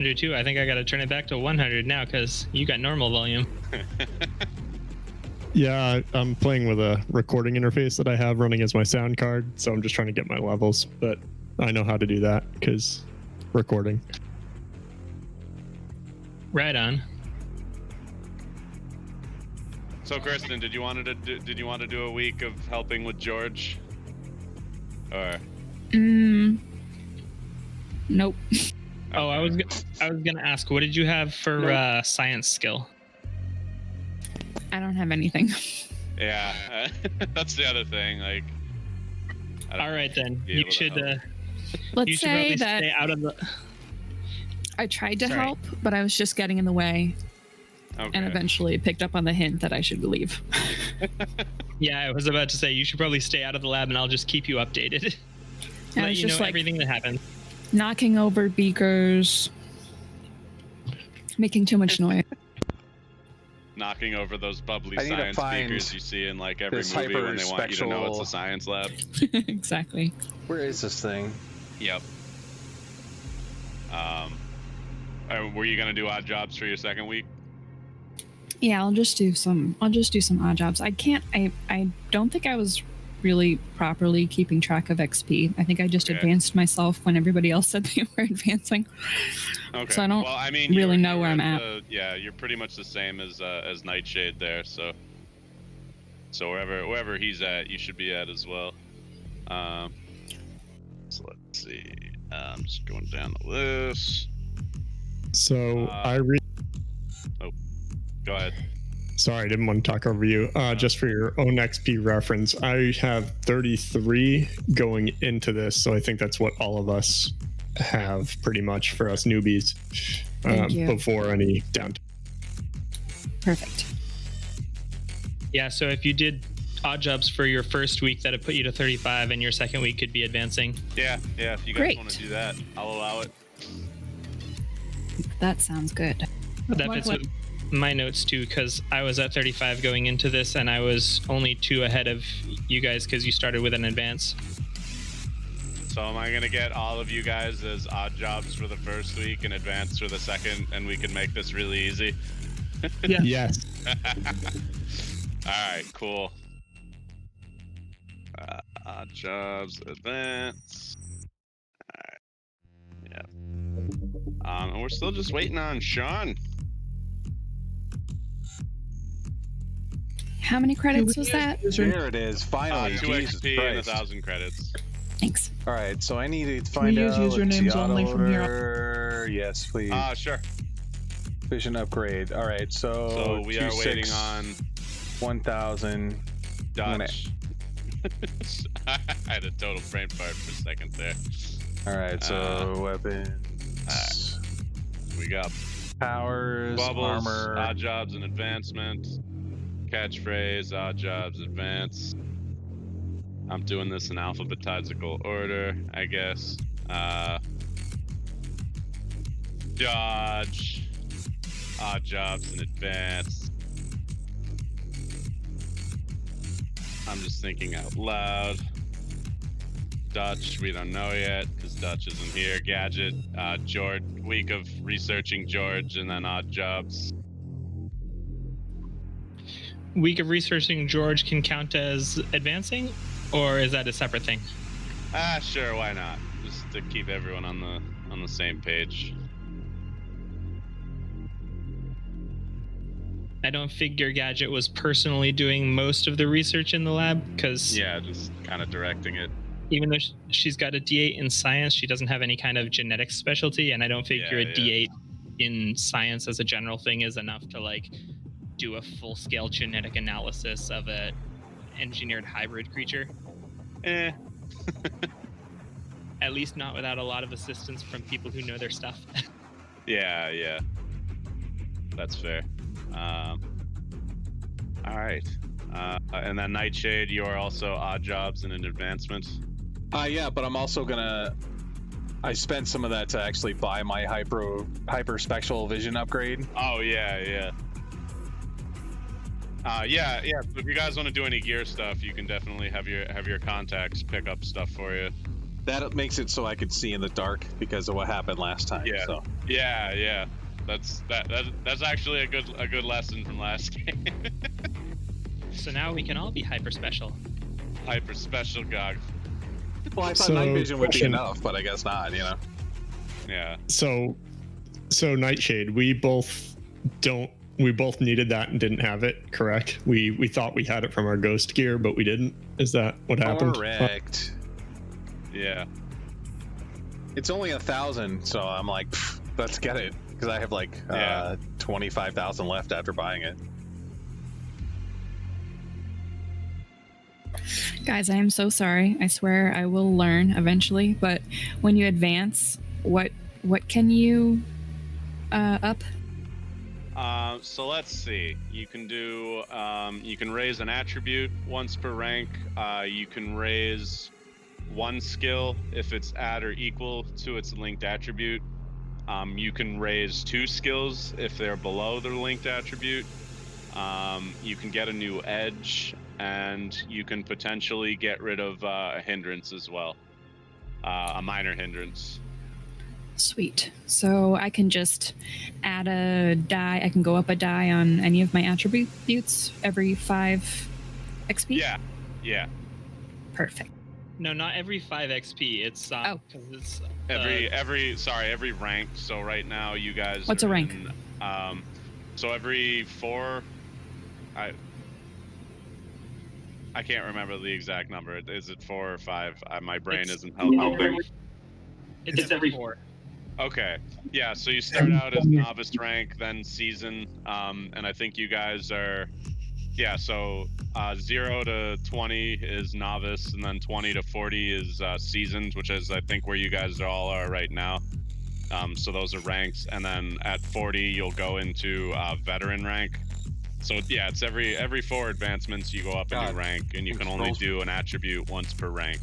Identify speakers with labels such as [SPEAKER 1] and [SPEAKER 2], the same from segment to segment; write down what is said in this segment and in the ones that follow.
[SPEAKER 1] 102. I think I got to turn it back to 100 now because you got normal volume.
[SPEAKER 2] Yeah, I'm playing with a recording interface that I have running as my sound card, so I'm just trying to get my levels, but I know how to do that because recording.
[SPEAKER 1] Right on.
[SPEAKER 3] So, Kristen, did you want to do a week of helping with George? Or
[SPEAKER 4] nope.
[SPEAKER 1] Oh, I was gonna ask, what did you have for science skill?
[SPEAKER 4] I don't have anything.
[SPEAKER 3] Yeah, that's the other thing. Like,
[SPEAKER 1] all right, then you should.
[SPEAKER 4] Let's say that
[SPEAKER 1] stay out of the.
[SPEAKER 4] I tried to help, but I was just getting in the way, and eventually picked up on the hint that I should leave.
[SPEAKER 1] Yeah, I was about to say you should probably stay out of the lab, and I'll just keep you updated. Let you know everything that happens.
[SPEAKER 4] Knocking over beakers, making too much noise.
[SPEAKER 3] Knocking over those bubbly science speakers you see in like every movie when they want you to know it's a science lab.
[SPEAKER 4] Exactly.
[SPEAKER 5] Where is this thing?
[SPEAKER 3] Yep. Were you gonna do odd jobs for your second week?
[SPEAKER 4] Yeah, I'll just do some odd jobs. I don't think I was really properly keeping track of XP. I think I just advanced myself when everybody else said they were advancing.
[SPEAKER 3] Okay.
[SPEAKER 4] So I don't really know where I'm at.
[SPEAKER 3] Yeah, you're pretty much the same as Nightshade there. So wherever he's at, you should be at as well. So let's see. I'm just going down the list.
[SPEAKER 2] So
[SPEAKER 3] Go ahead.
[SPEAKER 2] Sorry, I didn't want to talk over you. Just for your own XP reference, I have 33 going into this, so I think that's what all of us have pretty much for us newbies before any downtime.
[SPEAKER 4] Perfect.
[SPEAKER 1] Yeah, so if you did odd jobs for your first week, that'd put you to 35, and your second week could be advancing.
[SPEAKER 3] Yeah, if you guys want to do that, I'll allow it.
[SPEAKER 4] That sounds good.
[SPEAKER 1] That fits with my notes too, because I was at 35 going into this, and I was only 2 ahead of you guys because you started with an advance.
[SPEAKER 3] So am I gonna get all of you guys as odd jobs for the first week and advance for the second, and we can make this really easy?
[SPEAKER 1] Yeah.
[SPEAKER 2] Yes.
[SPEAKER 3] All right, cool. Odd jobs, advance. All right. Yeah. And we're still just waiting on Sean.
[SPEAKER 4] How many credits was that?
[SPEAKER 5] There it is. Finally.
[SPEAKER 3] 2 XP and 1,000 credits.
[SPEAKER 4] Thanks.
[SPEAKER 5] All right, so I need to find out.
[SPEAKER 6] Use usernames only from here.
[SPEAKER 5] Yes, please.
[SPEAKER 3] Sure.
[SPEAKER 5] Vision upgrade. All right, so
[SPEAKER 3] we are waiting on
[SPEAKER 5] 1,000.
[SPEAKER 3] Dutch. I had a total brain fart for a second there.
[SPEAKER 5] All right, so weapons.
[SPEAKER 3] We got
[SPEAKER 5] powers,
[SPEAKER 3] bubbles,
[SPEAKER 5] armor,
[SPEAKER 3] odd jobs, and advancement. Catchphrase, odd jobs, advance. I'm doing this in alphabetical order, I guess. Dodge, odd jobs, and advance. I'm just thinking out loud. Dutch, we don't know yet because Dutch isn't here. Gadget, George, week of researching George, and then odd jobs.
[SPEAKER 1] Week of researching George can count as advancing, or is that a separate thing?
[SPEAKER 3] Sure, why not? Just to keep everyone on the same page.
[SPEAKER 1] I don't figure Gadget was personally doing most of the research in the lab, because
[SPEAKER 3] just kind of directing it.
[SPEAKER 1] Even though she's got a D8 in science, she doesn't have any kind of genetics specialty, and I don't figure a D8 in science as a general thing is enough to like do a full-scale genetic analysis of a engineered hybrid creature. At least not without a lot of assistance from people who know their stuff.
[SPEAKER 3] Yeah. That's fair. All right. And then Nightshade, you are also odd jobs and an advancement.
[SPEAKER 5] Yeah, but I'm also gonna. I spent some of that to actually buy my hyper spectral vision upgrade.
[SPEAKER 3] Oh yeah. So if you guys want to do any gear stuff, you can definitely have your contacts pick up stuff for you.
[SPEAKER 5] That makes it so I could see in the dark because of what happened last time.
[SPEAKER 3] Yeah.
[SPEAKER 5] So.
[SPEAKER 3] Yeah. That's actually a good lesson from last game.
[SPEAKER 1] So now we can all be hyper special.
[SPEAKER 3] Hyper special gog.
[SPEAKER 5] Well, I thought
[SPEAKER 2] So,
[SPEAKER 5] night vision would be
[SPEAKER 2] question-
[SPEAKER 5] enough, but I guess not. You know.
[SPEAKER 3] Yeah.
[SPEAKER 2] So Nightshade, we both needed that and didn't have it, correct? We thought we had it from our ghost gear, but we didn't. Is that what happened?
[SPEAKER 5] Correct.
[SPEAKER 3] Yeah.
[SPEAKER 5] It's only 1,000, so I'm like, let's get it because I have like 25,000 left after buying it.
[SPEAKER 4] Guys, I am so sorry. I swear I will learn eventually. But when you advance, what can you up?
[SPEAKER 3] So let's see. You can do. You can raise an attribute once per rank. You can raise one skill if it's at or equal to its linked attribute. You can raise 2 skills if they're below their linked attribute. You can get a new edge, and you can potentially get rid of a hindrance as well, a minor hindrance.
[SPEAKER 4] Sweet. So I can just add a die. I can go up a die on any of my attributes every 5 XP?
[SPEAKER 3] Yeah.
[SPEAKER 4] Perfect.
[SPEAKER 1] No, not every 5 XP. It's 'cause it's
[SPEAKER 3] every rank. So right now you guys.
[SPEAKER 4] What's a rank?
[SPEAKER 3] So every 4. I can't remember the exact number. Is it 4 or 5? My brain isn't helping.
[SPEAKER 1] It's every 4.
[SPEAKER 3] Okay. Yeah, so you start out as novice rank, then season, and I think you guys are, so 0 to 20 is novice, and then 20 to 40 is seasoned, which is I think where you guys all are right now. So those are ranks, and then at 40 you'll go into veteran rank. So yeah, it's every 4 advancements you go up a new rank, and you can only do an attribute once per rank.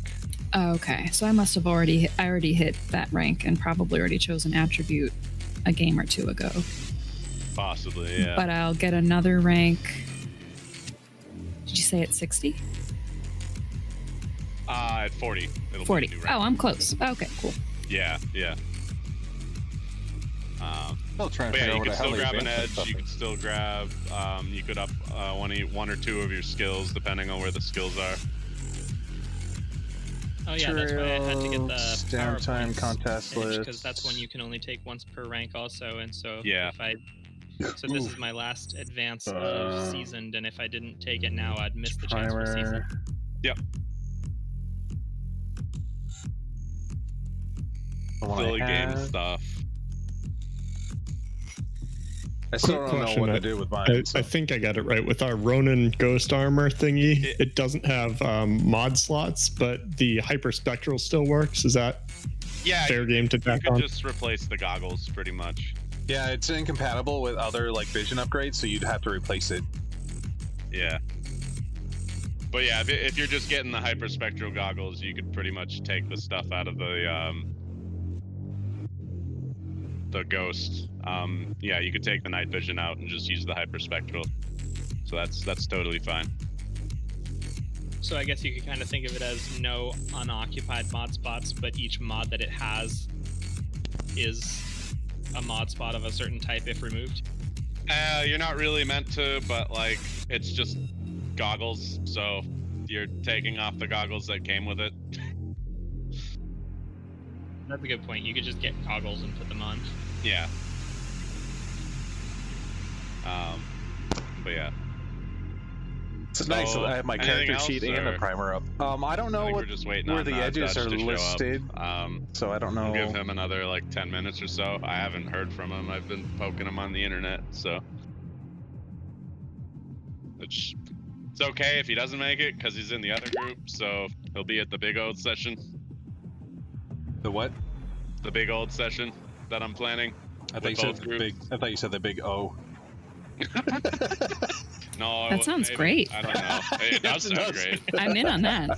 [SPEAKER 4] Okay, so I must have already hit that rank and probably already chose an attribute a game or 2 ago.
[SPEAKER 3] Possibly, yeah.
[SPEAKER 4] But I'll get another rank. Did you say at 60?
[SPEAKER 3] At 40. It'll
[SPEAKER 4] 40.
[SPEAKER 3] Be a new rank.
[SPEAKER 4] Oh, I'm close. Okay, cool.
[SPEAKER 3] Yeah.
[SPEAKER 5] Still trying to
[SPEAKER 3] But yeah,
[SPEAKER 5] figure out
[SPEAKER 3] you
[SPEAKER 5] what
[SPEAKER 3] can
[SPEAKER 5] the
[SPEAKER 3] still
[SPEAKER 5] hell the
[SPEAKER 3] grab an
[SPEAKER 5] advancement
[SPEAKER 3] edge.
[SPEAKER 5] stuff
[SPEAKER 3] You can
[SPEAKER 5] is.
[SPEAKER 3] still grab. You could up one or 2 of your skills, depending on where the skills are.
[SPEAKER 1] Oh yeah, that's why I had to get the
[SPEAKER 5] Downtime
[SPEAKER 1] PowerPoints
[SPEAKER 5] contest list.
[SPEAKER 1] because that's one you can only take once per rank also, and so
[SPEAKER 3] Yeah.
[SPEAKER 1] so this is my last advance of seasoned, and if I didn't take it now, I'd miss the chance for
[SPEAKER 5] Primer.
[SPEAKER 1] seasoned.
[SPEAKER 3] Yep.
[SPEAKER 5] The one I
[SPEAKER 3] Silly game
[SPEAKER 5] had.
[SPEAKER 3] stuff.
[SPEAKER 5] I still
[SPEAKER 2] Quick
[SPEAKER 5] don't know
[SPEAKER 2] question,
[SPEAKER 5] what to do with mine.
[SPEAKER 2] I think I got it right. With our Ronin ghost armor thingy, it doesn't have mod slots, but the hyperspectral still works. Is that fair game to
[SPEAKER 3] You
[SPEAKER 2] tack
[SPEAKER 3] could
[SPEAKER 2] on?
[SPEAKER 3] just replace the goggles, pretty much.
[SPEAKER 5] Yeah, it's incompatible with other like vision upgrades, so you'd have to replace it.
[SPEAKER 3] Yeah. But yeah, if you're just getting the hyperspectral goggles, you could pretty much take the stuff out of the ghost. Yeah, you could take the night vision out and just use the hyperspectral. So that's totally fine.
[SPEAKER 1] So I guess you could kind of think of it as no unoccupied mod spots, but each mod that it has is a mod spot of a certain type if removed.
[SPEAKER 3] You're not really meant to, but like it's just goggles, so you're taking off the goggles that came with it.
[SPEAKER 1] That's a good point. You could just get goggles and put them on.
[SPEAKER 3] Yeah. But yeah.
[SPEAKER 5] It's nice that I have my
[SPEAKER 3] anything
[SPEAKER 5] character
[SPEAKER 3] else,
[SPEAKER 5] sheet and the
[SPEAKER 3] or-
[SPEAKER 5] primer up. I don't
[SPEAKER 3] I
[SPEAKER 5] know
[SPEAKER 3] think
[SPEAKER 5] what
[SPEAKER 3] we're just waiting
[SPEAKER 5] where
[SPEAKER 3] on
[SPEAKER 5] the edges
[SPEAKER 3] Dutch
[SPEAKER 5] are
[SPEAKER 3] to show up.
[SPEAKER 5] listed, so I don't know.
[SPEAKER 3] I'll give him another like 10 minutes or so. I haven't heard from him. I've been poking him on the internet, so it's okay if he doesn't make it because he's in the other group. So he'll be at the big old session.
[SPEAKER 5] The what?
[SPEAKER 3] The big old session that I'm planning.
[SPEAKER 5] I thought you
[SPEAKER 3] with
[SPEAKER 5] said
[SPEAKER 3] both
[SPEAKER 5] the
[SPEAKER 3] groups.
[SPEAKER 5] big. I thought you said the big O.
[SPEAKER 3] No,
[SPEAKER 4] That sounds
[SPEAKER 3] maybe.
[SPEAKER 4] great.
[SPEAKER 3] I don't know. It does
[SPEAKER 5] It
[SPEAKER 3] sound
[SPEAKER 5] does.
[SPEAKER 3] great.
[SPEAKER 4] I'm in on that.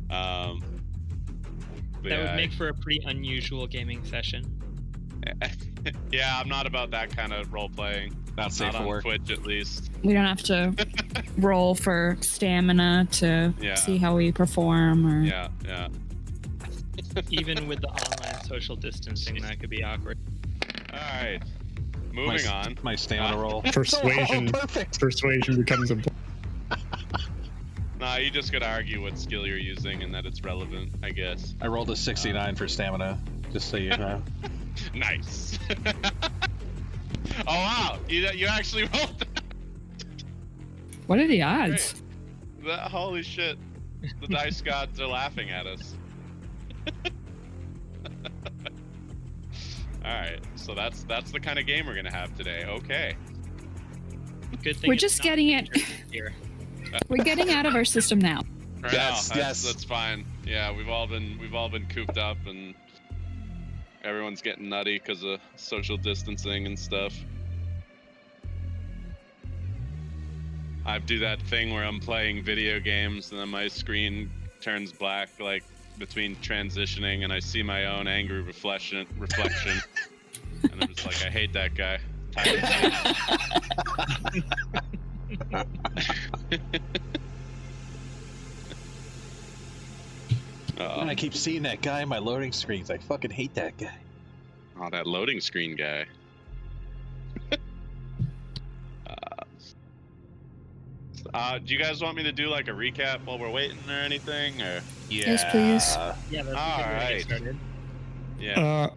[SPEAKER 3] But
[SPEAKER 1] That
[SPEAKER 3] yeah,
[SPEAKER 1] would make for a pretty unusual gaming session.
[SPEAKER 3] yeah, I'm not about that kind of role playing.
[SPEAKER 5] Not safe
[SPEAKER 3] Not
[SPEAKER 5] for
[SPEAKER 3] on
[SPEAKER 5] work.
[SPEAKER 3] Twitch, at least.
[SPEAKER 4] We don't have to roll for stamina to
[SPEAKER 3] Yeah.
[SPEAKER 4] see how we perform, or
[SPEAKER 3] Yeah.
[SPEAKER 1] Even with the online social distancing, that could be awkward.
[SPEAKER 3] All right. Moving on.
[SPEAKER 5] My stamina roll.
[SPEAKER 2] Persuasion.
[SPEAKER 5] Oh, perfect.
[SPEAKER 2] Persuasion becomes a.
[SPEAKER 3] Nah, you just gotta argue what skill you're using and that it's relevant, I guess.
[SPEAKER 5] I rolled a 69 for stamina, just so you know.
[SPEAKER 3] Nice. Oh wow, you actually rolled that.
[SPEAKER 4] what are the odds?
[SPEAKER 3] Holy shit. The dice gods are laughing at us. Alright, so that's the kind of game we're gonna have today. Okay.
[SPEAKER 1] Good thing
[SPEAKER 4] We're
[SPEAKER 1] it's
[SPEAKER 4] just
[SPEAKER 1] not
[SPEAKER 4] getting it.
[SPEAKER 1] here.
[SPEAKER 4] We're getting out of our system now.
[SPEAKER 3] Right
[SPEAKER 5] Yes,
[SPEAKER 3] now,
[SPEAKER 5] yes.
[SPEAKER 3] That's fine. Yeah, we've all been cooped up and everyone's getting nutty because of social distancing and stuff. I do that thing where I'm playing video games and then my screen turns black, like between transitioning, and I see my own angry reflection, and I'm just like, I hate that guy.
[SPEAKER 5] I keep seeing that guy in my loading screens. I fucking hate that guy.
[SPEAKER 3] Oh, that loading screen guy. Do you guys want me to do like a recap while we're waiting or anything? Or
[SPEAKER 4] Yes, please.
[SPEAKER 1] Yeah, that's a good way to
[SPEAKER 3] Alright.
[SPEAKER 1] get started.
[SPEAKER 3] yeah,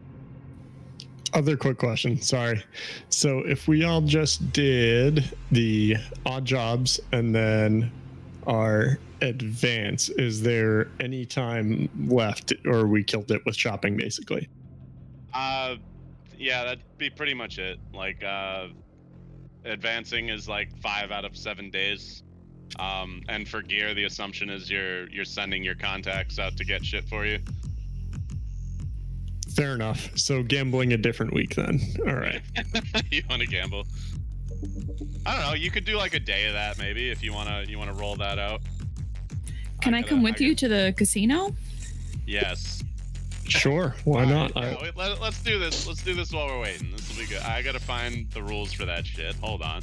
[SPEAKER 2] Other quick question. Sorry. So if we all just did the odd jobs and then our advance, is there any time left, or we killed it with shopping basically?
[SPEAKER 3] yeah, that'd be pretty much it. Like, advancing is like 5 out of 7 days. And for gear, the assumption is you're sending your contacts out to get shit for you.
[SPEAKER 2] Fair enough. So gambling a different week then. All right.
[SPEAKER 3] You want to gamble? I don't know. You could do like a day of that maybe if you wanna roll that out.
[SPEAKER 4] Can I come with you to the casino?
[SPEAKER 3] Yes.
[SPEAKER 2] Sure. Why not?
[SPEAKER 3] Yeah, let's do this. Let's do this while we're waiting. This will be good. I gotta find the rules for that shit. Hold on,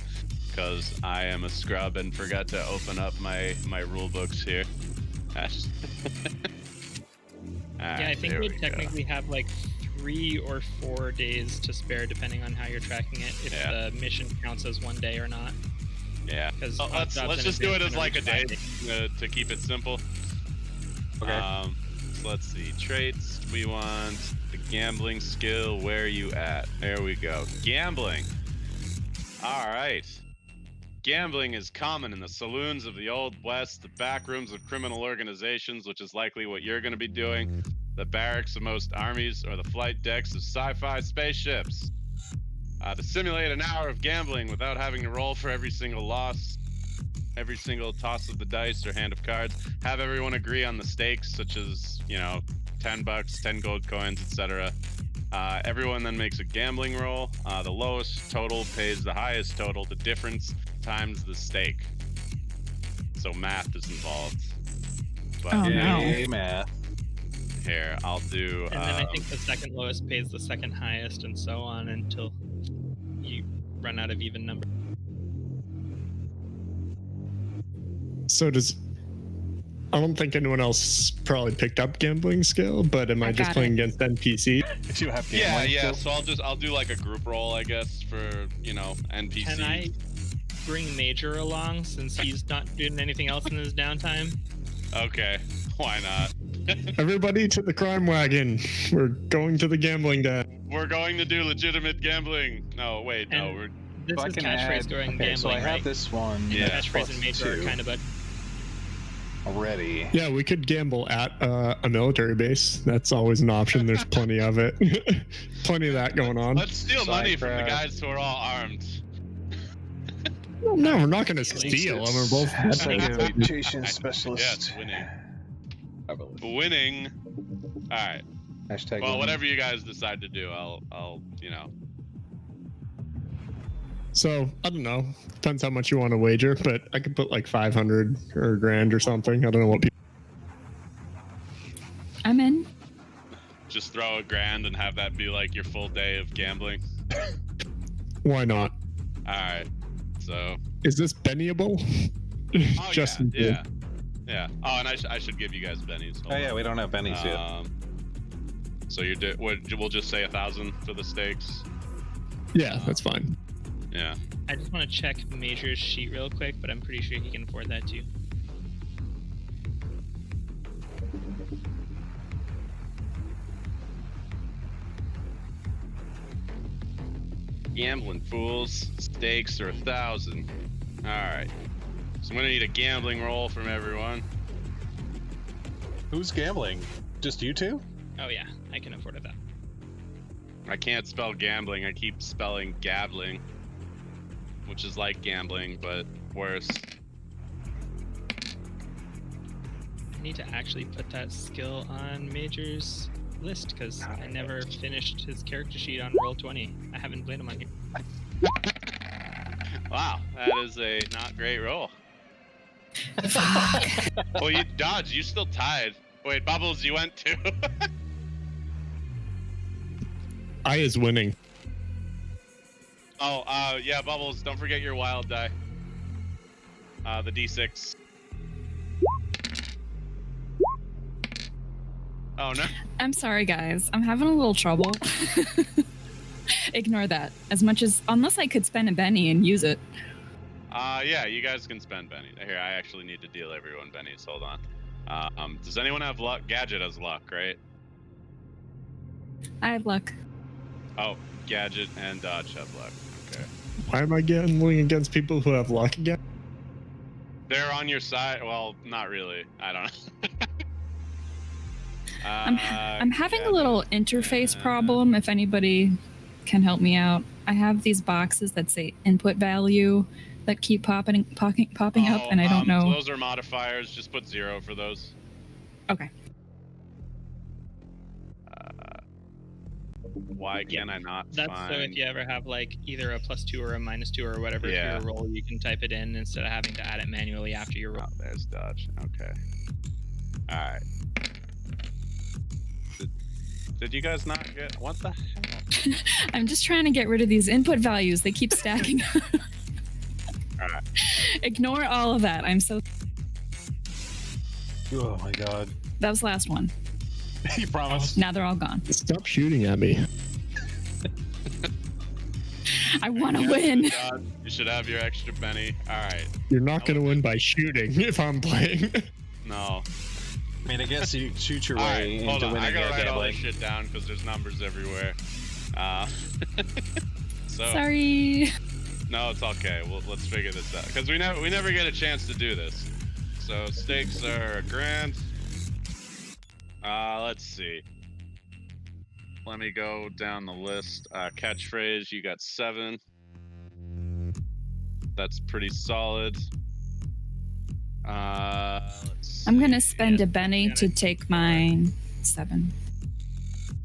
[SPEAKER 3] because I am a scrub and forgot to open up my rule books here.
[SPEAKER 1] Yeah, I think we technically have like 3 or 4 days to spare, depending on how you're tracking it. If the mission counts as 1 day or not.
[SPEAKER 3] Yeah.
[SPEAKER 1] Because
[SPEAKER 3] Let's just do it as like a day to keep it simple.
[SPEAKER 5] Okay.
[SPEAKER 3] So let's see. Traits. We want the gambling skill. Where are you at? There we go. Gambling. All right. Gambling is common in the saloons of the Old West, the back rooms of criminal organizations, which is likely what you're going to be doing, the barracks of most armies, or the flight decks of sci-fi spaceships. To simulate an hour of gambling without having to roll for every single loss, every single toss of the dice or hand of cards, have everyone agree on the stakes, such as, you know, $10, 10 gold coins, etc. Everyone then makes a gambling roll. The lowest total pays the highest total. The difference times the stake. So math is involved. But
[SPEAKER 4] Oh, no.
[SPEAKER 5] Yay, math.
[SPEAKER 3] here, I'll do.
[SPEAKER 1] And then I think the second lowest pays the second highest, and so on until you run out of even number.
[SPEAKER 2] So I don't think anyone else probably picked up gambling skill, but am I just
[SPEAKER 4] got
[SPEAKER 2] playing
[SPEAKER 4] it.
[SPEAKER 2] against NPC?
[SPEAKER 5] If you have
[SPEAKER 3] Yeah,
[SPEAKER 5] gambling
[SPEAKER 3] yeah.
[SPEAKER 5] skills.
[SPEAKER 3] So I'll do like a group roll, I guess, for NPC.
[SPEAKER 1] Can I bring Major along since he's not doing anything else in his downtime?
[SPEAKER 3] Okay, why not?
[SPEAKER 2] Everybody to the crime wagon. We're going to the gambling den.
[SPEAKER 3] We're going to do legitimate gambling. No, wait, no,
[SPEAKER 1] And
[SPEAKER 3] we're.
[SPEAKER 1] This
[SPEAKER 5] So I
[SPEAKER 1] is
[SPEAKER 5] can
[SPEAKER 1] catchphrase
[SPEAKER 5] add-
[SPEAKER 1] during
[SPEAKER 5] okay,
[SPEAKER 1] gambling,
[SPEAKER 5] so I have
[SPEAKER 1] right?
[SPEAKER 5] this one.
[SPEAKER 3] Yeah.
[SPEAKER 1] Catchphrase
[SPEAKER 5] plus
[SPEAKER 1] and Major are
[SPEAKER 5] 2
[SPEAKER 1] kind of a
[SPEAKER 5] already.
[SPEAKER 2] Yeah, we could gamble at a military base. That's always an option. There's plenty of it. Plenty of that going on.
[SPEAKER 3] Let's steal money from the
[SPEAKER 5] Sidetrack.
[SPEAKER 3] guys who are all armed.
[SPEAKER 2] No, we're not going to steal them. We're both.
[SPEAKER 5] Negotiation
[SPEAKER 3] Yes,
[SPEAKER 5] specialist.
[SPEAKER 3] winning.
[SPEAKER 5] I believe.
[SPEAKER 3] Winning. All right.
[SPEAKER 5] Hashtag
[SPEAKER 3] Well,
[SPEAKER 5] winning.
[SPEAKER 3] whatever you guys decide to do, I'll.
[SPEAKER 2] So I don't know. Depends how much you want to wager, but I could put like 500 or a grand or something. I don't know what people.
[SPEAKER 4] I'm in.
[SPEAKER 3] Just throw $1,000 and have that be like your full day of gambling.
[SPEAKER 2] Why not?
[SPEAKER 3] All right. So.
[SPEAKER 2] Is this Bennyable?
[SPEAKER 3] Oh
[SPEAKER 2] Just
[SPEAKER 3] yeah. Oh, and I should give you guys bennies.
[SPEAKER 5] Oh yeah, we don't have bennies yet.
[SPEAKER 3] So we'll just say 1,000 for the stakes.
[SPEAKER 2] Yeah, that's fine.
[SPEAKER 3] Yeah.
[SPEAKER 1] I just want to check Major's sheet real quick, but I'm pretty sure he can afford that too.
[SPEAKER 3] Gambling fools. Stakes are 1,000. All right. So I'm gonna need a gambling roll from everyone.
[SPEAKER 5] Who's gambling? Just you two?
[SPEAKER 1] Oh yeah, I can afford that.
[SPEAKER 3] I can't spell gambling. I keep spelling gabbling, which is like gambling but worse.
[SPEAKER 1] I need to actually put that skill on Major's list because I never finished his character sheet on Roll20. I haven't played him on here.
[SPEAKER 3] Wow, that is a not great roll. Well, you dodged. You still tied. Wait, Bubbles, you went too.
[SPEAKER 2] I is winning.
[SPEAKER 3] Oh, yeah, Bubbles. Don't forget your wild die. The D6. Oh no.
[SPEAKER 4] I'm sorry, guys. I'm having a little trouble. Ignore that. Unless I could spend a Benny and use it.
[SPEAKER 3] Yeah, you guys can spend Benny. Here, I actually need to deal everyone bennies. Hold on. Does anyone have luck? Gadget has luck, right?
[SPEAKER 4] I have luck.
[SPEAKER 3] Oh, Gadget and Dodge have luck. Okay.
[SPEAKER 2] Why am I gambling against people who have luck again?
[SPEAKER 3] They're on your side. Well, not really. I don't know.
[SPEAKER 4] I'm having a little interface problem. If anybody can help me out, I have these boxes that say input value that keep popping up, and I don't know.
[SPEAKER 3] So those are modifiers. Just put 0 for those.
[SPEAKER 4] Okay.
[SPEAKER 3] Why can I not
[SPEAKER 1] That's
[SPEAKER 3] find?
[SPEAKER 1] so if you ever have like either a +2 or a -2 or whatever
[SPEAKER 3] Yeah.
[SPEAKER 1] for your roll, you can type it in instead of having to add it manually after your roll.
[SPEAKER 3] Oh, there's dodge. Okay. All right. Did you guys not get what the hell?
[SPEAKER 4] I'm just trying to get rid of these input values. They keep stacking.
[SPEAKER 3] All right.
[SPEAKER 4] Ignore all of that. I'm so.
[SPEAKER 5] Oh my god.
[SPEAKER 4] That was the last one.
[SPEAKER 5] You promise?
[SPEAKER 4] Now they're all gone.
[SPEAKER 2] Stop shooting at me.
[SPEAKER 4] I want to
[SPEAKER 3] Yeah,
[SPEAKER 4] win.
[SPEAKER 3] Dodge, you should have your extra Benny. All right.
[SPEAKER 2] You're not going to win by shooting if I'm playing.
[SPEAKER 3] No.
[SPEAKER 5] I mean, I guess you shoot your
[SPEAKER 3] All
[SPEAKER 5] way
[SPEAKER 3] right. Hold
[SPEAKER 5] into
[SPEAKER 3] on. I
[SPEAKER 5] winning
[SPEAKER 3] gotta
[SPEAKER 5] at
[SPEAKER 3] write all this
[SPEAKER 5] gambling.
[SPEAKER 3] shit down because there's numbers everywhere. So.
[SPEAKER 4] Sorry.
[SPEAKER 3] No, it's okay. Let's figure this out because we never get a chance to do this. So stakes are $1,000. Let's see. Let me go down the list. Catchphrase, you got 7. That's pretty solid.
[SPEAKER 4] I'm gonna spend a Benny to take mine 7.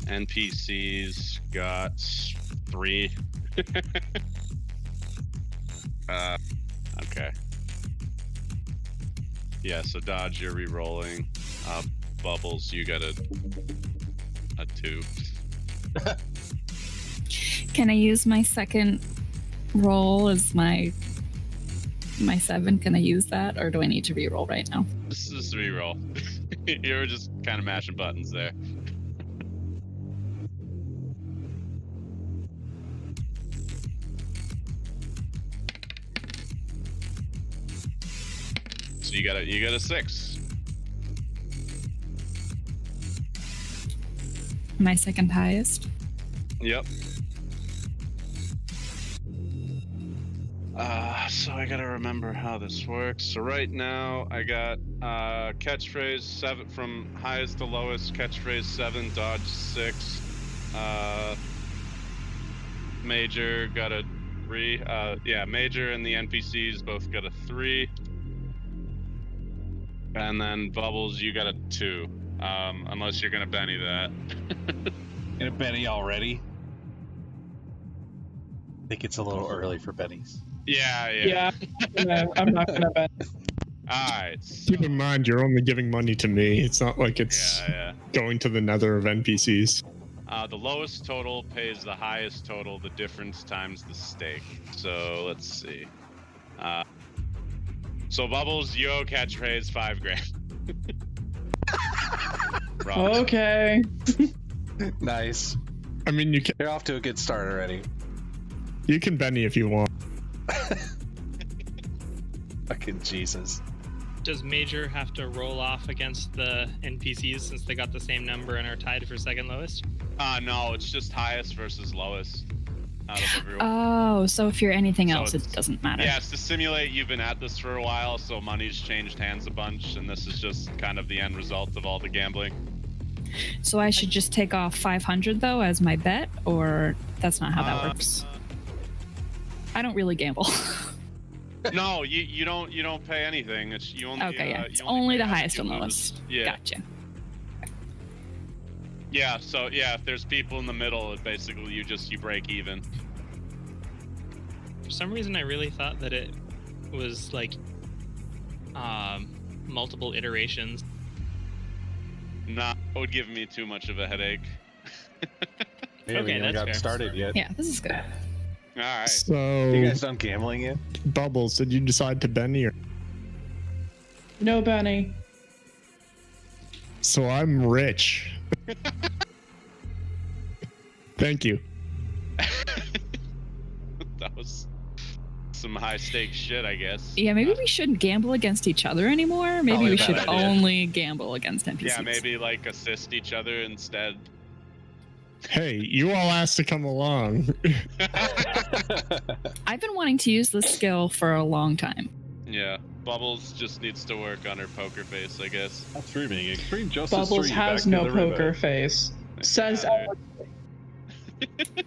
[SPEAKER 3] NPCs got 3. Okay. Yeah, so Dodge, you're re-rolling. Bubbles, you got a 2.
[SPEAKER 4] Can I use my second roll as my 7? Can I use that, or do I need to re-roll right now?
[SPEAKER 3] This is just re-roll. You were just kind of mashing buttons there. So you got a 6.
[SPEAKER 4] My second highest.
[SPEAKER 3] Yep. So I gotta remember how this works. So right now I got catchphrase 7 from highest to lowest. Catchphrase 7, dodge 6. Major got a 3. Yeah, Major and the NPCs both got a 3. And then Bubbles, you got a 2. Unless you're gonna Benny that.
[SPEAKER 5] In a Benny already? I think it's a little early for Bennies.
[SPEAKER 3] Yeah.
[SPEAKER 6] I'm not gonna bet.
[SPEAKER 3] Alright.
[SPEAKER 2] Keep in mind, you're only giving money to me. It's not like it's
[SPEAKER 3] Yeah.
[SPEAKER 2] going to the nether of NPCs.
[SPEAKER 3] The lowest total pays the highest total, the difference times the stake. So let's see. So Bubbles, yo catchphrase 5 grand. Wrong.
[SPEAKER 6] Okay.
[SPEAKER 5] Nice.
[SPEAKER 2] I mean,
[SPEAKER 5] You're off to a good start already.
[SPEAKER 2] you can Benny if you want.
[SPEAKER 5] Fucking Jesus.
[SPEAKER 1] Does Major have to roll off against the NPCs since they got the same number and are tied for second lowest?
[SPEAKER 3] No, it's just highest versus lowest out of everyone.
[SPEAKER 4] Oh, so if you're anything
[SPEAKER 3] So
[SPEAKER 4] else, it
[SPEAKER 3] it's-
[SPEAKER 4] doesn't matter.
[SPEAKER 3] Yeah, it's to simulate you've been at this for a while, so money's changed hands a bunch, and this is just kind of the end result of all the gambling.
[SPEAKER 4] So I should just take off 500 though as my bet, or that's not how that works. I don't really gamble.
[SPEAKER 3] No, you don't pay anything. It's you only.
[SPEAKER 4] Okay, yeah,
[SPEAKER 3] you
[SPEAKER 4] it's
[SPEAKER 3] only
[SPEAKER 4] only
[SPEAKER 3] pay
[SPEAKER 4] the
[SPEAKER 3] as
[SPEAKER 4] highest
[SPEAKER 3] you
[SPEAKER 4] and
[SPEAKER 3] lose.
[SPEAKER 4] lowest.
[SPEAKER 3] Yeah.
[SPEAKER 4] Gotcha.
[SPEAKER 3] Yeah. So yeah, if there's people in the middle, it basically you break even.
[SPEAKER 1] For some reason, I really thought that it was like multiple iterations.
[SPEAKER 3] Nah, it would give me too much of a headache.
[SPEAKER 5] Hey,
[SPEAKER 1] Okay,
[SPEAKER 5] we haven't
[SPEAKER 1] that's
[SPEAKER 5] got
[SPEAKER 1] fair.
[SPEAKER 5] started yet.
[SPEAKER 4] Yeah, this is good.
[SPEAKER 3] All right.
[SPEAKER 2] So,
[SPEAKER 5] You guys done gambling yet?
[SPEAKER 2] Bubbles, did you decide to Benny or?
[SPEAKER 6] No, Benny.
[SPEAKER 2] So I'm rich. Thank you.
[SPEAKER 3] That was some high stakes shit, I guess.
[SPEAKER 4] Yeah, maybe we shouldn't gamble against each other anymore. Maybe
[SPEAKER 5] Probably
[SPEAKER 4] we
[SPEAKER 5] a bad
[SPEAKER 4] should
[SPEAKER 5] idea.
[SPEAKER 4] only gamble against NPCs.
[SPEAKER 3] Yeah, maybe like assist each other instead.
[SPEAKER 2] Hey, you all asked to come along.
[SPEAKER 4] I've been wanting to use this skill for a long time.
[SPEAKER 3] Yeah, Bubbles just needs to work on her poker face, I guess.
[SPEAKER 7] That's being extreme justice.
[SPEAKER 6] Bubbles
[SPEAKER 7] 3
[SPEAKER 6] has
[SPEAKER 7] back
[SPEAKER 6] no
[SPEAKER 7] to the river.
[SPEAKER 6] poker face. Says
[SPEAKER 3] Yeah,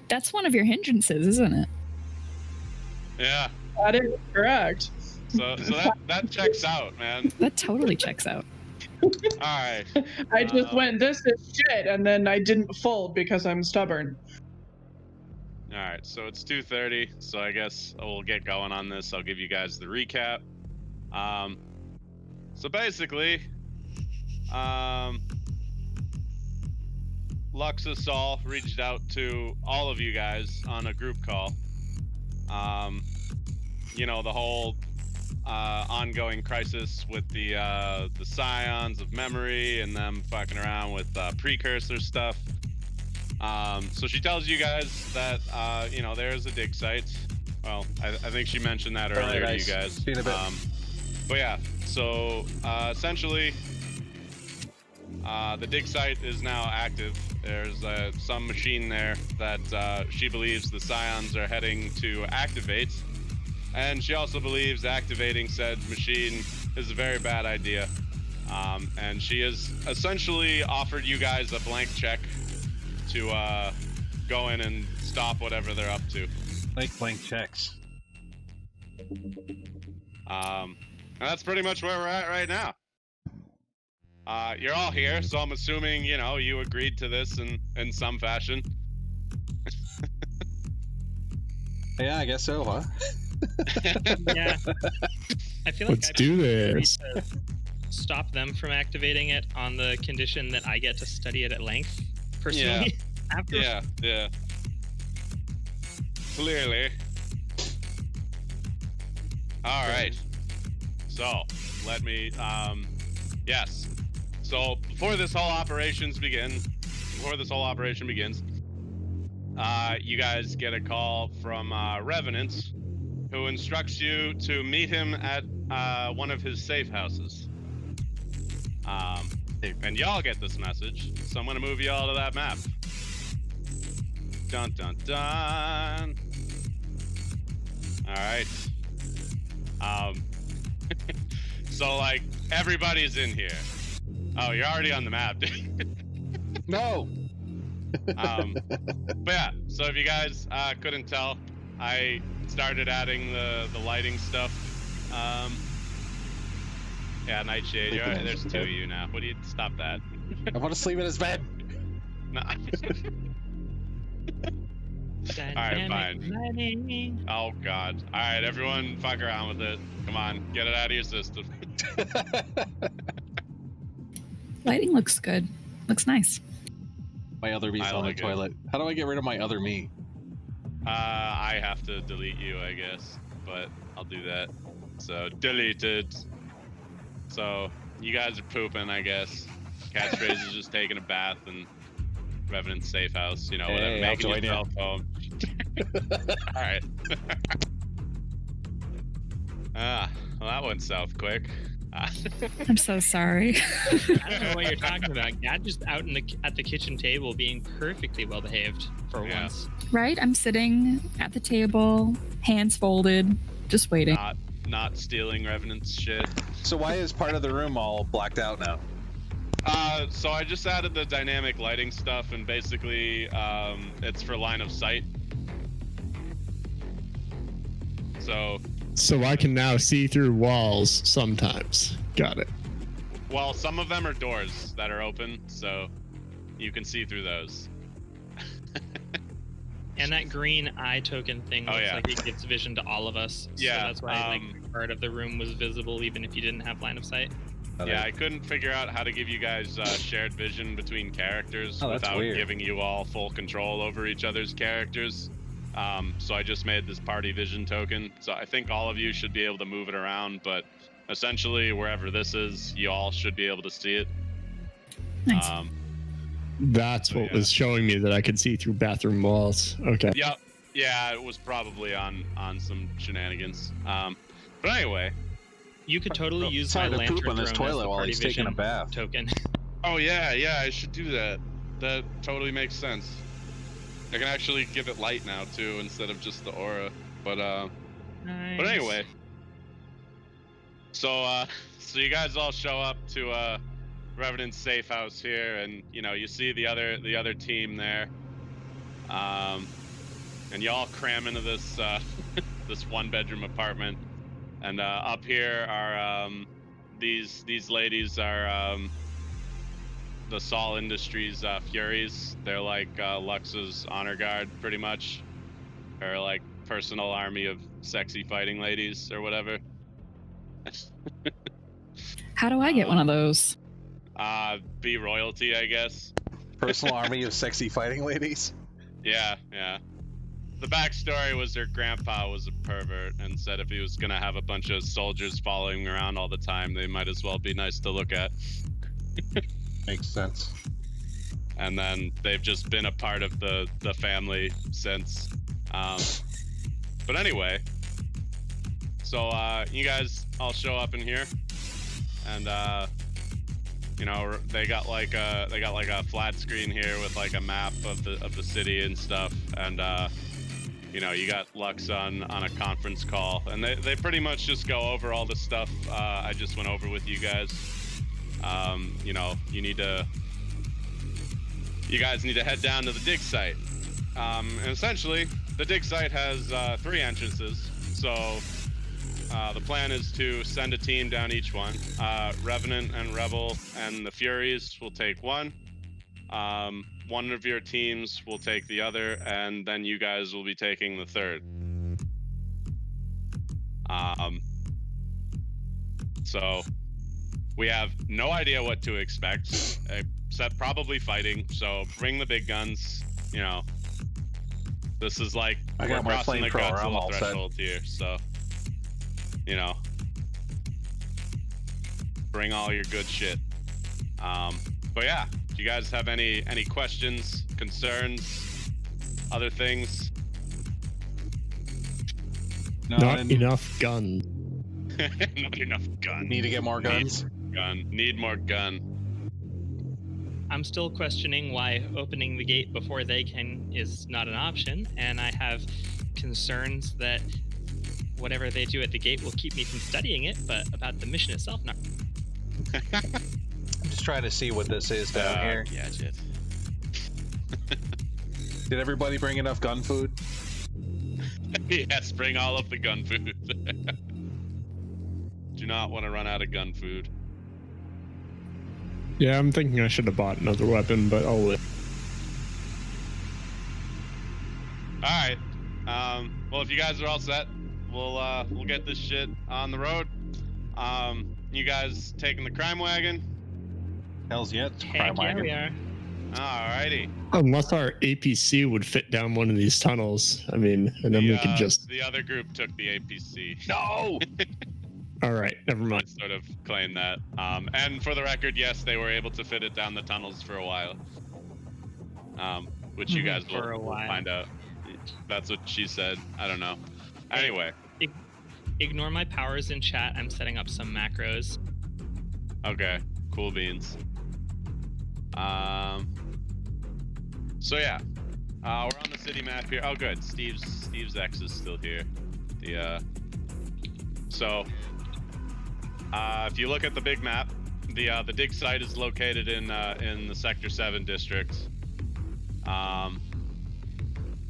[SPEAKER 4] That's one of your hindrances, isn't it?
[SPEAKER 3] yeah.
[SPEAKER 6] that is correct.
[SPEAKER 3] So that checks out, man.
[SPEAKER 4] That totally checks out.
[SPEAKER 3] All right.
[SPEAKER 6] I just went, this is shit, and then I didn't fold because I'm stubborn.
[SPEAKER 3] All right, so it's 2:30, so I guess we'll get going on this. I'll give you guys the recap. So basically, Luxusol reached out to all of you guys on a group call. You know, the whole ongoing crisis with the scions of memory and them fucking around with precursor stuff. So she tells you guys that you know, there's a dig site. Well, I think she mentioned that earlier to you guys.
[SPEAKER 5] See you in a bit.
[SPEAKER 3] But yeah, so essentially, the dig site is now active. There's some machine there that she believes the scions are heading to activate. And she also believes activating said machine is a very bad idea. And she has essentially offered you guys a blank check to go in and stop whatever they're up to.
[SPEAKER 7] Like blank checks.
[SPEAKER 3] And that's pretty much where we're at right now. You're all here, so I'm assuming, you know, you agreed to this in some fashion.
[SPEAKER 5] Yeah, I guess so, huh?
[SPEAKER 1] Yeah. I feel like
[SPEAKER 2] Let's
[SPEAKER 1] I
[SPEAKER 2] do
[SPEAKER 1] need
[SPEAKER 2] this.
[SPEAKER 1] to stop them from activating it on the condition that I get to study it at length personally. After.
[SPEAKER 3] Yeah. Clearly. All right. So, let me, yes. So, before this whole operation begins, you guys get a call from Revenant, who instructs you to meet him at one of his safe houses. And y'all get this message, so I'm gonna move y'all to that map. Dun dun dun. All right. So like everybody's in here. Oh, you're already on the map.
[SPEAKER 5] No.
[SPEAKER 3] But yeah, so if you guys couldn't tell, I started adding the lighting stuff. Yeah, Nightshade, there's two of you now. What do you stop that?
[SPEAKER 5] I want to sleep in his bed.
[SPEAKER 3] No. Alright, fine.
[SPEAKER 1] Lighting.
[SPEAKER 3] Oh god. Alright, everyone fuck around with it. Come on, get it out of your system.
[SPEAKER 4] Lighting looks good. Looks nice.
[SPEAKER 5] My other me's
[SPEAKER 3] I
[SPEAKER 5] on the
[SPEAKER 3] like it.
[SPEAKER 5] toilet. How do I get rid of my other me?
[SPEAKER 3] I have to delete you, I guess, but I'll do that. So deleted. So you guys are pooping, I guess. Catchphrase is just taking a bath and Revenant's safe house. You know, whatever.
[SPEAKER 5] Hey, I'll
[SPEAKER 3] Making
[SPEAKER 5] join
[SPEAKER 3] yourself home. All right. Well, that went south quick.
[SPEAKER 4] I'm so sorry.
[SPEAKER 1] I don't know what you're talking about. Gad just out at the kitchen table being perfectly well behaved for
[SPEAKER 3] Yeah.
[SPEAKER 1] once.
[SPEAKER 4] Right? I'm sitting at the table, hands folded, just waiting.
[SPEAKER 3] Not stealing Revenant's shit.
[SPEAKER 5] So why is part of the room all blacked out now?
[SPEAKER 3] So I just added the dynamic lighting stuff, and basically, it's for line of sight.
[SPEAKER 2] So I can now see through walls sometimes. Got it.
[SPEAKER 3] Well, some of them are doors that are open, so you can see through those.
[SPEAKER 1] And that green eye token thing looks
[SPEAKER 3] yeah.
[SPEAKER 1] like it gives vision to all of us.
[SPEAKER 3] Yeah,
[SPEAKER 1] So that's why like part of the room was visible even if you didn't have line of sight.
[SPEAKER 3] Yeah, I couldn't figure out how to give you guys shared vision between characters
[SPEAKER 5] Oh, that's
[SPEAKER 3] without
[SPEAKER 5] weird.
[SPEAKER 3] giving you all full control over each other's characters. So I just made this party vision token. So I think all of you should be able to move it around, but essentially wherever this is, you all should be able to see it.
[SPEAKER 4] Nice.
[SPEAKER 2] That's what was showing me that I could see through bathroom walls. Okay.
[SPEAKER 3] Yep. Yeah, it was probably on some shenanigans. But anyway.
[SPEAKER 1] You could totally use
[SPEAKER 5] It's
[SPEAKER 1] my
[SPEAKER 5] hard to
[SPEAKER 1] lantern
[SPEAKER 5] poop on this
[SPEAKER 1] drone as
[SPEAKER 5] toilet
[SPEAKER 1] the
[SPEAKER 5] while
[SPEAKER 1] party
[SPEAKER 5] he's taking a
[SPEAKER 1] vision
[SPEAKER 5] bath.
[SPEAKER 1] token.
[SPEAKER 3] Oh yeah, I should do that. That totally makes sense. I can actually give it light now too, instead of just the aura. But
[SPEAKER 1] Nice.
[SPEAKER 3] but anyway. So you guys all show up to Revenant's safe house here, and you know you see the other team there. And y'all cram into this this 1-bedroom apartment. And up here are these ladies are the Sol Industries Furies. They're like Lux's honor guard, pretty much, or like personal army of sexy fighting ladies or whatever.
[SPEAKER 4] How do I get one of those?
[SPEAKER 3] Be royalty, I guess.
[SPEAKER 5] Personal army of sexy fighting ladies.
[SPEAKER 3] Yeah. The backstory was their grandpa was a pervert and said if he was gonna have a bunch of soldiers following around all the time, they might as well be nice to look at.
[SPEAKER 5] Makes sense.
[SPEAKER 3] And then they've just been a part of the family since. But anyway, so you guys all show up in here, and you know they got like a flat screen here with like a map of the city and stuff, and you know you got Lux on a conference call, and they pretty much just go over all the stuff I just went over with you guys. You know you guys need to head down to the dig site. And essentially, the dig site has 3 entrances. So the plan is to send a team down each one. Revenant and Rebel and the Furies will take one. One of your teams will take the other, and then you guys will be taking the third. So we have no idea what to expect, except probably fighting. So bring the big guns. You know, this is like
[SPEAKER 5] I
[SPEAKER 3] we're
[SPEAKER 5] got my
[SPEAKER 3] crossing the
[SPEAKER 5] flamethrower, I'm all
[SPEAKER 3] Godzilla
[SPEAKER 5] set.
[SPEAKER 3] threshold here. So, you know, bring all your good shit. But yeah, do you guys have any questions, concerns, other things?
[SPEAKER 5] No,
[SPEAKER 2] Not
[SPEAKER 5] and
[SPEAKER 2] enough gun.
[SPEAKER 3] Not enough gun.
[SPEAKER 5] need to get more guns.
[SPEAKER 3] Need more gun.
[SPEAKER 1] I'm still questioning why opening the gate before they can is not an option, and I have concerns that whatever they do at the gate will keep me from studying it, but about the mission itself, not.
[SPEAKER 5] I'm just trying to see what this is down here.
[SPEAKER 3] Gadget.
[SPEAKER 5] Did everybody bring enough gun food?
[SPEAKER 3] Yes, bring all of the gun food. Do not want to run out of gun food.
[SPEAKER 2] Yeah, I'm thinking I should have bought another weapon, but I'll live.
[SPEAKER 3] All right. Well, if you guys are all set, we'll get this shit on the road. You guys taking the crime wagon?
[SPEAKER 7] Hell's yet.
[SPEAKER 1] Heck yeah, we are.
[SPEAKER 3] Alrighty.
[SPEAKER 2] Unless our APC would fit down one of these tunnels. I mean, and then we could just.
[SPEAKER 3] The other group took the APC.
[SPEAKER 5] No.
[SPEAKER 2] All right, never mind.
[SPEAKER 3] I sort of claim that. And for the record, yes, they were able to fit it down the tunnels for a while. Which you guys will find out. That's what she said. I don't know. Anyway.
[SPEAKER 1] Ignore my powers in chat. I'm setting up some macros.
[SPEAKER 3] Okay. Cool beans. So yeah. We're on the city map here. Oh, good. Steve's X is still here. If you look at the big map, the dig site is located in the Sector 7 district.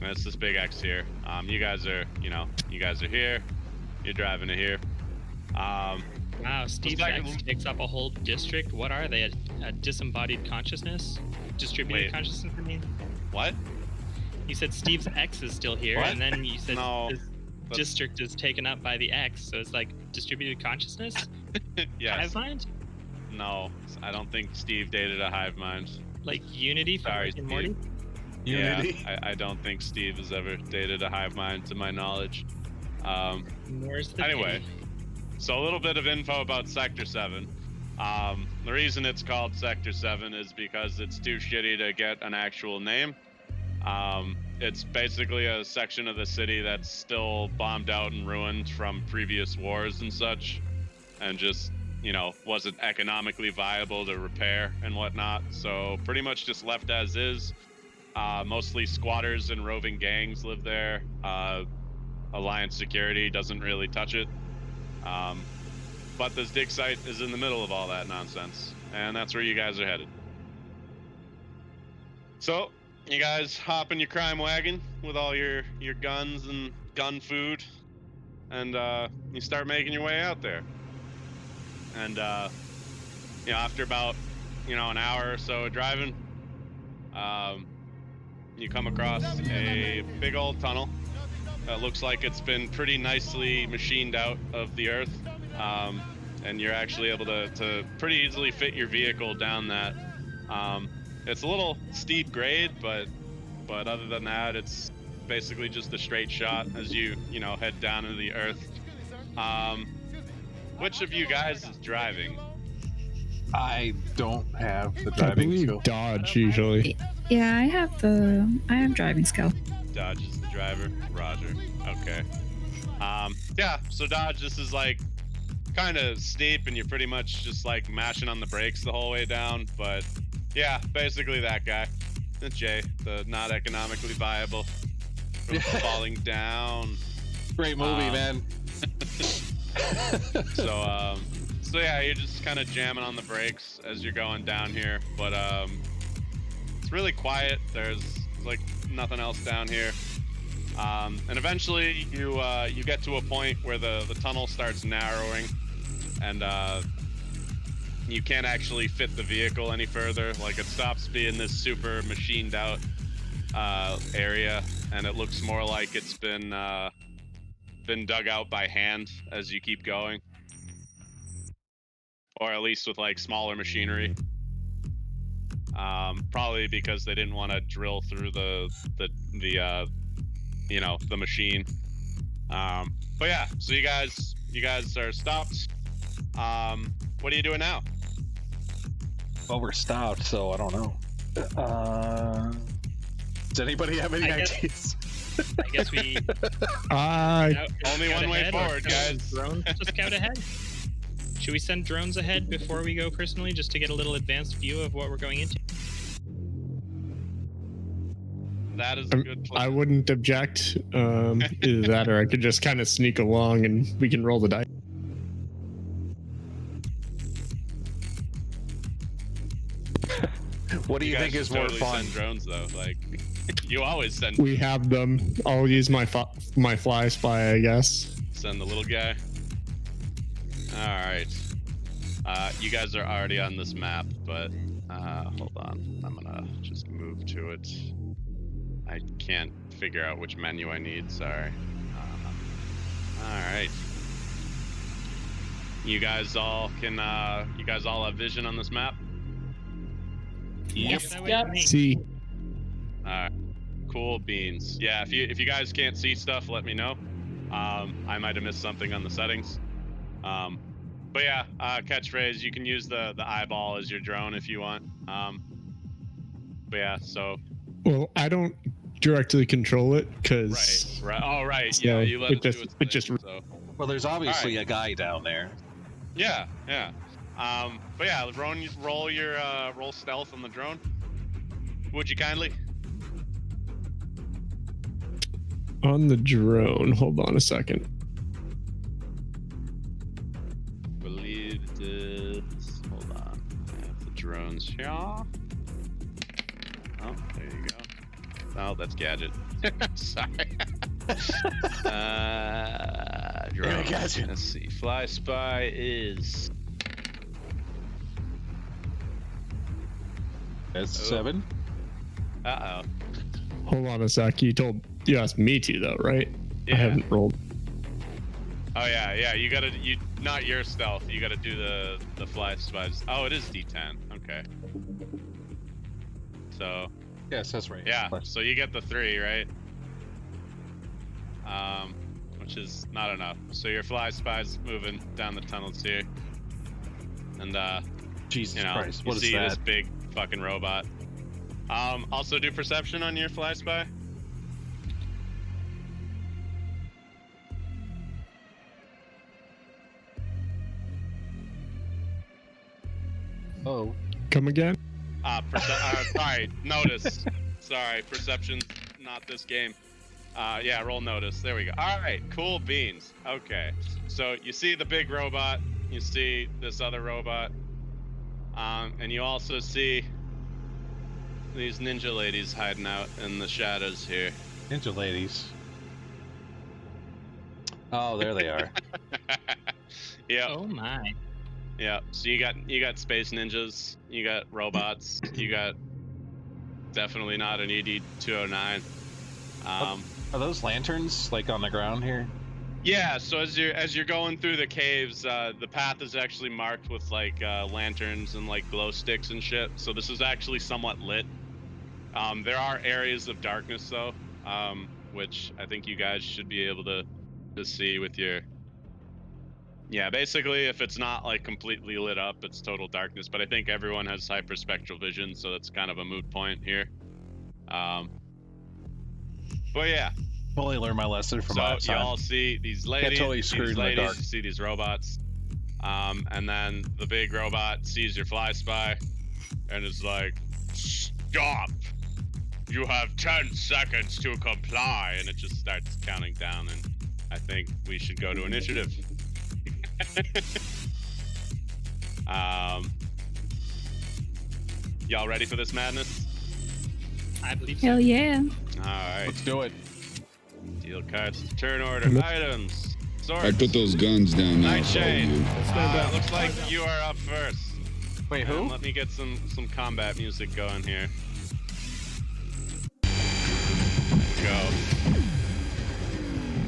[SPEAKER 3] It's this big X here. You guys are here. You're driving to here.
[SPEAKER 1] Wow, Steve's X takes up a whole district. What are they? A disembodied consciousness? Distributed consciousness, I mean?
[SPEAKER 3] What?
[SPEAKER 1] You said Steve's X is still here, and then you said his district is taken up by the X, so it's like distributed consciousness?
[SPEAKER 3] Yes.
[SPEAKER 1] Hive mind?
[SPEAKER 3] No, I don't think Steve dated a hive mind.
[SPEAKER 1] Like Unity from Rick and Morty?
[SPEAKER 5] Unity?
[SPEAKER 3] Yeah, I don't think Steve has ever dated a hive mind, to my knowledge. Anyway, so a little bit of info about Sector 7. The reason it's called Sector 7 is because it's too shitty to get an actual name. It's basically a section of the city that's still bombed out and ruined from previous wars and such, and just, wasn't economically viable to repair and whatnot. So pretty much just left as is. Mostly squatters and roving gangs live there. Alliance security doesn't really touch it. But this dig site is in the middle of all that nonsense, and that's where you guys are headed. So, you guys hop in your crime wagon with all your guns and gun food, and you start making your way out there. And after about an hour or so of driving, you come across a big old tunnel that looks like it's been pretty nicely machined out of the earth. And you're actually able to pretty easily fit your vehicle down that. It's a little steep grade, but other than that, it's basically just a straight shot as you head down into the earth. Which of you guys is driving?
[SPEAKER 5] I don't have the
[SPEAKER 2] I
[SPEAKER 5] driving
[SPEAKER 2] believe
[SPEAKER 5] skill.
[SPEAKER 2] Dodge usually.
[SPEAKER 4] Yeah, I have driving skill.
[SPEAKER 3] Dodge is the driver. Roger. Okay. Yeah. So Dodge, this is like kind of steep, and you're pretty much just like mashing on the brakes the whole way down. But yeah, basically that guy, the Jay, the not economically viable, from falling down.
[SPEAKER 5] Great movie, man.
[SPEAKER 3] So yeah, you're just kind of jamming on the brakes as you're going down here, but it's really quiet. There's like nothing else down here, and eventually you get to a point where the tunnel starts narrowing, and you can't actually fit the vehicle any further. Like, it stops being this super machined out area, and it looks more like it's been dug out by hand as you keep going. Or at least with like smaller machinery. Probably because they didn't want to drill through the machine. But yeah, so you guys are stopped. What are you doing now?
[SPEAKER 5] Well, we're stopped, so I don't know. Does anybody have any ideas?
[SPEAKER 1] I guess we.
[SPEAKER 3] Only one way forward, guys.
[SPEAKER 1] Drones to scout ahead. Should we send drones ahead before we go personally, just to get a little advanced view of what we're going into?
[SPEAKER 3] That is a good plan.
[SPEAKER 2] I wouldn't object. Either that, or I could just kind of sneak along and we can roll the dice.
[SPEAKER 5] What do you think is more
[SPEAKER 3] totally
[SPEAKER 5] fun?
[SPEAKER 3] Send drones though, like you always send.
[SPEAKER 2] We have them. I'll use my fly spy, I guess.
[SPEAKER 3] Send the little guy. All right. You guys are already on this map, but hold on. I'm gonna just move to it. I can't figure out which menu I need. Sorry. All right. You guys all can. You guys all have vision on this map.
[SPEAKER 6] Yes.
[SPEAKER 1] That way
[SPEAKER 6] Yep.
[SPEAKER 1] for me.
[SPEAKER 2] See,
[SPEAKER 3] Alright. Cool beans. Yeah, if you guys can't see stuff, let me know. I might have missed something on the settings. But yeah, catchphrase, you can use the eyeball as your drone if you want. But yeah, so
[SPEAKER 2] well, I don't directly control it because
[SPEAKER 3] right. Oh right,
[SPEAKER 2] So
[SPEAKER 3] yeah, you let
[SPEAKER 2] it
[SPEAKER 3] it do
[SPEAKER 2] just-
[SPEAKER 3] its
[SPEAKER 2] it
[SPEAKER 3] thing,
[SPEAKER 2] just-
[SPEAKER 3] so
[SPEAKER 5] Well, there's obviously a guy down there.
[SPEAKER 3] yeah. But yeah, roll your roll stealth on the drone. Would you kindly?
[SPEAKER 2] on the drone. Hold on a second.
[SPEAKER 3] Believe it is. Hold on. I have the drones here. Oh, there you go. Oh, that's gadget. Sorry. Drone.
[SPEAKER 5] Gadget.
[SPEAKER 3] Let's see. Fly spy is.
[SPEAKER 5] That's
[SPEAKER 3] Oh.
[SPEAKER 5] 7.
[SPEAKER 3] Uh oh.
[SPEAKER 2] Hold on a sec. You asked me to though, right?
[SPEAKER 3] Yeah.
[SPEAKER 2] I haven't rolled.
[SPEAKER 3] Oh yeah. You gotta not your stealth. You gotta do the fly spies. Oh, it is D10. Okay. So
[SPEAKER 5] Yes, that's right.
[SPEAKER 3] yeah. So you get the 3, right? Which is not enough. So your fly spy's moving down the tunnels here, and
[SPEAKER 5] Jesus
[SPEAKER 3] you know,
[SPEAKER 5] Christ,
[SPEAKER 3] you
[SPEAKER 5] what is
[SPEAKER 3] see this
[SPEAKER 5] that?
[SPEAKER 3] big fucking robot. Also do perception on your fly spy.
[SPEAKER 5] Oh,
[SPEAKER 2] Come again?
[SPEAKER 3] Sorry, notice. Sorry, perception, not this game. Yeah, roll notice. There we go. All right, cool beans. Okay, so you see the big robot, you see this other robot, and you also see these ninja ladies hiding out in the shadows here.
[SPEAKER 5] ninja ladies. Oh, there they are.
[SPEAKER 3] Yep.
[SPEAKER 1] Oh my.
[SPEAKER 3] Yeah, so you got space ninjas, you got robots, you got definitely not an ED-209.
[SPEAKER 5] Are those lanterns like on the ground here?
[SPEAKER 3] Yeah, so as you're going through the caves, the path is actually marked with like lanterns and like glow sticks and shit. So this is actually somewhat lit. There are areas of darkness though, which I think you guys should be able to see with your. Yeah, basically, if it's not like completely lit up, it's total darkness. But I think everyone has hyperspectral vision, so that's kind of a moot point here. But yeah,
[SPEAKER 5] Fully learned my lesson from last
[SPEAKER 3] so
[SPEAKER 5] time.
[SPEAKER 3] y'all see these ladies,
[SPEAKER 5] totally
[SPEAKER 3] you see
[SPEAKER 5] screwed
[SPEAKER 3] these
[SPEAKER 5] in the
[SPEAKER 3] ladies,
[SPEAKER 5] dark.
[SPEAKER 3] you see these robots, and then the big robot sees your fly spy, and is like, "Stop! You have 10 seconds to comply," and it just starts counting down. And I think we should go to initiative. Y'all ready for this madness?
[SPEAKER 1] I believe so.
[SPEAKER 4] Hell yeah.
[SPEAKER 3] All right.
[SPEAKER 5] Let's do it.
[SPEAKER 3] Deal cards. Turn order. Items. Swords.
[SPEAKER 8] I put those guns down now.
[SPEAKER 3] Nightshade.
[SPEAKER 8] So,
[SPEAKER 3] Looks like you are up first.
[SPEAKER 5] Wait, who?
[SPEAKER 3] And let me get some combat music going here. Go.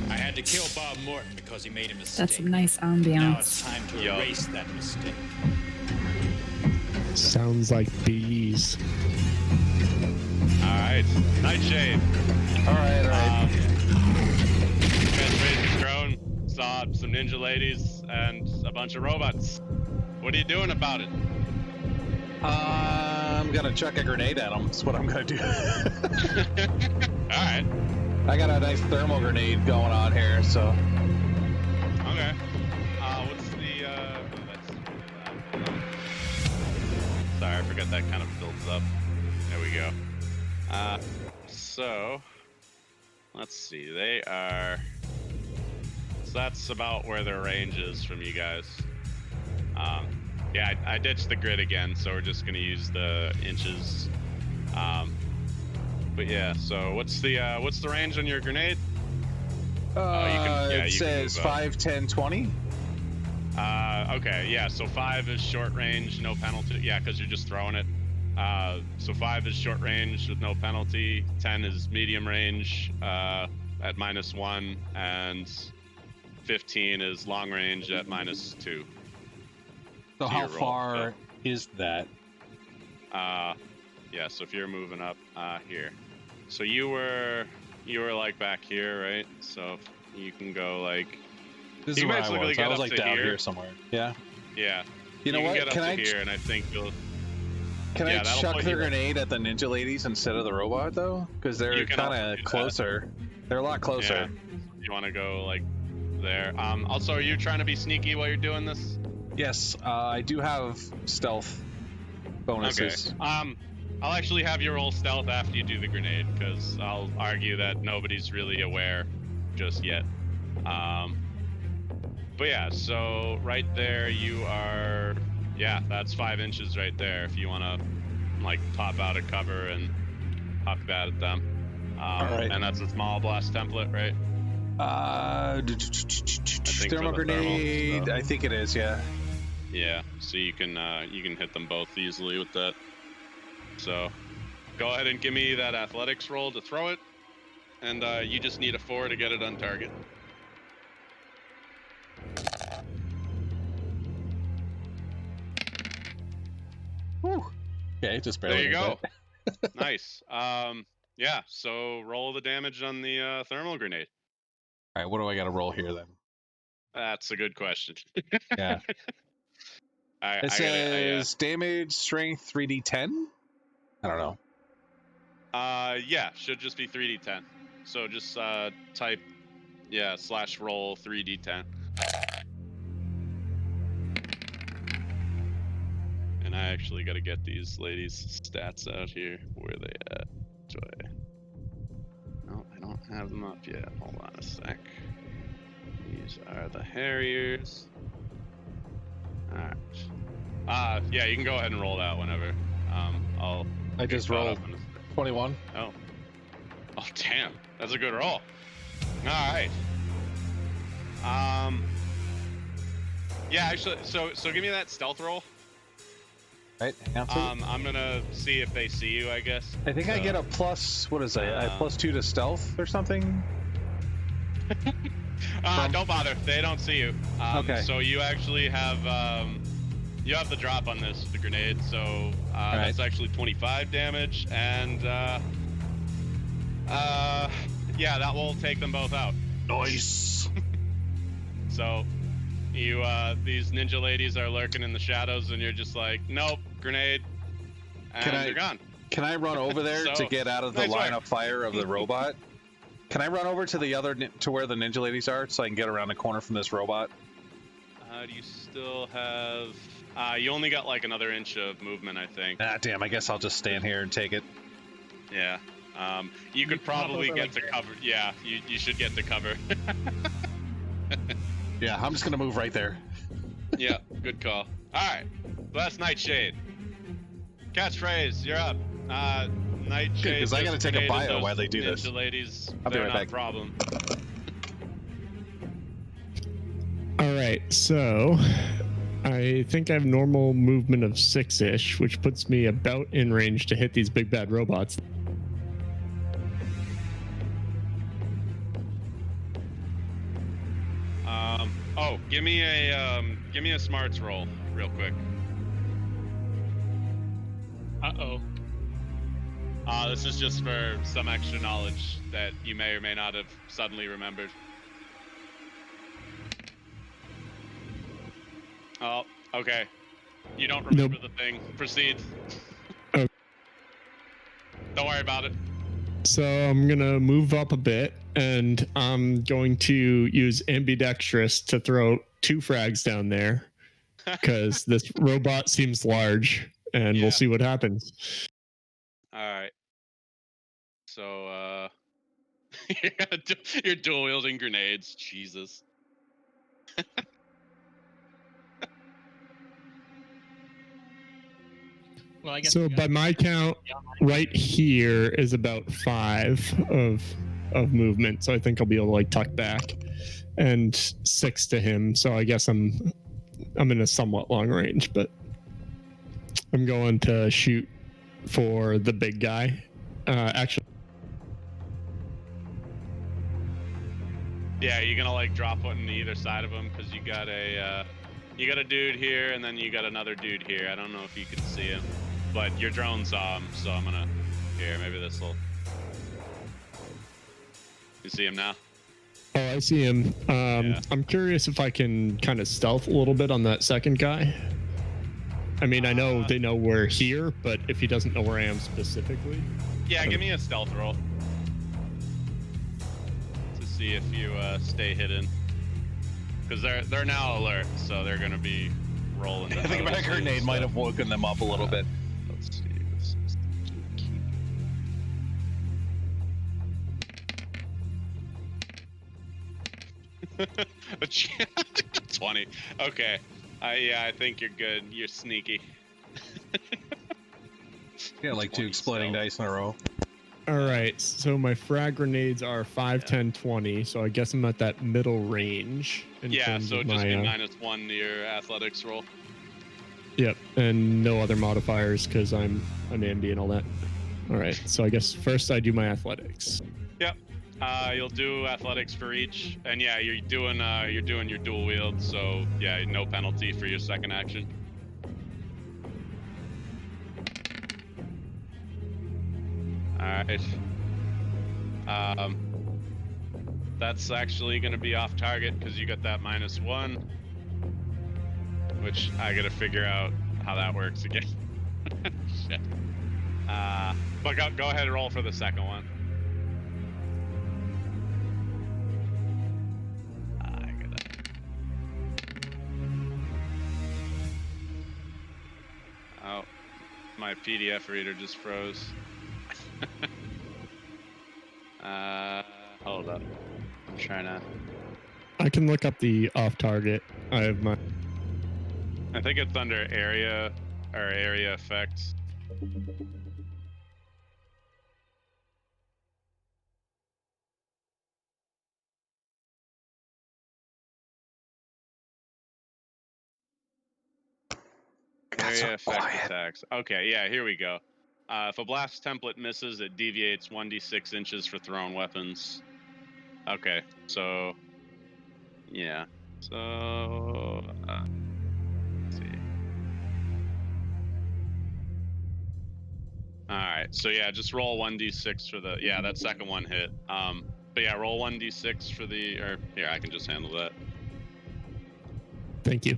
[SPEAKER 9] I had to kill Bob Morton because he made a mistake.
[SPEAKER 4] That's some nice
[SPEAKER 9] Now
[SPEAKER 4] ambiance.
[SPEAKER 9] it's time to
[SPEAKER 3] Yo.
[SPEAKER 9] erase that mistake.
[SPEAKER 2] Sounds like bees.
[SPEAKER 3] All right. Nightshade.
[SPEAKER 5] All right.
[SPEAKER 3] Catchphrase drone. Saw some ninja ladies and a bunch of robots. What are you doing about it?
[SPEAKER 5] I'm gonna chuck a grenade at them. That's what I'm gonna do.
[SPEAKER 3] All right.
[SPEAKER 5] I got a nice thermal grenade going on here, so.
[SPEAKER 3] Okay. What's the sorry, I forgot that kind of builds up. There we go. So let's see. They are. So that's about where their range is from you guys. Yeah, I ditched the grid again, so we're just gonna use the inches. But yeah, so what's the range on your grenade?
[SPEAKER 5] It says
[SPEAKER 3] move up.
[SPEAKER 5] 5, 10, 20.
[SPEAKER 3] Okay, yeah, so 5 is short range, no penalty. Yeah, because you're just throwing it. So 5 is short range with no penalty. 10 is medium range at -1, and 15 is long range at -2.
[SPEAKER 5] So
[SPEAKER 3] To
[SPEAKER 5] how
[SPEAKER 3] your roll,
[SPEAKER 5] far is that?
[SPEAKER 3] Yeah, so if you're moving up here. So you were like back here, right? So you can go like
[SPEAKER 5] This
[SPEAKER 3] you
[SPEAKER 5] is
[SPEAKER 3] can
[SPEAKER 5] where I
[SPEAKER 3] basically
[SPEAKER 5] was.
[SPEAKER 3] get
[SPEAKER 5] I was
[SPEAKER 3] up
[SPEAKER 5] like
[SPEAKER 3] to
[SPEAKER 5] down
[SPEAKER 3] here.
[SPEAKER 5] here somewhere. Yeah.
[SPEAKER 3] Yeah.
[SPEAKER 5] You know
[SPEAKER 3] can
[SPEAKER 5] what?
[SPEAKER 3] Get up
[SPEAKER 5] Can
[SPEAKER 3] to
[SPEAKER 5] I
[SPEAKER 3] here, and I think you'll.
[SPEAKER 5] Can
[SPEAKER 3] Yeah,
[SPEAKER 5] I
[SPEAKER 3] that'll
[SPEAKER 5] chuck
[SPEAKER 3] put
[SPEAKER 5] the
[SPEAKER 3] you-
[SPEAKER 5] grenade at the ninja ladies instead of the robot though? Because they're
[SPEAKER 3] You can also
[SPEAKER 5] kind
[SPEAKER 3] do
[SPEAKER 5] of
[SPEAKER 3] that.
[SPEAKER 5] closer. They're a lot closer.
[SPEAKER 3] Yeah. You want to go like there. Also, are you trying to be sneaky while you're doing this?
[SPEAKER 5] Yes, I do have stealth bonuses.
[SPEAKER 3] Okay. I'll actually have you roll stealth after you do the grenade, because I'll argue that nobody's really aware just yet. But yeah, so right there you are. Yeah, that's 5 inches right there. If you want to like pop out of cover and pop bat at them.
[SPEAKER 5] Alright.
[SPEAKER 3] And that's a small blast template, right? think
[SPEAKER 5] Thermal
[SPEAKER 3] for the thermal
[SPEAKER 5] grenade.
[SPEAKER 3] stuff.
[SPEAKER 5] I think it is. Yeah.
[SPEAKER 3] Yeah, so you can hit them both easily with that. So go ahead and give me that athletics roll to throw it, and you just need a 4 to get it on target.
[SPEAKER 5] Whew. Okay, just barely.
[SPEAKER 3] There you
[SPEAKER 5] made
[SPEAKER 3] go.
[SPEAKER 5] that.
[SPEAKER 3] Nice. Yeah. So roll the damage on the thermal grenade.
[SPEAKER 5] All right, what do I got to roll here then?
[SPEAKER 3] That's a good question.
[SPEAKER 5] Yeah.
[SPEAKER 3] I
[SPEAKER 5] It
[SPEAKER 3] gotta,
[SPEAKER 5] says damage strength 3d10. I don't know.
[SPEAKER 3] yeah, should just be 3d10. So just type, / roll 3d10. And I actually got to get these ladies' stats out here. Where are they at? No, I don't have them up yet. Hold on a sec. These are the Harriers. Alright. Yeah, you can go ahead and roll that whenever.
[SPEAKER 5] I just rolled 21.
[SPEAKER 3] Oh, damn. That's a good roll. Alright. Yeah, actually, so give me that stealth roll.
[SPEAKER 5] Right, hang on.
[SPEAKER 3] I'm gonna see if they see you, I guess.
[SPEAKER 5] I think I
[SPEAKER 3] So-
[SPEAKER 5] get a plus. What is that? A +2 to stealth or something.
[SPEAKER 3] Don't bother. They don't see you.
[SPEAKER 5] Okay.
[SPEAKER 3] So you actually have the drop on this, the grenade. So that's actually 25 damage, and yeah, that will take them both out.
[SPEAKER 5] Nice.
[SPEAKER 3] So you these ninja ladies are lurking in the shadows, and you're just like, nope, grenade, and they're gone.
[SPEAKER 5] Can I run over there to get out of the
[SPEAKER 3] nice
[SPEAKER 5] line
[SPEAKER 3] work.
[SPEAKER 5] of fire of the robot? Can I run over to the other to where the ninja ladies are, so I can get around the corner from this robot?
[SPEAKER 3] Do you still have? You only got like another inch of movement, I think.
[SPEAKER 5] Ah, damn. I guess I'll just stand here and take it.
[SPEAKER 3] Yeah. You could probably get to cover. Yeah, you should get to cover.
[SPEAKER 5] Yeah, I'm just gonna move right there.
[SPEAKER 3] Yeah, good call. All right, so that's Nightshade. Catchphrase, you're up. Nightshade.
[SPEAKER 5] 'cause I gotta take a
[SPEAKER 3] grenade
[SPEAKER 5] bio
[SPEAKER 3] those
[SPEAKER 5] while they do
[SPEAKER 3] ninja
[SPEAKER 5] this.
[SPEAKER 3] ladies,
[SPEAKER 5] I'll be
[SPEAKER 3] they're
[SPEAKER 5] right
[SPEAKER 3] not
[SPEAKER 5] back.
[SPEAKER 3] a problem.
[SPEAKER 2] All right, so I think I have normal movement of 6-ish, which puts me about in range to hit these big bad robots.
[SPEAKER 3] Give me a smarts roll real quick.
[SPEAKER 1] Uh-oh.
[SPEAKER 3] This is just for some extra knowledge that you may or may not have suddenly remembered. Oh, okay. You don't remember the thing. Proceed.
[SPEAKER 2] Okay.
[SPEAKER 3] Don't worry about it.
[SPEAKER 2] So I'm gonna move up a bit, and I'm going to use ambidextrous to throw 2 frags down there, because this robot seems large, and
[SPEAKER 3] Yeah.
[SPEAKER 2] we'll see what happens.
[SPEAKER 3] All right. So, you're dual wielding grenades. Jesus.
[SPEAKER 1] Well, I guess
[SPEAKER 2] So by my count, right here is about 5 of movement. So I think I'll be able to like tuck back, and 6 to him. So I guess I'm in a somewhat long range, but I'm going to shoot for the big guy. Actually,
[SPEAKER 3] Yeah, you're gonna like drop one to either side of him because you got a dude here and then you got another dude here. I don't know if you can see him. but your drone saw him, so I'm gonna. Here, maybe this will. You see him now?
[SPEAKER 2] Oh, I see him.
[SPEAKER 3] Yeah.
[SPEAKER 2] I'm curious if I can kind of stealth a little bit on that second guy. I mean, I know they know we're here, but if he doesn't know where I am specifically.
[SPEAKER 3] Yeah, give me a stealth roll to see if you stay hidden, because they're now alert, so they're gonna be rolling.
[SPEAKER 5] I think my grenade might have woken them up a little bit.
[SPEAKER 3] Let's see. This is the key. 20. Okay. Yeah, I think you're good. You're sneaky.
[SPEAKER 5] Yeah, like 2 exploding
[SPEAKER 3] stealth.
[SPEAKER 5] dice in a row.
[SPEAKER 2] All right, so my frag grenades are 5, 10, 20, so I guess I'm at that middle range.
[SPEAKER 3] Yeah,
[SPEAKER 2] terms
[SPEAKER 3] so
[SPEAKER 2] of
[SPEAKER 3] just be
[SPEAKER 2] my,
[SPEAKER 3] -1 to your athletics roll.
[SPEAKER 2] Yep, and no other modifiers because I'm an Andy and all that. All right, so I guess first I do my athletics.
[SPEAKER 3] Yep. You'll do athletics for each, and yeah, you're doing your dual wield, so yeah, no penalty for your second action. All right. That's actually going to be off target because you got that -1, which I got to figure out how that works again. Shit. But go ahead and roll for the second one. I gotta. Oh, my PDF reader just froze. Hold up. I'm trying to.
[SPEAKER 2] I can look up the off target. I have my.
[SPEAKER 3] I think it's under area or area effects. Area effect attacks. Okay, yeah, here we go. If a blast template misses, it deviates 1d6 inches for thrown weapons. Okay, so yeah, so let's see. All right, so yeah, just roll 1d6 for the that second one hit. But yeah, roll 1d6 for the here I can just handle that.
[SPEAKER 2] Thank you.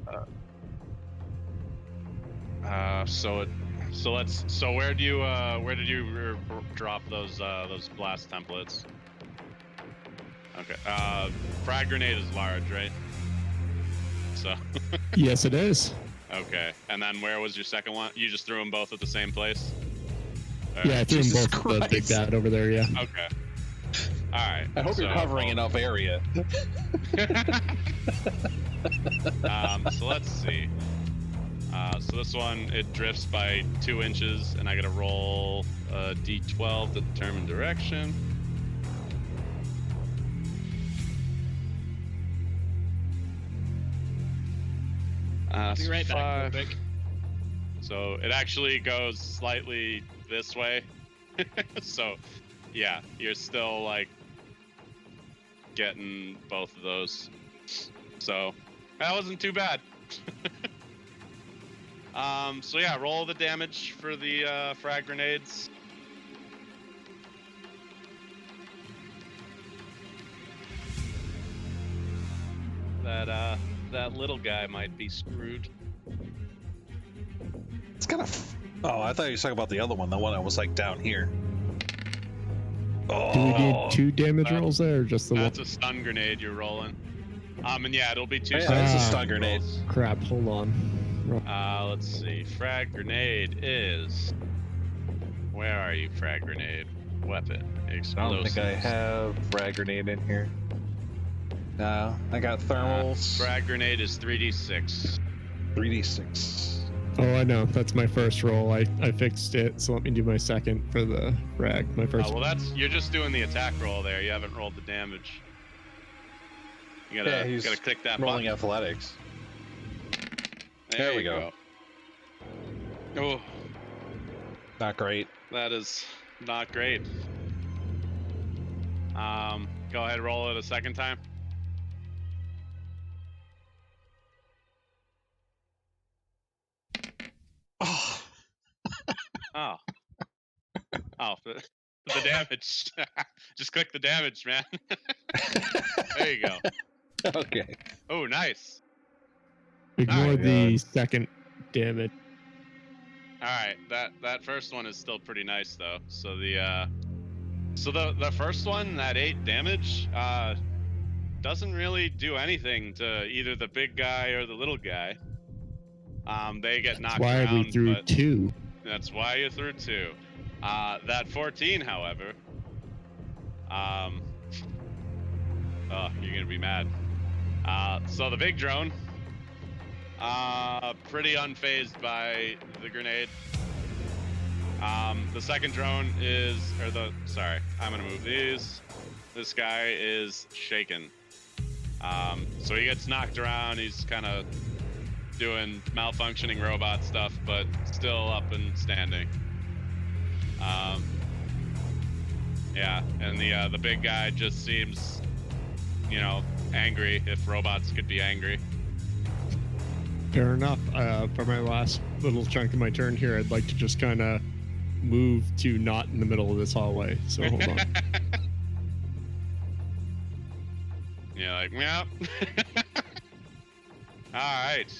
[SPEAKER 3] So where did you drop those blast templates? Okay. Frag grenade is large, right? So.
[SPEAKER 2] Yes, it is.
[SPEAKER 3] Okay. And then where was your second one? You just threw them both at the same place?
[SPEAKER 2] Yeah, I threw them
[SPEAKER 5] Jesus
[SPEAKER 2] both at the big
[SPEAKER 5] Christ.
[SPEAKER 2] dad over there, yeah.
[SPEAKER 3] Okay. All right.
[SPEAKER 5] I hope you're covering enough area.
[SPEAKER 3] So let's see. So this one, it drifts by 2 inches, and I gotta roll a d12 to determine direction.
[SPEAKER 1] Be right back, real quick.
[SPEAKER 3] So it actually goes slightly this way. So, yeah, you're still like getting both of those. So that wasn't too bad. So yeah, roll the damage for the frag grenades. That little guy might be screwed.
[SPEAKER 5] It's kind of. Oh, I thought you were talking about the other one, the one that was like down here. Oh,
[SPEAKER 2] Do we need 2 damage rolls there, or just the one?
[SPEAKER 3] That's a stun grenade you're rolling. And yeah, it'll be 2.
[SPEAKER 5] Yeah,
[SPEAKER 3] stun
[SPEAKER 5] it's a
[SPEAKER 3] grenades.
[SPEAKER 5] stun grenade.
[SPEAKER 2] Crap, hold on.
[SPEAKER 3] Let's see. Frag grenade is. Where are you, frag grenade? Weapon.
[SPEAKER 5] I
[SPEAKER 3] Explosives.
[SPEAKER 5] don't think I have frag grenade in here. No, I got thermals.
[SPEAKER 3] Frag grenade is 3d6.
[SPEAKER 5] 3d6.
[SPEAKER 2] Oh, I know. That's my first roll. I fixed it, so let me do my second for the frag. My first.
[SPEAKER 3] Well, you're just doing the attack roll there. You haven't rolled the damage. You gotta click that
[SPEAKER 5] rolling
[SPEAKER 3] button.
[SPEAKER 5] athletics.
[SPEAKER 3] There
[SPEAKER 5] we
[SPEAKER 3] you
[SPEAKER 5] go.
[SPEAKER 3] Oh,
[SPEAKER 5] Not great.
[SPEAKER 3] that is not great. Go ahead, roll it a second time.
[SPEAKER 5] Oh.
[SPEAKER 3] Oh. Oh, the damage. Just click the damage, man. There you go.
[SPEAKER 5] Okay.
[SPEAKER 3] Oh, nice.
[SPEAKER 2] Ignore
[SPEAKER 3] Alright.
[SPEAKER 2] the second damage.
[SPEAKER 3] All right, that first one is still pretty nice though. So the first one, that 8 damage, doesn't really do anything to either the big guy or the little guy. They get knocked
[SPEAKER 2] That's why
[SPEAKER 3] around,
[SPEAKER 2] we threw
[SPEAKER 3] but
[SPEAKER 2] 2.
[SPEAKER 3] that's why you threw 2. That 14, however, oh, you're gonna be mad. So the big drone, pretty unfazed by the grenade. The second drone is, sorry, I'm gonna move these. This guy is shaken. So he gets knocked around. He's kind of doing malfunctioning robot stuff, but still up and standing. Yeah, and the big guy just seems, angry, if robots could be angry.
[SPEAKER 2] Fair enough. For my last little chunk of my turn here, I'd like to just kind of move to not in the middle of this hallway. So hold on.
[SPEAKER 3] Yeah, like, meow. All right.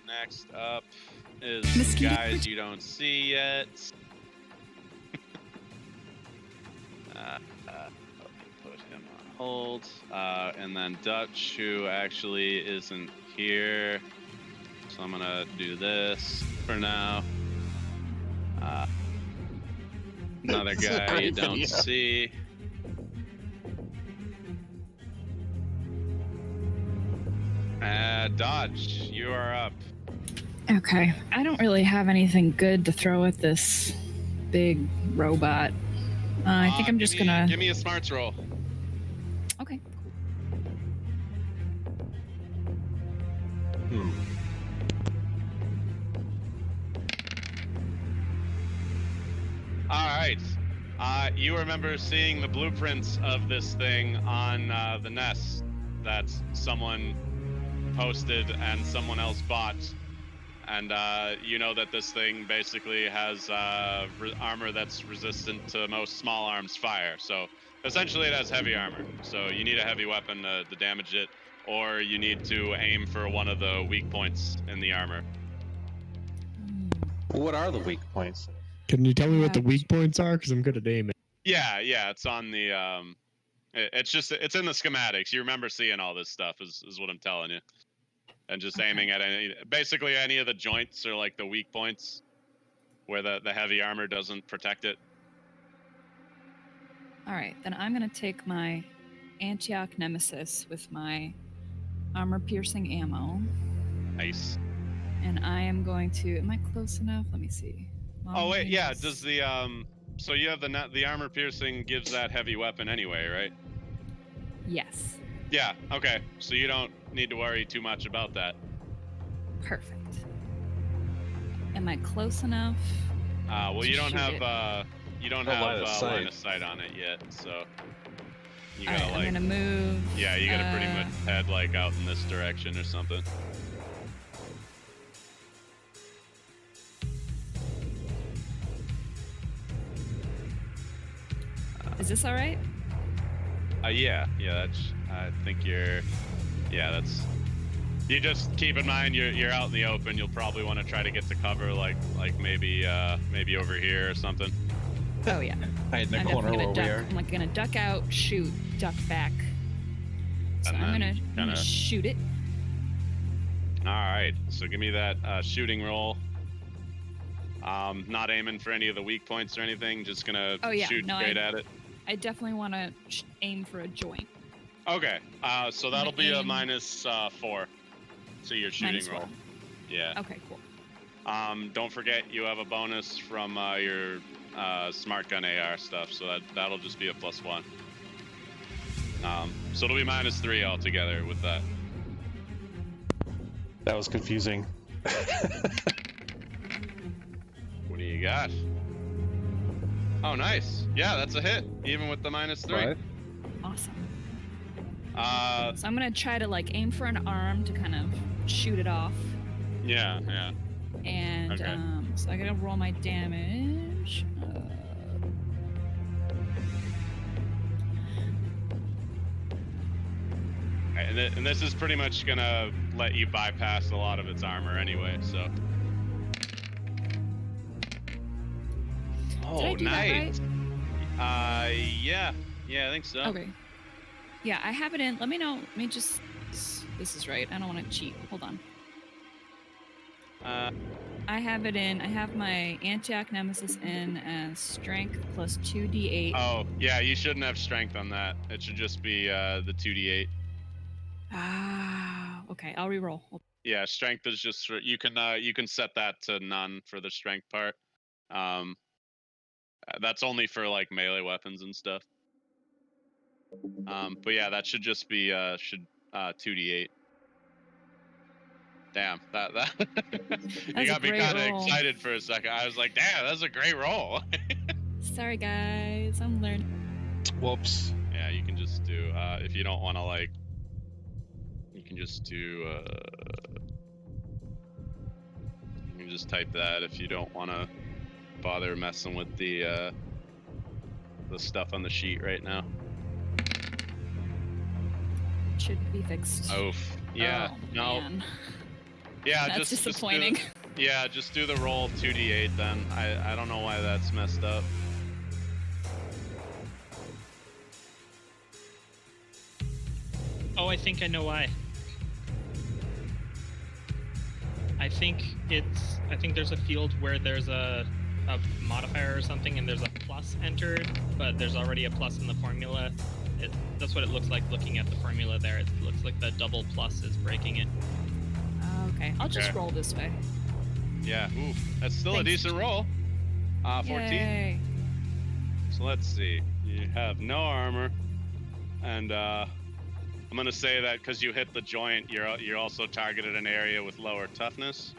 [SPEAKER 3] Next up is the
[SPEAKER 4] Mosquito
[SPEAKER 3] guys you don't see yet. Let me put him on hold. And then Dutch, who actually isn't here. So I'm gonna do this for now. Another guy you don't see. Dodge, you are up.
[SPEAKER 4] Okay. I don't really have anything good to throw at this big robot. I think I'm just gonna.
[SPEAKER 3] Give me a smarts roll.
[SPEAKER 4] Okay.
[SPEAKER 3] All right. You remember seeing the blueprints of this thing on the nest that someone posted and someone else bought. And you know that this thing basically has armor that's resistant to most small arms fire. So essentially it has heavy armor. So you need a heavy weapon to damage it, or you need to aim for one of the weak points in the armor.
[SPEAKER 5] What are the weak points?
[SPEAKER 2] Can you tell me what the weak points are? Because I'm good at aiming.
[SPEAKER 3] Yeah, it's on the it's in the schematics. You remember seeing all this stuff is what I'm telling you. And just aiming at basically any of the joints or like the weak points where the heavy armor doesn't protect it.
[SPEAKER 4] All right, then I'm gonna take my Antioch Nemesis with my armor-piercing ammo.
[SPEAKER 3] Nice.
[SPEAKER 4] And I am going to. Am I close enough? Let me see.
[SPEAKER 3] Oh wait, yeah. Does the so you have the armor piercing gives that heavy weapon anyway, right?
[SPEAKER 4] Yes.
[SPEAKER 3] Yeah. Okay. So you don't need to worry too much about that.
[SPEAKER 4] Perfect. Am I close enough?
[SPEAKER 3] Well, you don't have line
[SPEAKER 5] sight.
[SPEAKER 3] of sight on it yet, so you
[SPEAKER 4] All
[SPEAKER 3] gotta
[SPEAKER 4] right, I'm gonna move.
[SPEAKER 3] Yeah, you gotta pretty much head like out in this direction or something.
[SPEAKER 4] Is this all right?
[SPEAKER 3] Yeah. That's. I think you're. Yeah, that's. You just keep in mind you're out in the open. You'll probably want to try to get to cover, like maybe over here or something.
[SPEAKER 4] Oh yeah.
[SPEAKER 5] Hide in the
[SPEAKER 4] I'm
[SPEAKER 5] corner
[SPEAKER 4] definitely
[SPEAKER 5] where
[SPEAKER 4] gonna
[SPEAKER 5] we
[SPEAKER 4] duck.
[SPEAKER 5] are.
[SPEAKER 4] I'm like gonna duck out, shoot, duck back. So
[SPEAKER 3] And
[SPEAKER 4] I'm
[SPEAKER 3] then
[SPEAKER 4] gonna shoot it.
[SPEAKER 3] All right. So give me that shooting roll. Not aiming for any of the weak points or anything. Just gonna shoot straight at it.
[SPEAKER 4] I definitely want to aim for a joint.
[SPEAKER 3] Okay. So that'll be a
[SPEAKER 4] aim.
[SPEAKER 3] -4 to your shooting
[SPEAKER 4] -4.
[SPEAKER 3] roll. Yeah.
[SPEAKER 4] Okay, cool.
[SPEAKER 3] Don't forget you have a bonus from your smart gun AR stuff, so that'll just be a +1. So it'll be -3 altogether with that.
[SPEAKER 5] That was confusing.
[SPEAKER 3] What do you got? Oh, nice. Yeah, that's a hit, even with the -3.
[SPEAKER 5] Right.
[SPEAKER 4] Awesome. So I'm gonna try to aim for an arm to kind of shoot it off.
[SPEAKER 3] Yeah.
[SPEAKER 4] And
[SPEAKER 3] Okay.
[SPEAKER 4] So I gotta roll my damage.
[SPEAKER 3] And this is pretty much gonna let you bypass a lot of its armor anyway, so.
[SPEAKER 4] Did I
[SPEAKER 3] Oh,
[SPEAKER 4] do that
[SPEAKER 3] nice. Yeah, I think so.
[SPEAKER 4] Okay. Yeah, I have it in. Let me know. Let me just. This is right. I don't want to cheat. Hold on. I have it in. I have my Antioch Nemesis in as strength plus 2d8.
[SPEAKER 3] Oh, yeah, you shouldn't have strength on that. It should just be the 2d8.
[SPEAKER 4] Ah, okay. I'll reroll.
[SPEAKER 3] Yeah, strength is just you can set that to none for the strength part. That's only for like melee weapons and stuff. But yeah, that should just be 2d8. Damn, that you got me kind of excited for a second. I was like, damn, that's a great roll.
[SPEAKER 4] Sorry, guys, I'm learning.
[SPEAKER 5] Whoops.
[SPEAKER 3] Yeah, you can just do if you don't want to like. You can just do. You can just type that if you don't want to bother messing with the stuff on the sheet right now.
[SPEAKER 4] Should be fixed.
[SPEAKER 3] Oof. Yeah.
[SPEAKER 4] Oh,
[SPEAKER 3] no.
[SPEAKER 4] man.
[SPEAKER 3] Yeah.
[SPEAKER 4] That's disappointing.
[SPEAKER 3] Just do the roll 2d8 then. I don't know why that's messed up.
[SPEAKER 1] Oh, I think I know why. I think there's a field where there's a modifier or something, and there's a plus entered, but there's already a plus in the formula. That's what it looks like looking at the formula there. It looks like the double plus is breaking it.
[SPEAKER 4] Okay, I'll just roll this way.
[SPEAKER 3] Yeah, ooh, that's still a decent roll. 14.
[SPEAKER 4] Yay.
[SPEAKER 3] So let's see. You have no armor, and I'm gonna say that because you hit the joint, you're also targeted an area with lower toughness.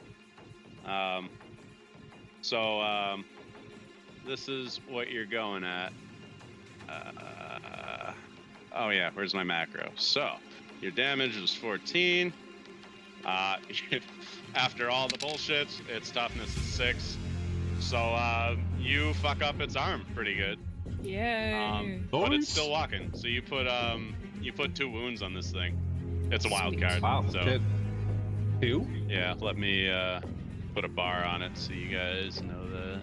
[SPEAKER 3] So this is what you're going at. Oh yeah, where's my macro? So your damage is 14. After all the bullshit, its toughness is 6. So you fuck up its arm pretty good.
[SPEAKER 4] Yay.
[SPEAKER 3] But it's still walking. So you put 2 wounds on this thing. It's a wild card.
[SPEAKER 5] Wow.
[SPEAKER 3] So
[SPEAKER 5] Shit. 2?
[SPEAKER 3] yeah, let me put a bar on it so you guys know that.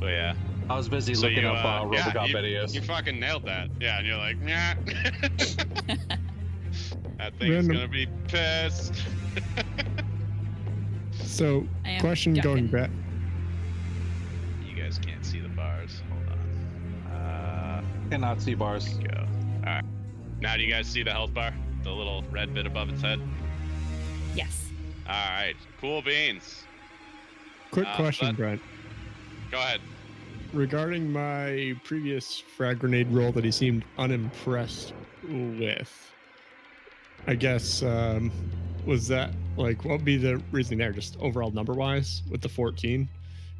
[SPEAKER 3] But yeah.
[SPEAKER 5] I was busy looking up Robocop
[SPEAKER 3] you,
[SPEAKER 5] videos.
[SPEAKER 3] You fucking nailed that. Yeah, and you're like, nah. That thing's gonna be pissed.
[SPEAKER 2] So, question going back.
[SPEAKER 3] You guys can't see the bars. Hold on.
[SPEAKER 5] Cannot see bars.
[SPEAKER 3] There we go. All right. Now, do you guys see the health bar? The little red bit above its head?
[SPEAKER 4] Yes.
[SPEAKER 3] All right. Cool beans.
[SPEAKER 2] Quick question, Brent.
[SPEAKER 3] Go ahead.
[SPEAKER 2] Regarding my previous frag grenade roll that he seemed unimpressed with, I guess, was that, like, what would be the reasoning there? Just overall number-wise with the 14?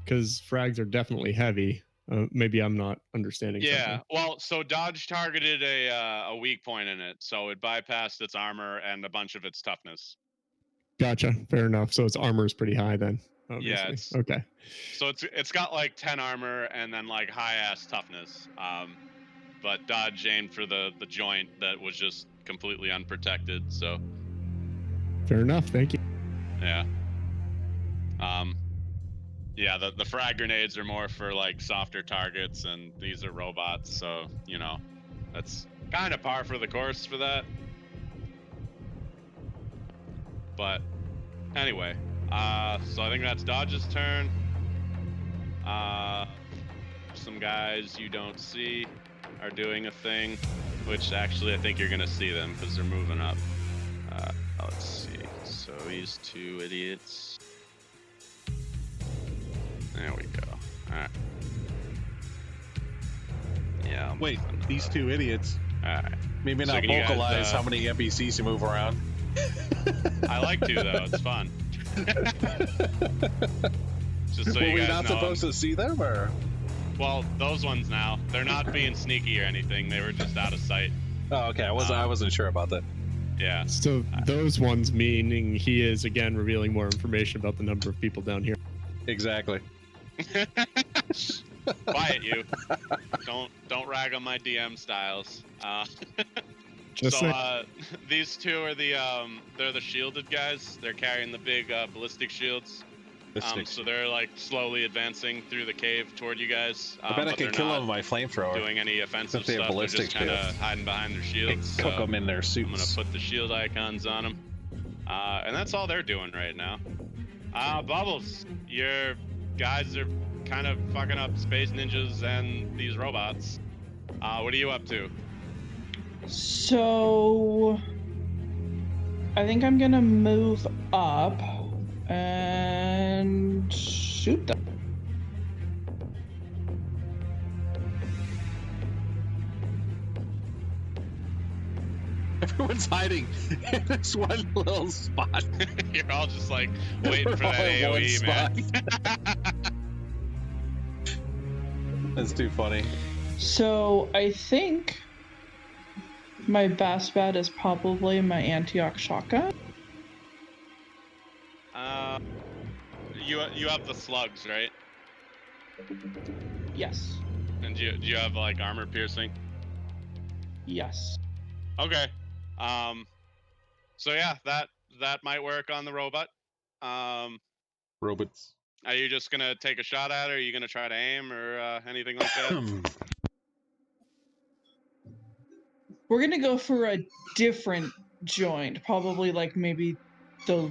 [SPEAKER 2] Because frags are definitely heavy. Maybe I'm not understanding something.
[SPEAKER 3] Well, so Dodge targeted a weak point in it, so it bypassed its armor and a bunch of its toughness.
[SPEAKER 2] Gotcha. Fair enough. So its armor is pretty high then.
[SPEAKER 3] Obviously.
[SPEAKER 2] Yeah. Okay.
[SPEAKER 3] So it's got like 10 armor and then like high-ass toughness. But Dodge aimed for the joint that was just completely unprotected, so.
[SPEAKER 2] Fair enough. Thank you.
[SPEAKER 3] Yeah. Yeah, the frag grenades are more for like softer targets, and these are robots, so, you know, that's kind of par for the course for that. But anyway, so I think that's Dodge's turn. Some guys you don't see are doing a thing, which actually I think you're gonna see them because they're moving up. Let's see. So these 2 idiots. There we go. All right. Yeah.
[SPEAKER 5] Wait, these 2 idiots.
[SPEAKER 3] All right.
[SPEAKER 5] Maybe not vocalize how many NPCs you move around.
[SPEAKER 3] I like to though. It's fun. Just so
[SPEAKER 5] Were
[SPEAKER 3] you
[SPEAKER 5] we
[SPEAKER 3] guys
[SPEAKER 5] not
[SPEAKER 3] know,
[SPEAKER 5] supposed to see them, or?
[SPEAKER 3] Well, those ones now. They're not being sneaky or anything. They were just out of sight.
[SPEAKER 5] Oh, okay. I wasn't sure about that.
[SPEAKER 3] Yeah.
[SPEAKER 2] So those ones meaning he is again revealing more information about the number of people down here.
[SPEAKER 5] Exactly.
[SPEAKER 3] Quiet, you. Don't rag on my DM styles.
[SPEAKER 2] Just
[SPEAKER 3] So
[SPEAKER 2] saying.
[SPEAKER 3] these two are they're the shielded guys. They're carrying the big ballistic shields. So they're like slowly advancing through the cave toward you guys.
[SPEAKER 5] I bet I
[SPEAKER 3] but
[SPEAKER 5] could
[SPEAKER 3] they're
[SPEAKER 5] kill
[SPEAKER 3] not
[SPEAKER 5] them with my flamethrower.
[SPEAKER 3] doing any offensive
[SPEAKER 5] If they have
[SPEAKER 3] stuff. They're
[SPEAKER 5] ballistic
[SPEAKER 3] just kind of
[SPEAKER 5] shields.
[SPEAKER 3] hiding behind their shields.
[SPEAKER 5] Cook
[SPEAKER 3] So
[SPEAKER 5] them in their suits.
[SPEAKER 3] I'm gonna put the shield icons on them. And that's all they're doing right now. Bubbles, your guys are kind of fucking up space ninjas and these robots. What are you up to?
[SPEAKER 6] So I think I'm gonna move up and shoot them.
[SPEAKER 5] Everyone's hiding in this one little spot.
[SPEAKER 3] You're all just like waiting for that
[SPEAKER 5] All in one
[SPEAKER 3] AoE, man.
[SPEAKER 5] That's too funny.
[SPEAKER 6] So I think my best bet is probably my anti-arc shotgun.
[SPEAKER 3] You have the slugs, right?
[SPEAKER 6] Yes.
[SPEAKER 3] And do you have like armor piercing?
[SPEAKER 6] Yes.
[SPEAKER 3] Okay. So yeah, that might work on the robot.
[SPEAKER 5] Robots.
[SPEAKER 3] Are you just gonna take a shot at it? Or are you gonna try to aim or anything like that?
[SPEAKER 6] We're gonna go for a different joint, probably like maybe the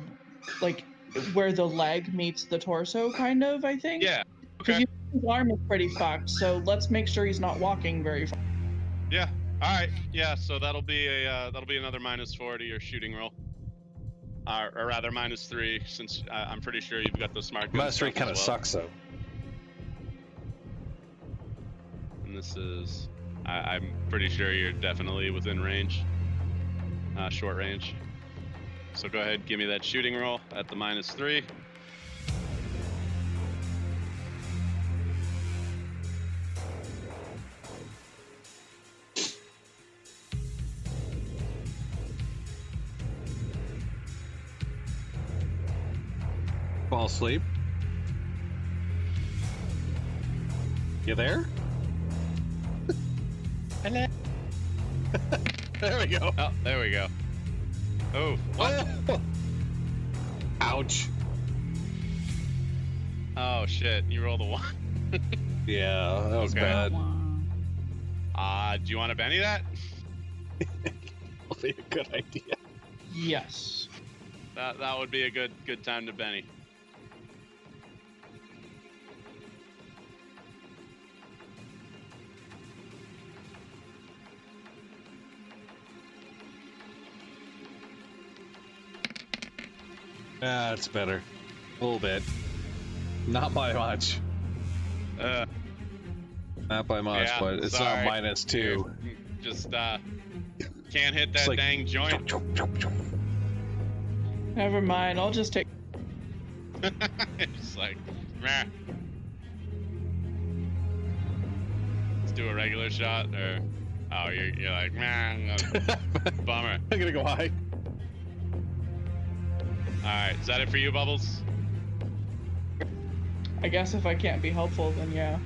[SPEAKER 6] where the leg meets the torso, kind of. I think.
[SPEAKER 3] Yeah.
[SPEAKER 6] Because
[SPEAKER 3] Okay.
[SPEAKER 6] his arm is pretty fucked, so let's make sure he's not walking very far.
[SPEAKER 3] Yeah. All right. Yeah. So that'll be another -4 to your shooting roll. Or rather, -3, since I'm pretty sure you've got the smart gun.
[SPEAKER 5] -3 kind of
[SPEAKER 3] well.
[SPEAKER 5] sucks though.
[SPEAKER 3] And this is, I'm pretty sure you're definitely within range, short range. So go ahead, give me that shooting roll at the -3.
[SPEAKER 5] Fall asleep. You there?
[SPEAKER 3] Hello.
[SPEAKER 5] There we go.
[SPEAKER 3] Oh, there we go. Oh, what?
[SPEAKER 5] Oh. Ouch.
[SPEAKER 3] Oh shit! You rolled a 1.
[SPEAKER 5] Yeah, that was
[SPEAKER 3] Okay.
[SPEAKER 5] bad.
[SPEAKER 3] Do you want to Benny that?
[SPEAKER 5] That'll be a good idea.
[SPEAKER 6] Yes.
[SPEAKER 3] That would be a good time to Benny.
[SPEAKER 5] That's better. A little bit. Not by much. Not by much,
[SPEAKER 3] Yeah,
[SPEAKER 5] but it's
[SPEAKER 3] sorry.
[SPEAKER 5] not -2.
[SPEAKER 3] Just can't hit that
[SPEAKER 5] It's like-
[SPEAKER 3] dang joint.
[SPEAKER 6] Never mind. I'll just take.
[SPEAKER 3] It's like, meh. Let's do a regular shot, or oh, you're like, man, bummer.
[SPEAKER 5] I'm gonna go high.
[SPEAKER 3] All right, is that it for you, Bubbles?
[SPEAKER 6] I guess if I can't be helpful, then yeah.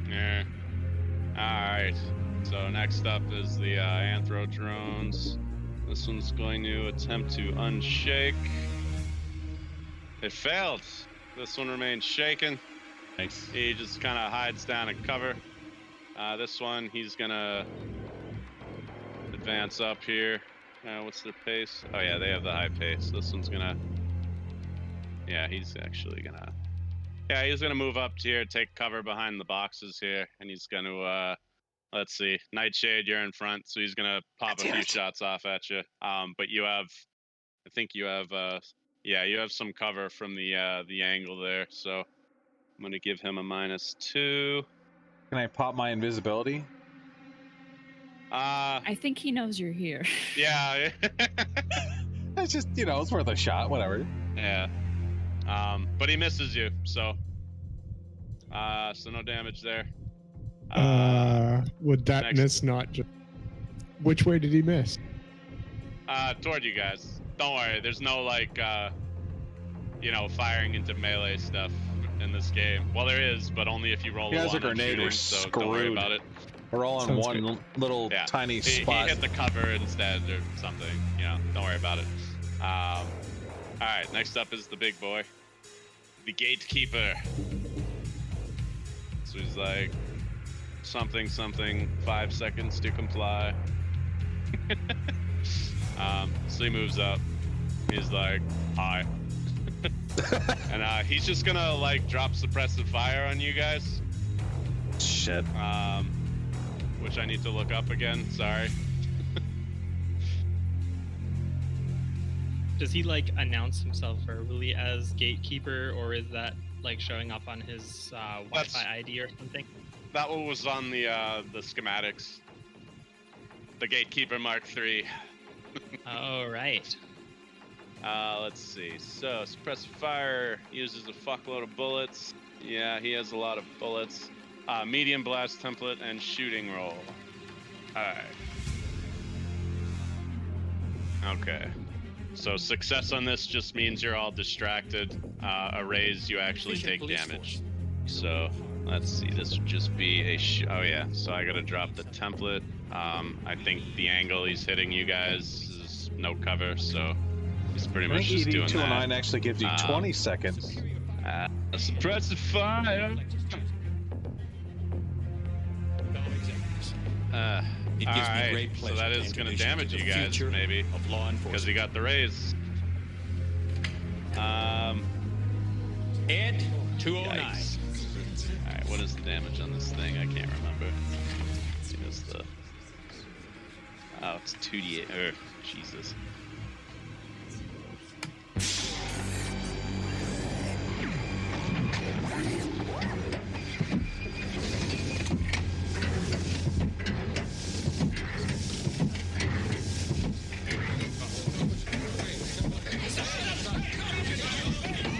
[SPEAKER 3] Yeah. All right. So next up is the Anthro drones. This one's going to attempt to unshake. It failed. This one remains shaken.
[SPEAKER 5] Nice.
[SPEAKER 3] He just kind of hides down and cover. This one, he's gonna advance up here. What's their pace? Oh yeah, they have the high pace. This one's gonna. Yeah, he's actually gonna. Yeah, he's gonna move up here, take cover behind the boxes here, and he's gonna. Let's see, Nightshade, you're in front, so he's gonna pop a few shots off at you. But you have, I think you have, yeah, you have some cover from the angle there. So I'm gonna give him a -2.
[SPEAKER 5] Can I pop my invisibility?
[SPEAKER 4] I think he knows you're here.
[SPEAKER 3] Yeah.
[SPEAKER 5] It's just, you know, it's worth a shot, whatever.
[SPEAKER 3] Yeah. But he misses you, so no damage there.
[SPEAKER 2] Would that
[SPEAKER 3] next-
[SPEAKER 2] miss not just... Which way did he miss?
[SPEAKER 3] toward you guys. Don't worry, there's no like firing into melee stuff in this game. Well, there is, but only if you roll
[SPEAKER 5] He
[SPEAKER 3] a
[SPEAKER 5] has a
[SPEAKER 3] 1 on
[SPEAKER 5] grenade,
[SPEAKER 3] shooting,
[SPEAKER 5] we're
[SPEAKER 3] so don't worry
[SPEAKER 5] screwed.
[SPEAKER 3] about it.
[SPEAKER 5] We're all in
[SPEAKER 2] Sounds
[SPEAKER 5] one
[SPEAKER 2] good.
[SPEAKER 5] little
[SPEAKER 3] Yeah.
[SPEAKER 5] tiny
[SPEAKER 3] He
[SPEAKER 5] spot.
[SPEAKER 3] hit the cover instead or something. Don't worry about it. All right, next up is the big boy, the gatekeeper. So he's like, something, 5 seconds to comply. So he moves up. He's like, hi. And he's just gonna like drop suppressive fire on you guys.
[SPEAKER 5] Shit.
[SPEAKER 3] Which I need to look up again. Sorry.
[SPEAKER 1] Does he like announce himself verbally as gatekeeper, or is that like showing up on his Wi-Fi ID or something?
[SPEAKER 3] That one was on the schematics. The gatekeeper Mark III.
[SPEAKER 1] Oh, right.
[SPEAKER 3] Let's see. So suppressive fire uses a fuckload of bullets. Yeah, he has a lot of bullets. Medium blast template and shooting roll. Alright. Okay. So success on this just means you're all distracted. A raise, you actually take damage. So let's see. This would just be a oh yeah. So I gotta drop the template. I think the angle he's hitting you guys is no cover, so he's pretty much just doing that.
[SPEAKER 5] 209 actually gives you 20 seconds.
[SPEAKER 3] Suppressive fire.
[SPEAKER 9] It gives me great
[SPEAKER 3] so
[SPEAKER 9] pleasure
[SPEAKER 3] that
[SPEAKER 9] to
[SPEAKER 3] is going to
[SPEAKER 9] introduce
[SPEAKER 3] damage
[SPEAKER 9] you
[SPEAKER 3] you
[SPEAKER 9] to the
[SPEAKER 3] guys,
[SPEAKER 9] future
[SPEAKER 3] maybe,
[SPEAKER 9] of law
[SPEAKER 3] because he
[SPEAKER 9] enforcement.
[SPEAKER 3] got the raise.
[SPEAKER 9] Ed 209.
[SPEAKER 3] Yikes. All right, what is the damage on this thing? I can't remember. It is the. Oh, it's 2d8. Jesus.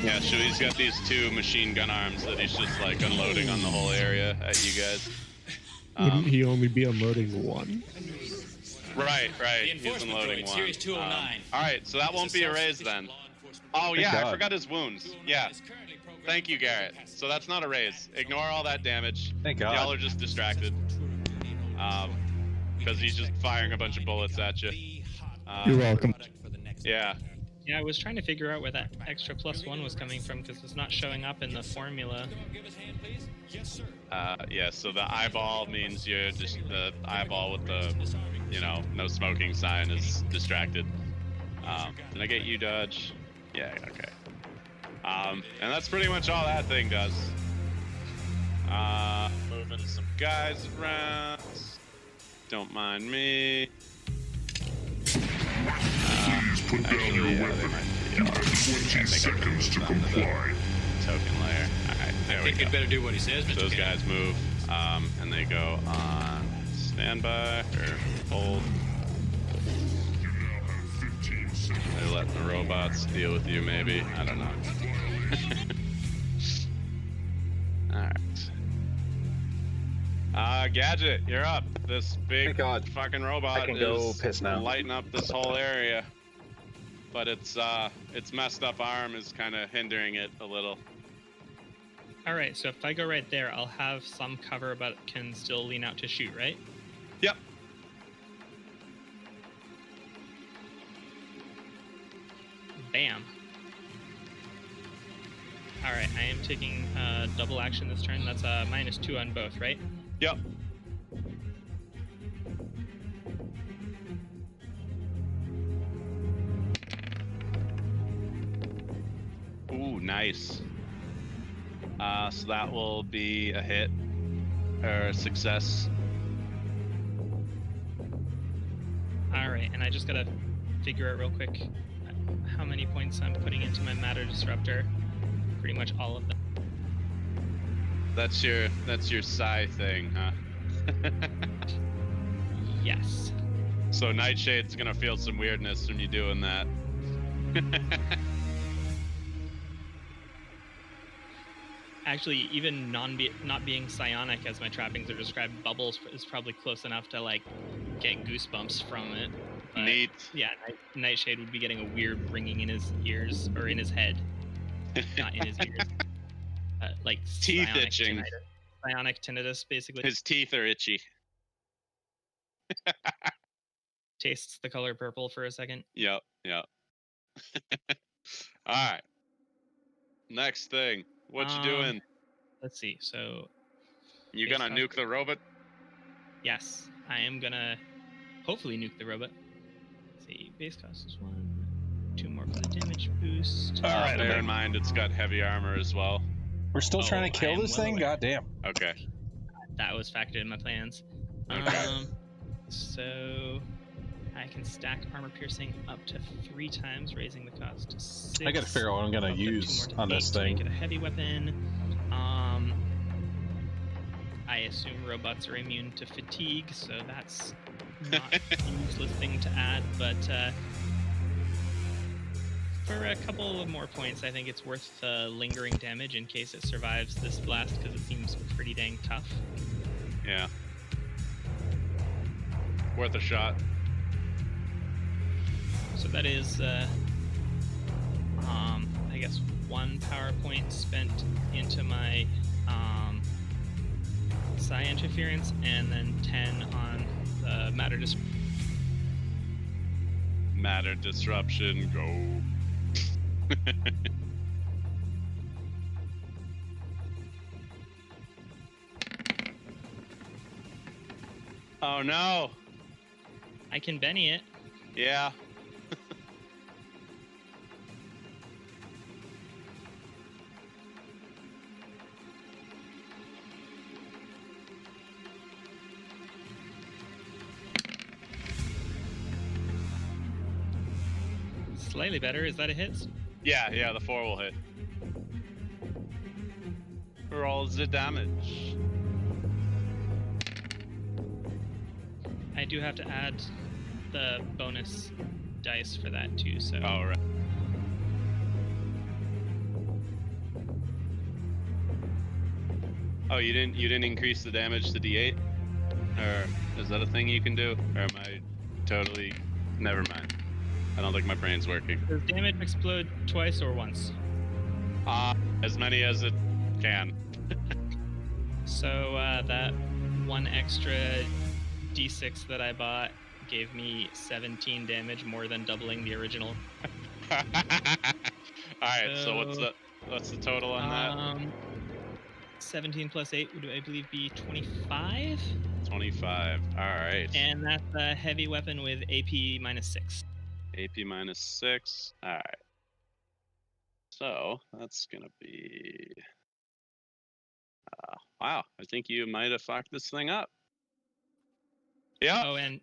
[SPEAKER 3] Yeah, so he's got these 2 machine gun arms that he's just like unloading on the whole area at you guys.
[SPEAKER 2] Wouldn't he only be unloading one?
[SPEAKER 3] Right.
[SPEAKER 9] The
[SPEAKER 3] He's
[SPEAKER 9] enforcement
[SPEAKER 3] unloading
[SPEAKER 9] droid,
[SPEAKER 3] one.
[SPEAKER 9] Series 209.
[SPEAKER 3] All right, so that won't be a raise then. Oh yeah,
[SPEAKER 5] God.
[SPEAKER 3] I forgot his wounds. Yeah. Thank you, Garrett. So that's not a raise. Ignore all that damage.
[SPEAKER 5] Thank God.
[SPEAKER 3] Y'all are just distracted. Because he's just firing a bunch of bullets at you.
[SPEAKER 2] You're welcome.
[SPEAKER 3] Yeah.
[SPEAKER 1] Yeah, I was trying to figure out where that extra +1 was coming from because it's not showing up in the formula.
[SPEAKER 3] Yeah, so the eyeball means you're just the eyeball with the, no smoking sign is distracted. Did I get you, Dodge? Yeah, okay. And that's pretty much all that thing does. Moving some guys around. Don't mind me.
[SPEAKER 10] Please put down your weapon. You have 20 seconds to comply.
[SPEAKER 3] Token layer. Alright, there
[SPEAKER 9] I
[SPEAKER 3] we
[SPEAKER 9] think
[SPEAKER 3] go.
[SPEAKER 9] you'd better do what he says, Mr.
[SPEAKER 3] Those
[SPEAKER 9] Kennedy.
[SPEAKER 3] guys move, and they go on standby, or hold.
[SPEAKER 10] You now have 15 seconds.
[SPEAKER 3] They're letting the robots deal with you, maybe. I don't know. Alright. Gadget, you're up. This big
[SPEAKER 5] Thank God.
[SPEAKER 3] fucking robot
[SPEAKER 5] I can go
[SPEAKER 3] is
[SPEAKER 5] piss now.
[SPEAKER 3] lighting up this whole area. But its messed up arm is kind of hindering it a little.
[SPEAKER 1] All right, so if I go right there, I'll have some cover, but can still lean out to shoot, right?
[SPEAKER 3] Yep.
[SPEAKER 1] Bam. All right, I am taking double action this turn. That's a -2 on both, right?
[SPEAKER 3] Yep. Ooh, nice. So that will be a hit or a success.
[SPEAKER 1] All right, and I just gotta figure out real quick how many points I'm putting into my matter disruptor. Pretty much all of them.
[SPEAKER 3] That's your psi thing, huh?
[SPEAKER 1] Yes.
[SPEAKER 3] So Nightshade's gonna feel some weirdness from you doing that.
[SPEAKER 1] Actually, even not being psionic, as my trappings are described, bubbles is probably close enough to like get goosebumps from it. But,
[SPEAKER 3] Neat.
[SPEAKER 1] Yeah, Nightshade would be getting a weird ringing in his ears or in his head, not in his ears. Like
[SPEAKER 3] Teeth
[SPEAKER 1] psionic
[SPEAKER 3] itching.
[SPEAKER 1] tinnitus. Psionic tinnitus, basically.
[SPEAKER 3] His teeth are itchy.
[SPEAKER 1] Tastes the color purple for a second.
[SPEAKER 3] Yep. All right. Next thing. What you doing?
[SPEAKER 1] Let's see. So
[SPEAKER 3] You
[SPEAKER 1] base
[SPEAKER 3] gonna
[SPEAKER 1] cost-
[SPEAKER 3] nuke the robot?
[SPEAKER 1] Yes, I am gonna hopefully nuke the robot. Let's see, base cost is 1. 2 more for the damage boost.
[SPEAKER 5] All right,
[SPEAKER 3] Bear in mind, it's got heavy armor as well.
[SPEAKER 5] We're still trying to
[SPEAKER 1] I
[SPEAKER 5] kill
[SPEAKER 1] am
[SPEAKER 5] this
[SPEAKER 1] well
[SPEAKER 5] thing?
[SPEAKER 1] aware.
[SPEAKER 5] God damn.
[SPEAKER 3] Okay.
[SPEAKER 1] That was factored in my plans.
[SPEAKER 3] Okay.
[SPEAKER 1] So I can stack armor piercing up to 3 times, raising the cost to 6.
[SPEAKER 5] I gotta figure out what I'm gonna
[SPEAKER 1] Up to 2
[SPEAKER 5] use
[SPEAKER 1] more to
[SPEAKER 5] on
[SPEAKER 1] 8
[SPEAKER 5] this
[SPEAKER 1] to make
[SPEAKER 5] thing.
[SPEAKER 1] it a heavy weapon. I assume robots are immune to fatigue, so that's not a useless thing to add, but for a couple of more points, I think it's worth lingering damage in case it survives this blast, because it seems pretty dang tough.
[SPEAKER 3] Yeah. Worth a shot.
[SPEAKER 1] So that is, I guess, 1 power point spent into my psi interference, and then 10 on the matter
[SPEAKER 3] Matter disruption, go. Oh no.
[SPEAKER 1] I can Benny it.
[SPEAKER 3] Yeah.
[SPEAKER 1] Slightly better. Is that a hit?
[SPEAKER 3] Yeah, the 4 will hit. Roll the damage.
[SPEAKER 1] I do have to add the bonus dice for that too, so.
[SPEAKER 3] Oh, right. Oh, you didn't increase the damage to D8? Or is that a thing you can do? Or am I totally... Never mind. I don't think my brain's working.
[SPEAKER 1] Does damage explode twice or once?
[SPEAKER 3] As many as it can.
[SPEAKER 1] So that 1 extra d6 that I bought gave me 17 damage, more than doubling the original.
[SPEAKER 3] Alright, so what's the total on that?
[SPEAKER 1] 17 plus 8 would, I believe, be 25?
[SPEAKER 3] 25. Alright.
[SPEAKER 1] And that's a heavy weapon with AP minus 6.
[SPEAKER 3] AP minus 6. Alright. So, that's gonna be... wow, I think you might have fucked this thing up. Yeah.
[SPEAKER 1] Oh, and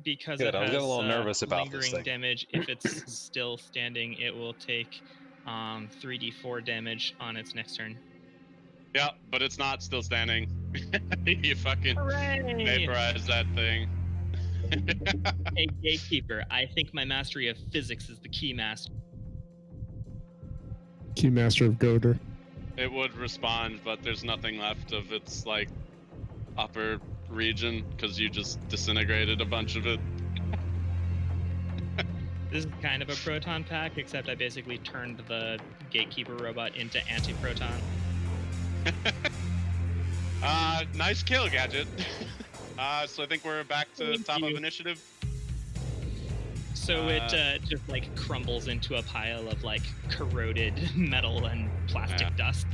[SPEAKER 1] because
[SPEAKER 5] Good,
[SPEAKER 1] it
[SPEAKER 5] I was
[SPEAKER 1] has
[SPEAKER 5] getting a little nervous about this
[SPEAKER 1] lingering
[SPEAKER 5] thing.
[SPEAKER 1] damage, if it's still standing, it will take 3d4 damage on its next turn.
[SPEAKER 3] Yeah, but it's not still standing. You fucking
[SPEAKER 1] Hooray!
[SPEAKER 3] vaporize that thing.
[SPEAKER 1] Hey, gatekeeper, I think my mastery of physics is the key master.
[SPEAKER 2] Keymaster of Goder.
[SPEAKER 3] It would respond, but there's nothing left of its, like, upper region, because you just disintegrated a bunch of it.
[SPEAKER 1] This is kind of a proton pack, except I basically turned the gatekeeper robot into anti-proton.
[SPEAKER 3] Nice kill, Gadget. So I think we're back to
[SPEAKER 1] Thank
[SPEAKER 3] top
[SPEAKER 1] you.
[SPEAKER 3] of initiative.
[SPEAKER 1] So it just like crumbles into a pile of like corroded metal and plastic dust.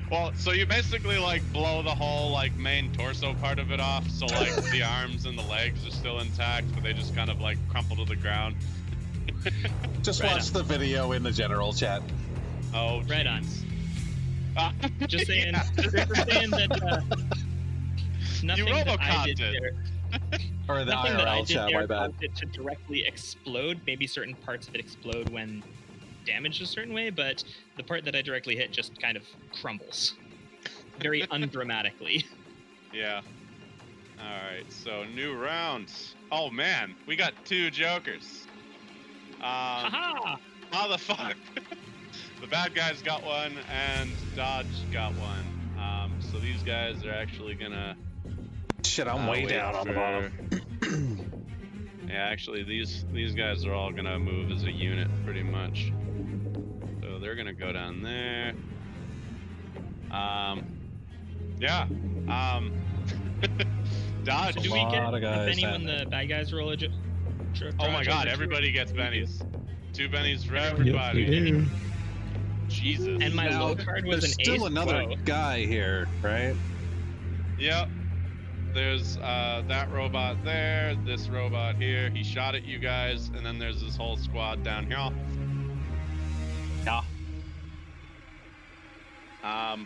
[SPEAKER 3] Well, so you basically like blow the whole like main torso part of it off, so like the arms and the legs are still intact, but they just kind of like crumple to the ground.
[SPEAKER 5] Just
[SPEAKER 1] Right
[SPEAKER 5] watch
[SPEAKER 1] on.
[SPEAKER 5] the video in the general chat.
[SPEAKER 3] Oh,
[SPEAKER 1] Right on.
[SPEAKER 3] jeez.
[SPEAKER 1] Just saying, just saying that nothing that I
[SPEAKER 3] Robocopped
[SPEAKER 1] did
[SPEAKER 3] it.
[SPEAKER 1] there.
[SPEAKER 5] Or the
[SPEAKER 1] Nothing that I
[SPEAKER 5] IRL
[SPEAKER 1] did
[SPEAKER 5] chat,
[SPEAKER 1] there
[SPEAKER 5] my bad.
[SPEAKER 1] caused it to directly explode. Maybe certain parts of it explode when damaged a certain way, but the part that I directly hit just kind of crumbles. Very undramatically.
[SPEAKER 3] Yeah. Alright, so new round. Oh man, we got 2 jokers.
[SPEAKER 1] Haha!
[SPEAKER 3] How the fuck? The bad guys got one and Dodge got one. So these guys are actually gonna
[SPEAKER 5] Shit, I'm way
[SPEAKER 3] wait
[SPEAKER 5] down on the
[SPEAKER 3] for
[SPEAKER 5] bottom.
[SPEAKER 3] Yeah, actually, these guys are all gonna move as a unit pretty much. So they're gonna go down there. Yeah. Dodge.
[SPEAKER 1] Do we get
[SPEAKER 5] lot of
[SPEAKER 1] a
[SPEAKER 5] guys
[SPEAKER 1] Benny
[SPEAKER 5] down
[SPEAKER 1] when
[SPEAKER 5] there.
[SPEAKER 1] the bad guys roll a
[SPEAKER 3] Oh my god, everybody gets bennies. 2 bennies for everybody.
[SPEAKER 2] Yep, we do.
[SPEAKER 3] Jesus.
[SPEAKER 1] And my
[SPEAKER 5] Now,
[SPEAKER 1] low card was
[SPEAKER 5] there's
[SPEAKER 1] an
[SPEAKER 5] still
[SPEAKER 1] ace.
[SPEAKER 5] another
[SPEAKER 1] Whoa.
[SPEAKER 5] guy here, right?
[SPEAKER 3] Yep. There's that robot there, this robot here. He shot at you guys, and then there's this whole squad down here.
[SPEAKER 5] Yeah.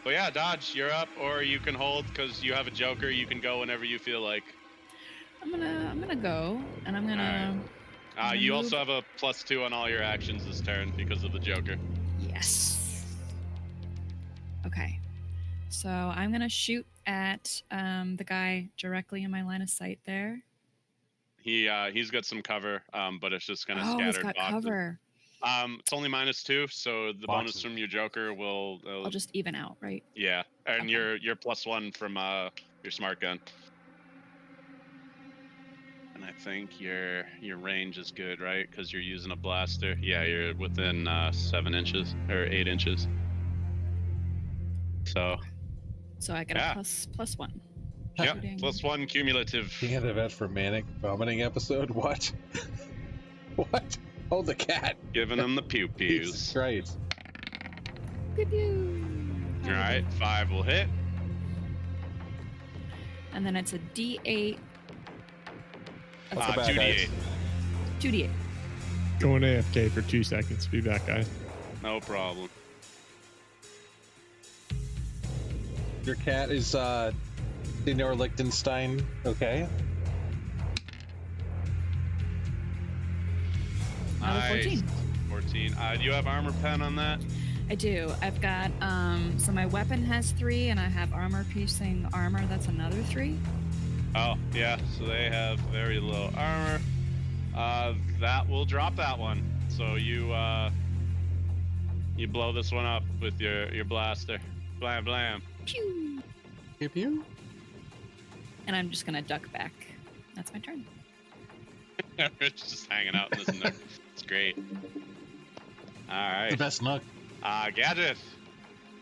[SPEAKER 3] But yeah, Dodge, you're up, or you can hold because you have a Joker. You can go whenever you feel like.
[SPEAKER 4] I'm gonna go, and I'm gonna.
[SPEAKER 3] You
[SPEAKER 4] move.
[SPEAKER 3] also have a +2 on all your actions this turn because of the Joker.
[SPEAKER 4] Yes. Okay. So I'm gonna shoot at the guy directly in my line of sight there.
[SPEAKER 3] He's got some cover, but it's just gonna
[SPEAKER 4] Oh,
[SPEAKER 3] scatter
[SPEAKER 4] he's got
[SPEAKER 3] boxes.
[SPEAKER 4] cover.
[SPEAKER 3] It's only -2, so the bonus
[SPEAKER 5] Boxes.
[SPEAKER 3] from your Joker will.
[SPEAKER 4] I'll just even out, right?
[SPEAKER 3] Yeah, and
[SPEAKER 4] Okay.
[SPEAKER 3] your +1 from your smart gun. And I think your range is good, right? Because you're using a blaster. Yeah, you're within 7 inches or 8 inches. So
[SPEAKER 4] So I get
[SPEAKER 3] Yeah.
[SPEAKER 4] a +1.
[SPEAKER 3] yep,
[SPEAKER 4] Shooting.
[SPEAKER 3] +1 cumulative.
[SPEAKER 7] King of the Vet for Manic vomiting episode? What? What? Oh, the cat.
[SPEAKER 3] Giving them the pew
[SPEAKER 7] Jesus
[SPEAKER 3] pews.
[SPEAKER 7] Christ.
[SPEAKER 4] Pew pew.
[SPEAKER 3] All right, 5 will hit.
[SPEAKER 4] And then it's a D8.
[SPEAKER 5] What's the bad
[SPEAKER 3] 2d8.
[SPEAKER 4] 2D8.
[SPEAKER 2] Going AFK for 2 seconds. Be back, guys.
[SPEAKER 3] No problem.
[SPEAKER 5] Your cat is Senor Liechtenstein. Okay.
[SPEAKER 4] Another 14.
[SPEAKER 3] 14. Do you have armor pen on that?
[SPEAKER 4] I do. I've got so my weapon has 3, and I have armor piercing armor. That's another 3.
[SPEAKER 3] Oh, yeah, so they have very low armor. That will drop that one. So you blow this one up with your blaster. Blam blam.
[SPEAKER 4] Pew.
[SPEAKER 5] Pew pew.
[SPEAKER 4] And I'm just gonna duck back. That's my turn.
[SPEAKER 3] Rich just hanging out in this nook. It's great. All right.
[SPEAKER 5] The best nook.
[SPEAKER 3] Gadget.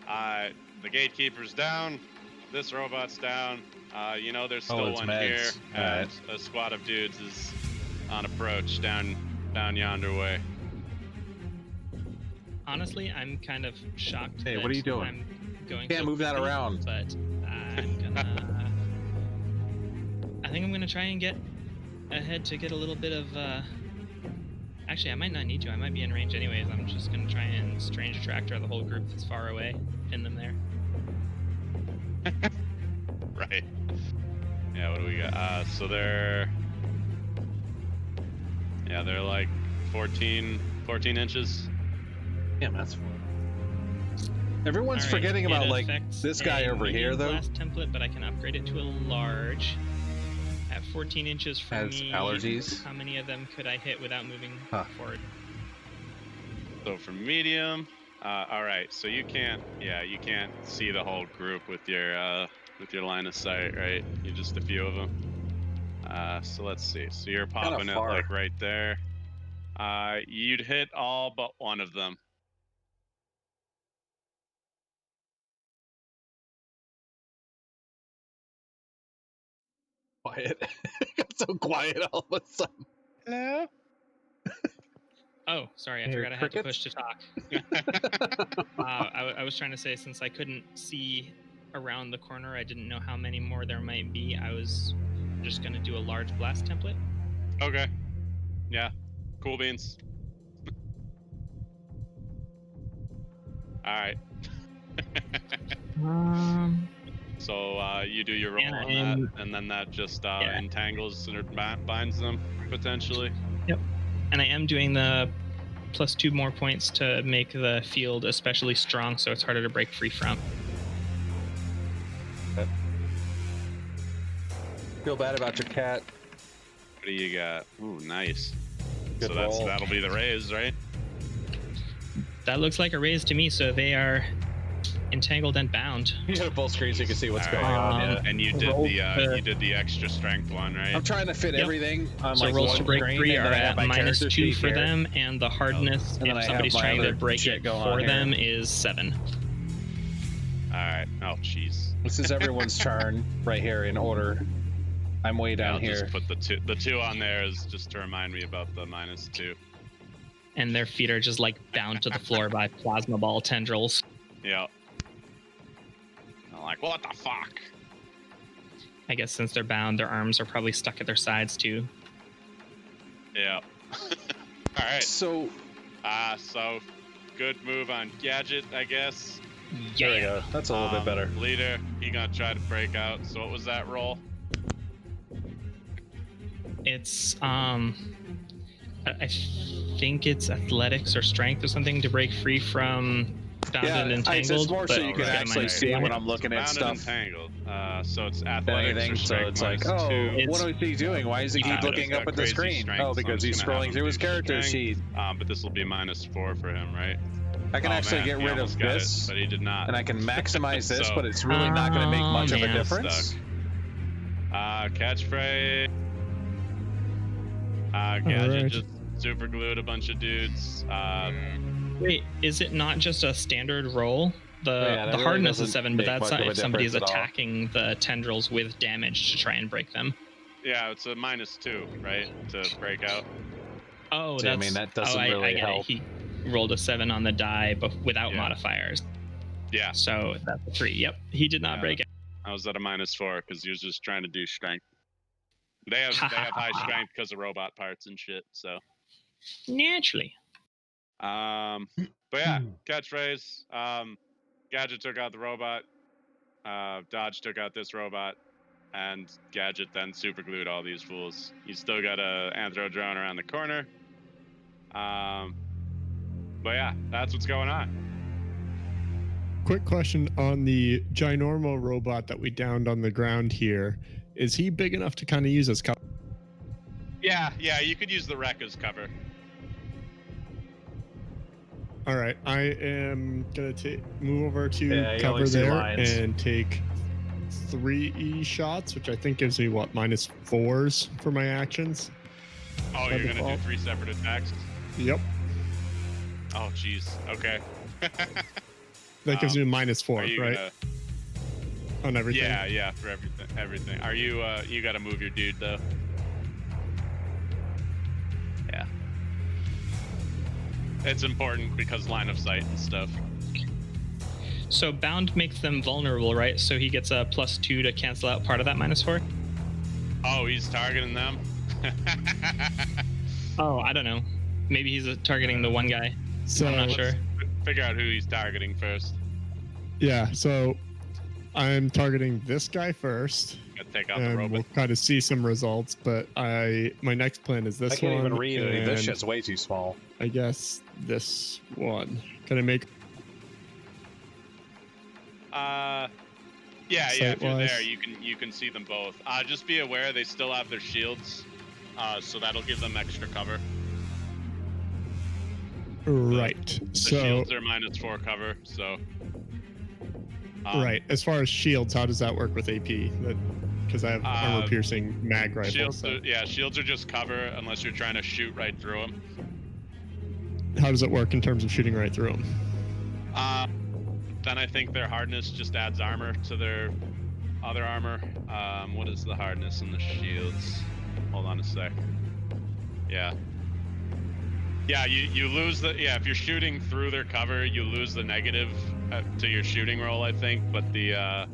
[SPEAKER 3] The gatekeeper's down. This robot's down. There's still
[SPEAKER 5] it's
[SPEAKER 3] one
[SPEAKER 5] meds.
[SPEAKER 3] here.
[SPEAKER 5] Alright.
[SPEAKER 3] A squad of dudes is on approach down yonder way.
[SPEAKER 1] Honestly, I'm kind of shocked.
[SPEAKER 5] Hey,
[SPEAKER 1] that
[SPEAKER 5] what are you doing?
[SPEAKER 1] I'm going
[SPEAKER 5] Can't
[SPEAKER 1] so
[SPEAKER 5] move that
[SPEAKER 1] quickly,
[SPEAKER 5] around.
[SPEAKER 1] But I'm gonna. I think I'm gonna try and get ahead to get a little bit of. Actually, I might not need to. I might be in range anyways. I'm just gonna try and strange attractor the whole group that's far away, pin them there.
[SPEAKER 3] Right. Yeah, what do we got? So they're like 14 inches.
[SPEAKER 5] Yeah, that's fun. Everyone's
[SPEAKER 1] All right,
[SPEAKER 5] forgetting
[SPEAKER 1] it
[SPEAKER 5] about like
[SPEAKER 1] affects
[SPEAKER 5] this guy
[SPEAKER 1] a
[SPEAKER 5] over here
[SPEAKER 1] medium
[SPEAKER 5] though.
[SPEAKER 1] Blast template, but I can upgrade it to a large. At 14 inches from
[SPEAKER 5] Has
[SPEAKER 1] me,
[SPEAKER 5] allergies.
[SPEAKER 1] how many of them could I hit without moving
[SPEAKER 5] Huh.
[SPEAKER 1] forward?
[SPEAKER 3] So for medium, all right. So you can't see the whole group with your line of sight, right? You just a few of them. So let's see. So you're popping it
[SPEAKER 5] far.
[SPEAKER 3] like right there. You'd hit all but one of them.
[SPEAKER 5] Quiet. Got so quiet all of a sudden.
[SPEAKER 3] Hello.
[SPEAKER 1] Oh, sorry, I
[SPEAKER 5] Hear
[SPEAKER 1] forgot I had to
[SPEAKER 5] crickets?
[SPEAKER 1] push to talk. I was trying to say, since I couldn't see around the corner, I didn't know how many more there might be. I was just going to do a large blast template.
[SPEAKER 3] Okay. Yeah. Cool beans. All right. So you do your roll
[SPEAKER 1] And
[SPEAKER 3] on
[SPEAKER 1] I am-
[SPEAKER 3] that, and then that just
[SPEAKER 1] Yeah.
[SPEAKER 3] entangles or binds them potentially.
[SPEAKER 1] And I am doing the +2 more points to make the field especially strong, so it's harder to break free from.
[SPEAKER 5] Feel bad about your cat.
[SPEAKER 3] What do you got? Ooh, nice.
[SPEAKER 5] Good
[SPEAKER 3] So
[SPEAKER 5] roll.
[SPEAKER 3] that'll be the raise, right?
[SPEAKER 1] That looks like a raise to me, so they are entangled and bound.
[SPEAKER 5] You hit full screen so you can see what's
[SPEAKER 3] All
[SPEAKER 5] going
[SPEAKER 3] right.
[SPEAKER 5] on. Yeah.
[SPEAKER 3] And you did the extra strength one, right?
[SPEAKER 5] I'm trying to fit
[SPEAKER 1] Yep.
[SPEAKER 5] everything on
[SPEAKER 1] So
[SPEAKER 5] like
[SPEAKER 1] rolls
[SPEAKER 5] one
[SPEAKER 1] to break
[SPEAKER 5] screen,
[SPEAKER 1] free
[SPEAKER 5] and
[SPEAKER 1] are
[SPEAKER 5] then I have
[SPEAKER 1] at
[SPEAKER 5] my
[SPEAKER 1] minus
[SPEAKER 5] character
[SPEAKER 1] 2
[SPEAKER 5] sheet
[SPEAKER 1] for
[SPEAKER 5] here.
[SPEAKER 1] them, and the hardness,
[SPEAKER 5] And then I
[SPEAKER 1] if
[SPEAKER 5] have
[SPEAKER 1] somebody's
[SPEAKER 5] my
[SPEAKER 1] trying to
[SPEAKER 5] other
[SPEAKER 1] break
[SPEAKER 5] shit
[SPEAKER 1] it
[SPEAKER 5] going on
[SPEAKER 1] for
[SPEAKER 5] here.
[SPEAKER 1] them, is 7.
[SPEAKER 3] All right. Oh, jeez.
[SPEAKER 5] This is everyone's turn right here in order. I'm way down
[SPEAKER 3] I'll
[SPEAKER 5] here.
[SPEAKER 3] just put the two on there is just to remind me about the -2.
[SPEAKER 1] And their feet are just like bound to the floor by plasma ball tendrils.
[SPEAKER 3] Yeah. I'm like, what the fuck?
[SPEAKER 1] I guess since they're bound, their arms are probably stuck at their sides too.
[SPEAKER 3] Yeah. All right.
[SPEAKER 5] So
[SPEAKER 3] So good move on Gadget, I guess.
[SPEAKER 5] there we go. That's a little bit better.
[SPEAKER 3] Leader, he gonna try to break out. So what was that roll?
[SPEAKER 1] It's I think it's athletics or strength or something to break free from bound and entangled.
[SPEAKER 5] It's more so you can actually see when I'm looking at
[SPEAKER 3] Bound
[SPEAKER 5] stuff.
[SPEAKER 3] and entangled. So it's
[SPEAKER 5] Than
[SPEAKER 3] athletics
[SPEAKER 5] anything,
[SPEAKER 3] or
[SPEAKER 5] so
[SPEAKER 3] strength
[SPEAKER 5] it's like,
[SPEAKER 3] -2.
[SPEAKER 5] what is he doing? Why is he
[SPEAKER 3] He's
[SPEAKER 5] keep
[SPEAKER 3] got
[SPEAKER 5] looking up at the
[SPEAKER 3] crazy
[SPEAKER 5] screen?
[SPEAKER 3] strength,
[SPEAKER 5] Oh,
[SPEAKER 3] so I'm
[SPEAKER 5] because
[SPEAKER 3] just
[SPEAKER 5] he's
[SPEAKER 3] gonna have
[SPEAKER 5] scrolling
[SPEAKER 3] him
[SPEAKER 5] through his
[SPEAKER 3] do
[SPEAKER 5] character
[SPEAKER 3] strength.
[SPEAKER 5] sheet.
[SPEAKER 3] But this will be -4 for him, right?
[SPEAKER 5] I can
[SPEAKER 3] Oh,
[SPEAKER 5] actually
[SPEAKER 3] man,
[SPEAKER 5] get
[SPEAKER 3] he
[SPEAKER 5] rid of
[SPEAKER 3] almost got
[SPEAKER 5] this,
[SPEAKER 3] it, but he did not.
[SPEAKER 5] and I can maximize this,
[SPEAKER 3] So-
[SPEAKER 5] but it's really not going to make much of a
[SPEAKER 1] man.
[SPEAKER 5] difference.
[SPEAKER 3] Stuck. Catchphrase. Gadget
[SPEAKER 2] Alright.
[SPEAKER 3] just super glued a bunch of dudes.
[SPEAKER 1] Wait, is it not just a standard roll? The
[SPEAKER 5] Yeah, that
[SPEAKER 1] the
[SPEAKER 5] really
[SPEAKER 1] hardness
[SPEAKER 5] doesn't
[SPEAKER 1] is 7, but
[SPEAKER 5] make
[SPEAKER 1] that's
[SPEAKER 5] much of a
[SPEAKER 1] if somebody is
[SPEAKER 5] difference at all.
[SPEAKER 1] attacking the tendrils with damage to try and break them.
[SPEAKER 3] Yeah, it's a -2, right? To break out.
[SPEAKER 1] Oh,
[SPEAKER 5] See, I
[SPEAKER 1] that's.
[SPEAKER 5] mean, that doesn't
[SPEAKER 1] I
[SPEAKER 5] really
[SPEAKER 1] get
[SPEAKER 5] help.
[SPEAKER 1] it. He rolled a 7 on the die, but without
[SPEAKER 3] Yeah.
[SPEAKER 1] modifiers.
[SPEAKER 3] Yeah,
[SPEAKER 1] So that's a 3. Yep, he did not
[SPEAKER 3] Yeah.
[SPEAKER 1] break it.
[SPEAKER 3] I was at a -4 because he was just trying to do strength. They have high strength because of robot parts and shit. So,
[SPEAKER 1] Naturally.
[SPEAKER 3] but yeah, catchphrase. Gadget took out the robot. Dodge took out this robot, and Gadget then super glued all these fools. You still got a anthro drone around the corner. But yeah, that's what's going on.
[SPEAKER 2] Quick question on the ginormo robot that we downed on the ground here. Is he big enough to kind of use as cover?
[SPEAKER 3] Yeah, you could use the wreck as cover.
[SPEAKER 2] All right, I am gonna move over to
[SPEAKER 5] Yeah, you
[SPEAKER 2] cover
[SPEAKER 5] only see
[SPEAKER 2] there
[SPEAKER 5] lines.
[SPEAKER 2] and take 3 shots, which I think gives me what, -4s for my actions.
[SPEAKER 3] Oh,
[SPEAKER 2] By
[SPEAKER 3] you're gonna do
[SPEAKER 2] default.
[SPEAKER 3] 3 separate attacks?
[SPEAKER 2] Yep,
[SPEAKER 3] Oh, jeez. Okay.
[SPEAKER 2] that gives me a -4,
[SPEAKER 3] Are you
[SPEAKER 2] right,
[SPEAKER 3] gonna-
[SPEAKER 2] on everything.
[SPEAKER 3] Yeah, for everything. Are you? You gotta move your dude though. Yeah. It's important because line of sight and stuff.
[SPEAKER 1] So bound makes them vulnerable, right? So he gets a +2 to cancel out part of that -4.
[SPEAKER 3] Oh, he's targeting them.
[SPEAKER 1] Oh, I don't know. Maybe he's targeting the one guy.
[SPEAKER 2] So
[SPEAKER 1] I'm not sure.
[SPEAKER 3] Figure out who he's targeting first.
[SPEAKER 2] yeah, so I'm targeting this guy first,
[SPEAKER 3] Gotta take out the
[SPEAKER 2] and
[SPEAKER 3] robot.
[SPEAKER 2] we'll kind of see some results. But my next plan is this
[SPEAKER 5] I can't
[SPEAKER 2] one.
[SPEAKER 5] even read it. This
[SPEAKER 2] and
[SPEAKER 5] shit's way too small.
[SPEAKER 2] I guess this one. Can I make?
[SPEAKER 3] Yeah, if you're
[SPEAKER 2] Sight-wise.
[SPEAKER 3] there, you can see them both. Just be aware they still have their shields, so that'll give them extra cover.
[SPEAKER 2] Right.
[SPEAKER 3] The
[SPEAKER 2] So
[SPEAKER 3] shields are -4 cover, so.
[SPEAKER 2] right. As far as shields, how does that work with AP? Because I have armor piercing mag rifle.
[SPEAKER 3] Shields,
[SPEAKER 2] So
[SPEAKER 3] shields are just cover unless you're trying to shoot right through them.
[SPEAKER 2] how does it work in terms of shooting right through them?
[SPEAKER 3] Then I think their hardness just adds armor to their other armor. What is the hardness in the shields? Hold on a sec. Yeah. Yeah, you lose the if you're shooting through their cover, you lose the negative to your shooting roll, I think. But the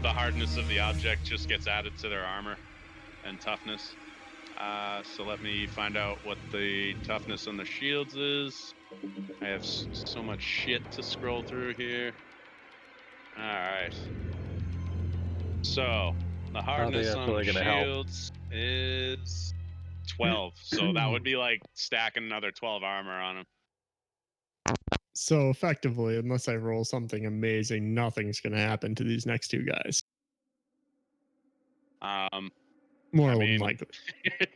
[SPEAKER 3] hardness of the object just gets added to their armor and toughness. So let me find out what the toughness on the shields is. I have so much shit to scroll through here. All right. So the hardness
[SPEAKER 5] that's
[SPEAKER 3] on
[SPEAKER 5] really gonna help.
[SPEAKER 3] shields is 12. So that would be like stacking another 12 armor on them.
[SPEAKER 2] So effectively, unless I roll something amazing, nothing's going to happen to these next two guys. More
[SPEAKER 3] I
[SPEAKER 2] than
[SPEAKER 3] mean,
[SPEAKER 2] likely.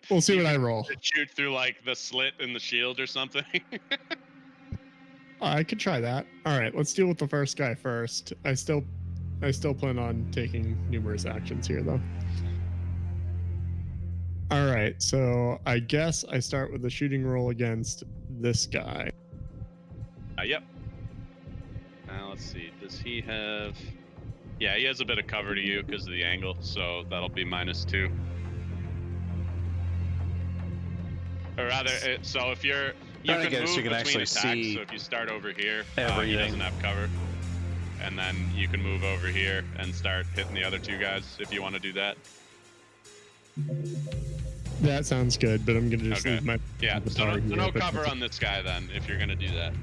[SPEAKER 2] We'll see what I roll.
[SPEAKER 3] Shoot through like the slit in the shield or something.
[SPEAKER 2] I could try that. All right, let's deal with the first guy first. I still plan on taking numerous actions here, though. All right, so I guess I start with the shooting roll against this guy.
[SPEAKER 3] Yep. Now let's see. Does he have? Yeah, he has a bit of cover to you because of the angle, so that'll be -2. Or rather, so if you can move between attacks. So if you start over here, he doesn't have cover, and then you can move over here and start hitting the other two guys if you want to do that.
[SPEAKER 2] That sounds good, but I'm gonna just leave my
[SPEAKER 3] So no cover on this guy then if you're gonna do that.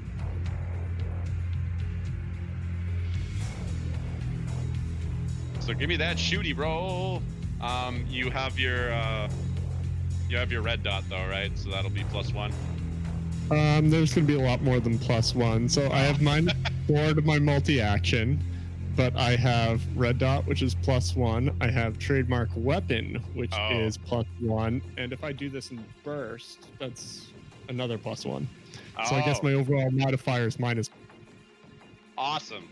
[SPEAKER 3] So give me that shooty roll. You have your red dot though, right? So that'll be +1.
[SPEAKER 2] There's gonna be a lot more than +1. So I have -4 to my multi-action, but I have red dot, which is +1. I have trademark weapon, which is +1, and if I do this in burst, that's another +1. So I guess my overall modifier is -.
[SPEAKER 3] Awesome.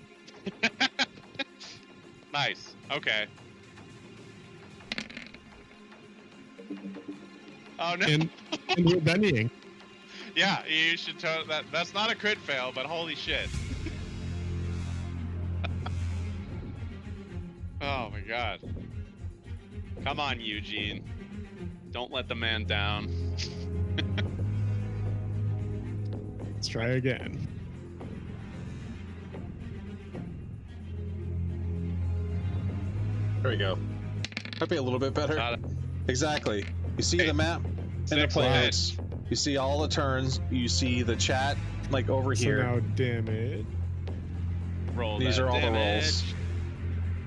[SPEAKER 3] Nice. Okay. Oh no.
[SPEAKER 2] And you're bendying.
[SPEAKER 3] Yeah, you should tell that. That's not a crit fail, but holy shit. Oh my god. Come on, Eugene. Don't let the man down.
[SPEAKER 2] Let's try again.
[SPEAKER 5] There we go. Might be a little bit better. Exactly. You see the map and the players. You see all the turns. You see the chat like over here.
[SPEAKER 2] So now damage.
[SPEAKER 5] These are all the rolls.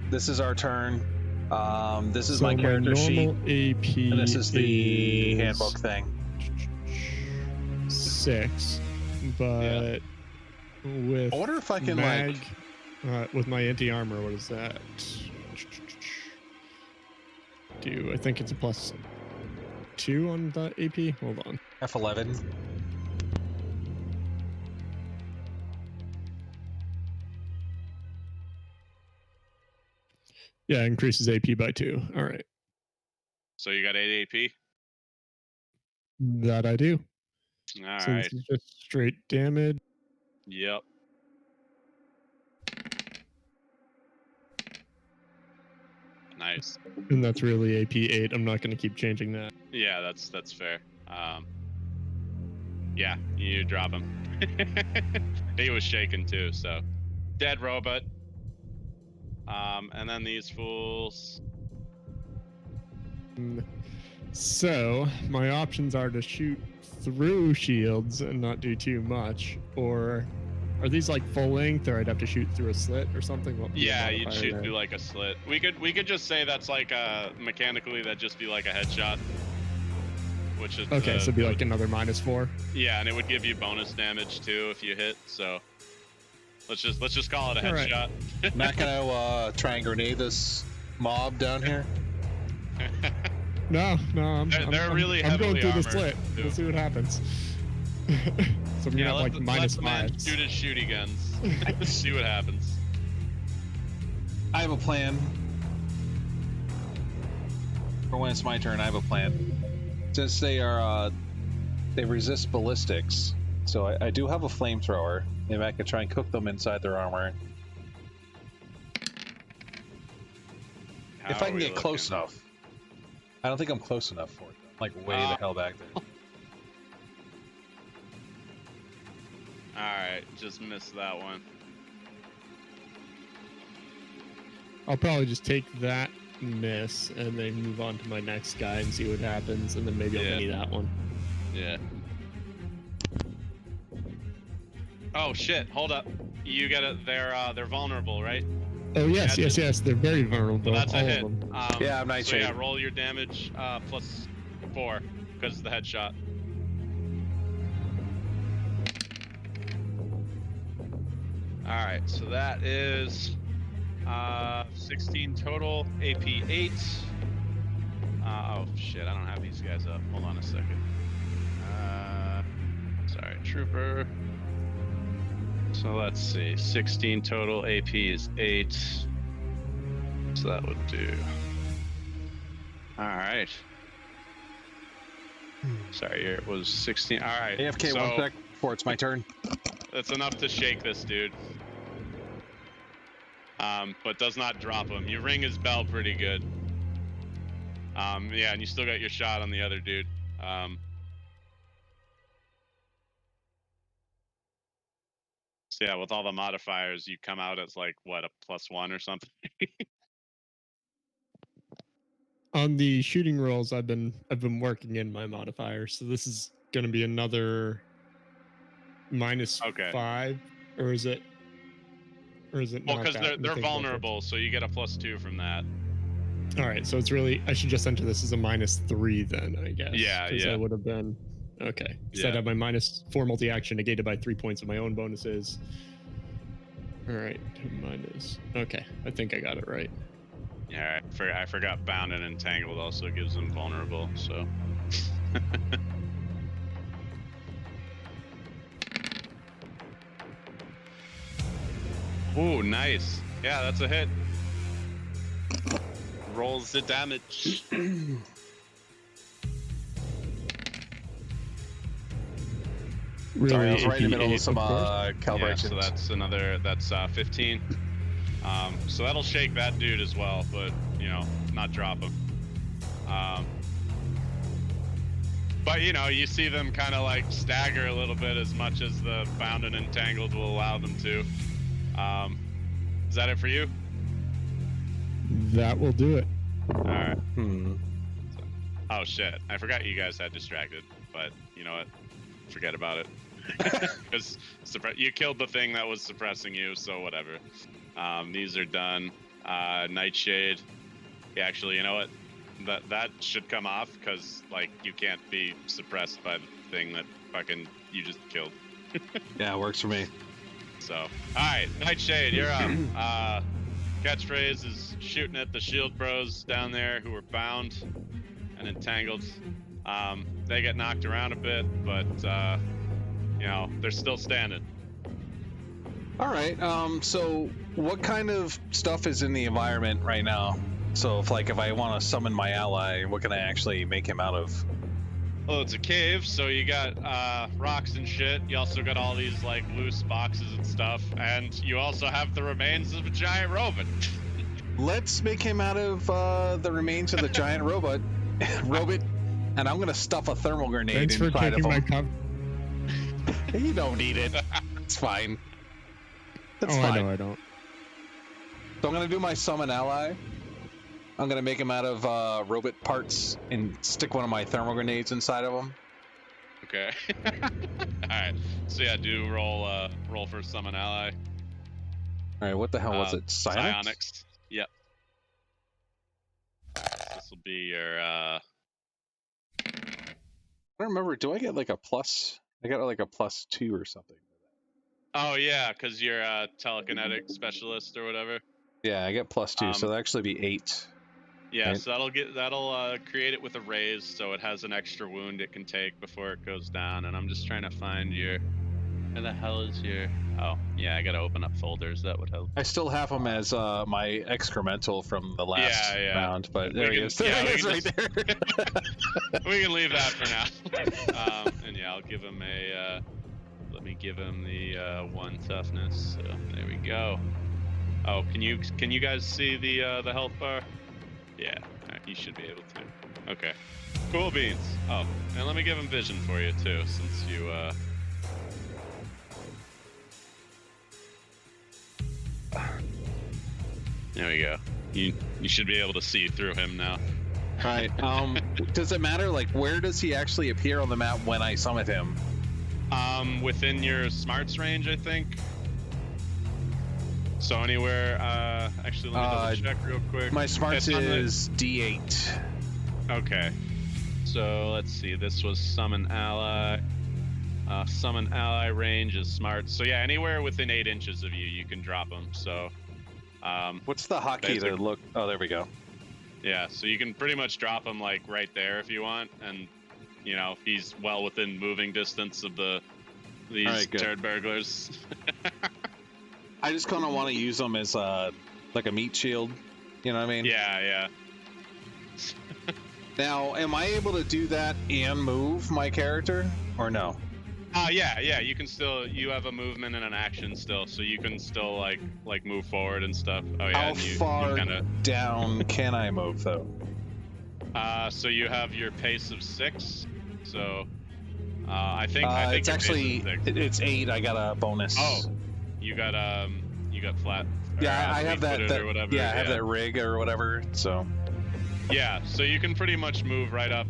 [SPEAKER 5] This is our turn. This is my character sheet.
[SPEAKER 2] AP
[SPEAKER 5] and this is the handbook thing.
[SPEAKER 2] 6, but with
[SPEAKER 5] I wonder if I can
[SPEAKER 2] with my anti-armor, what is that? I think it's a +2 on the AP. Hold on.
[SPEAKER 5] F11.
[SPEAKER 2] Yeah, increases AP by 2. All right.
[SPEAKER 3] So you got 8 AP?
[SPEAKER 2] That I do.
[SPEAKER 3] All
[SPEAKER 2] so
[SPEAKER 3] right.
[SPEAKER 2] This is just straight damage.
[SPEAKER 3] Yep. Nice.
[SPEAKER 2] And that's really AP 8. I'm not going to keep changing that.
[SPEAKER 3] Yeah, that's fair. Yeah, you drop him. He was shaking too, so dead robot. And then these fools.
[SPEAKER 2] So my options are to shoot through shields and not do too much, or are these like full length, or I'd have to shoot through a slit or something?
[SPEAKER 3] Yeah, you'd shoot through like a slit. We could just say that's like mechanically that'd just be like a headshot, which is
[SPEAKER 2] okay. So it'd be like another -4.
[SPEAKER 3] Yeah, and it would give you bonus damage too if you hit. So let's just call it a headshot.
[SPEAKER 5] Right. Not gonna try and grenade this mob down here.
[SPEAKER 2] No, I'm going through the slit.
[SPEAKER 3] Too.
[SPEAKER 2] We'll see what happens. So I'm gonna have like -5.
[SPEAKER 3] Shoot his shooty guns. Let's see what happens.
[SPEAKER 5] I have a plan. For when it's my turn, I have a plan. Since they resist ballistics, so I do have a flamethrower. Maybe I could try and cook them inside their armor. If I can get close enough. I don't think I'm close enough for it. I'm like way the hell back there.
[SPEAKER 3] Alright, just missed that one.
[SPEAKER 2] I'll probably just take that miss and then move on to my next guy and see what happens, and then maybe I'll mini that one.
[SPEAKER 3] Yeah. Oh shit! Hold up. You get it. They're vulnerable, right?
[SPEAKER 2] Oh yes, yes. They're very vulnerable.
[SPEAKER 3] So that's a hit.
[SPEAKER 5] Yeah, I'm nice.
[SPEAKER 3] So yeah, roll your damage +4 because of the headshot. All right, so that is 16 total, AP 8. Oh shit, I don't have these guys up. Hold on a second. Sorry, trooper. So let's see. 16 total. AP is 8. So that would do. All right. Sorry, it was 16. All right.
[SPEAKER 5] AFK
[SPEAKER 3] so
[SPEAKER 5] 1 sec before it's my turn.
[SPEAKER 3] That's enough to shake this dude. But does not drop him. You ring his bell pretty good. Yeah, and you still got your shot on the other dude. So yeah, with all the modifiers, you come out as like what, a +1 or something.
[SPEAKER 2] On the shooting rolls, I've been working in my modifier, so this is going to be another -5, or is it? Or is it
[SPEAKER 3] Well,
[SPEAKER 2] not
[SPEAKER 3] because
[SPEAKER 2] that?
[SPEAKER 3] they're vulnerable, so you get a +2 from that.
[SPEAKER 2] All right, so it's really, I should just enter this as a -3 then, I guess.
[SPEAKER 3] Yeah,
[SPEAKER 2] because
[SPEAKER 3] yeah.
[SPEAKER 2] I would have been okay. So
[SPEAKER 3] Yeah.
[SPEAKER 2] I'd have my -4 multi-action negated by 3 points of my own bonuses. All right, minus. Okay, I think I got it right.
[SPEAKER 3] Yeah, I forgot bound and entangled also gives them vulnerable, so. Ooh, nice. Yeah, that's a hit. Rolls the damage.
[SPEAKER 2] Really,
[SPEAKER 5] Sorry, I was right in the middle of
[SPEAKER 2] 88,
[SPEAKER 5] some
[SPEAKER 2] course.
[SPEAKER 5] calibrations.
[SPEAKER 3] Yeah, that's 15. So that'll shake that dude as well, but you know, not drop him. But you know, you see them kind of like stagger a little bit as much as the bound and entangled will allow them to. Is that it for you?
[SPEAKER 2] That will do it.
[SPEAKER 3] All right.
[SPEAKER 5] Hmm.
[SPEAKER 3] Oh shit! I forgot you guys had distracted, but you know what? Forget about it. Because you killed the thing that was suppressing you, so whatever. These are done. Nightshade. Yeah, actually, you know what? That should come off because like you can't be suppressed by the thing that fucking you just killed.
[SPEAKER 5] Yeah, it works for me.
[SPEAKER 3] So, all right, Nightshade, you're up. Catchphrase is shooting at the shield bros down there who are bound and entangled. They get knocked around a bit, but you know, they're still standing.
[SPEAKER 5] All right. So what kind of stuff is in the environment right now? So if I want to summon my ally, what can I actually make him out of?
[SPEAKER 3] Well, it's a cave, so you got rocks and shit. You also got all these like loose boxes and stuff, and you also have the remains of a giant robot.
[SPEAKER 5] Let's make him out of the remains of the giant robot, and I'm gonna stuff a thermal grenade
[SPEAKER 2] Thanks for
[SPEAKER 5] inside of
[SPEAKER 2] taking my
[SPEAKER 5] him. You don't need it. It's fine. It's fine.
[SPEAKER 2] I know I don't.
[SPEAKER 5] So I'm gonna do my summon ally. I'm gonna make him out of robot parts and stick one of my thermal grenades inside of him.
[SPEAKER 3] Okay. All right. So yeah, do roll for summon ally.
[SPEAKER 5] All right. What the hell was it?
[SPEAKER 3] Psionics. Yep. This will be your.
[SPEAKER 5] I don't remember. Do I get like a plus? I got like a +2 or something.
[SPEAKER 3] Oh yeah, because you're a telekinetic specialist or whatever.
[SPEAKER 5] Yeah, I get +2, so that'll actually be 8.
[SPEAKER 3] Yeah,
[SPEAKER 5] right?
[SPEAKER 3] so that'll create it with a raise, so it has an extra wound it can take before it goes down. And I'm just trying to find your. Where the hell is your? Oh yeah, I gotta open up folders. That would help.
[SPEAKER 5] I still have him as my excremental from the last round, but there he is. There he is right there.
[SPEAKER 3] We can leave that for now. And yeah, I'll give him a. Let me give him the 1 toughness. So there we go. Oh, can you guys see the health bar? Yeah, right, you should be able to. Okay, cool beans. Oh, and let me give him vision for you too, since you. There we go. You should be able to see through him now.
[SPEAKER 5] Right. Does it matter? Like, where does he actually appear on the map when I summon him?
[SPEAKER 3] Within your smarts range, I think. So anywhere. Actually, let me double check real quick.
[SPEAKER 5] My smarts is D8.
[SPEAKER 3] Okay. So let's see. This was summon ally. Summon ally range is smart. So yeah, anywhere within 8 inches of you, you can drop them. So.
[SPEAKER 5] What's the hotkey to look? Oh, there we go.
[SPEAKER 3] Yeah, so you can pretty much drop him like right there if you want, and you know he's well within moving distance of the these
[SPEAKER 5] Alright, good.
[SPEAKER 3] turd burglars.
[SPEAKER 5] I just kind of want to use them as like a meat shield. You know what I mean?
[SPEAKER 3] Yeah.
[SPEAKER 5] Now, am I able to do that and move my character, or no?
[SPEAKER 3] Yeah. You can still. You have a movement and an action still, so you can still like move forward and stuff. Oh yeah.
[SPEAKER 5] How
[SPEAKER 3] and you
[SPEAKER 5] far
[SPEAKER 3] kinda,
[SPEAKER 5] down can I move, though?
[SPEAKER 3] so you have your pace of 6. So I think
[SPEAKER 5] It's
[SPEAKER 3] your
[SPEAKER 5] actually
[SPEAKER 3] pace is 6.
[SPEAKER 5] it's 8. I got a bonus.
[SPEAKER 3] Oh, you got flat.
[SPEAKER 5] Yeah, I have that.
[SPEAKER 3] Or whatever.
[SPEAKER 5] Yeah, I have that rig or whatever. So.
[SPEAKER 3] Yeah, so you can pretty much move right up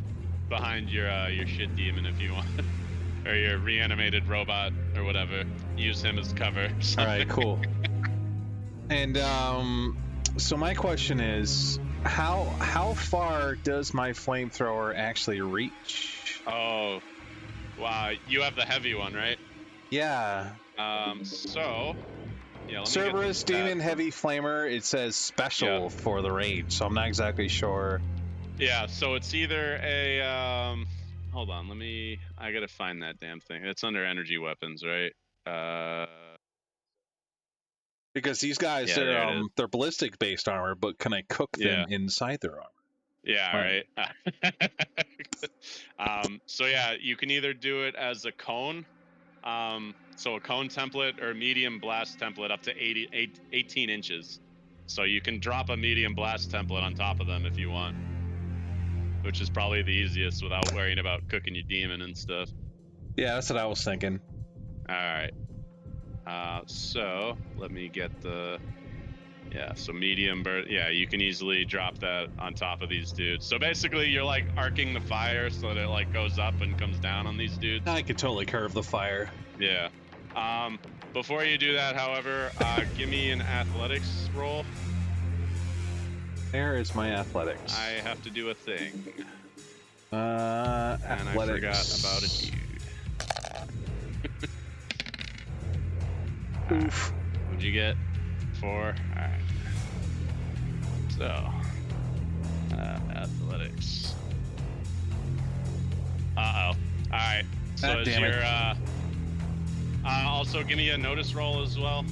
[SPEAKER 3] behind your shit demon if you want, or your reanimated robot or whatever. Use him as cover.
[SPEAKER 5] All right, cool. And so my question is, how far does my flamethrower actually reach?
[SPEAKER 3] Oh, wow! You have the heavy one, right?
[SPEAKER 5] Yeah.
[SPEAKER 3] So. Yeah,
[SPEAKER 5] Cerberus Demon Heavy Flamer, it says special for the rage, so I'm not exactly sure.
[SPEAKER 3] Yeah, so it's either a hold on, I gotta find that damn thing. It's under energy weapons, right?
[SPEAKER 5] Because these guys, they're ballistic based armor, but can I cook them inside their armor?
[SPEAKER 3] Yeah, right. So yeah, you can either do it as a cone. So a cone template or a medium blast template up to 18 inches. So you can drop a medium blast template on top of them if you want, which is probably the easiest without worrying about cooking your demon and stuff.
[SPEAKER 5] Yeah, that's what I was thinking.
[SPEAKER 3] All right. So let me get so medium you can easily drop that on top of these dudes. So basically you're like arcing the fire so that it like goes up and comes down on these dudes.
[SPEAKER 5] I could totally curve the fire.
[SPEAKER 3] Yeah. Before you do that, however, give me an athletics roll.
[SPEAKER 5] There is my athletics.
[SPEAKER 3] I have to do a thing.
[SPEAKER 5] And
[SPEAKER 3] I forgot about a dude.
[SPEAKER 5] Oof.
[SPEAKER 3] What'd you get? 4? Alright. So, athletics. Alright. So is your, also give me a notice roll as well.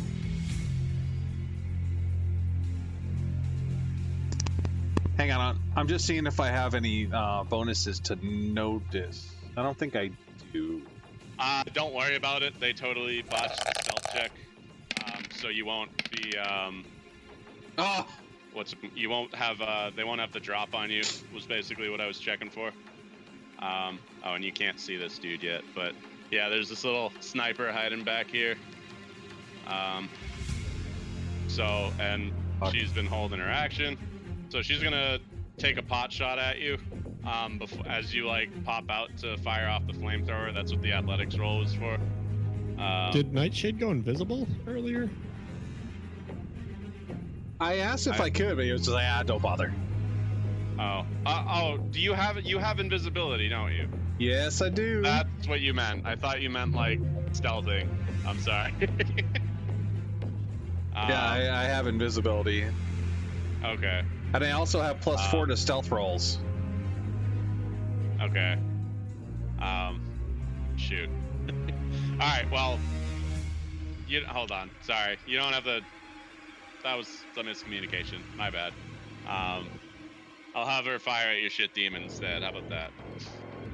[SPEAKER 5] Hang on, I'm just seeing if I have any bonuses to notice. I don't think I do.
[SPEAKER 3] Don't worry about it. They totally botched the stealth check, so you won't be. You won't have. They won't have the drop on you. Was basically what I was checking for. And you can't see this dude yet, but yeah, there's this little sniper hiding back here. She's been holding her action. So she's gonna take a pot shot at you as you like pop out to fire off the flamethrower. That's what the athletics roll is for.
[SPEAKER 2] Did Nightshade go invisible earlier?
[SPEAKER 5] I asked if I could, but he was just like, don't bother.
[SPEAKER 3] Do you have invisibility, don't you?
[SPEAKER 5] Yes, I do.
[SPEAKER 3] That's what you meant. I thought you meant like stealthing. I'm sorry.
[SPEAKER 5] Yeah, I have invisibility.
[SPEAKER 3] Okay.
[SPEAKER 5] And I also have +4 to stealth rolls.
[SPEAKER 3] Okay. Shoot. All right. Well, hold on. Sorry. You don't have the. That was a miscommunication. My bad. I'll have her fire at your shit demon instead. How about that?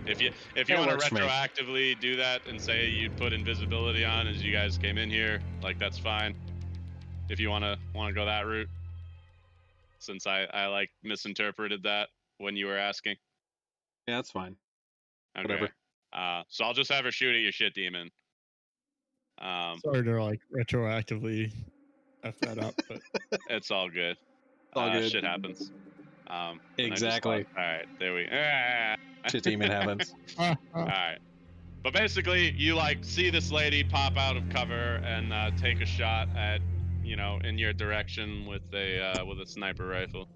[SPEAKER 3] If you want to retroactively do that and say you put invisibility on as you guys came in here, like that's fine. If you want to go that route. Since I like misinterpreted that when you were asking.
[SPEAKER 5] Yeah, that's fine.
[SPEAKER 3] Okay.
[SPEAKER 5] Whatever.
[SPEAKER 3] So I'll just have her shoot at your shit demon.
[SPEAKER 2] Sorry to like retroactively F that up, but
[SPEAKER 3] it's all good.
[SPEAKER 5] All good.
[SPEAKER 3] Shit happens.
[SPEAKER 5] Exactly.
[SPEAKER 3] All right, there we.
[SPEAKER 5] Shit demon happens.
[SPEAKER 3] All right. But basically, you like see this lady pop out of cover and take a shot at. In your direction with a sniper rifle.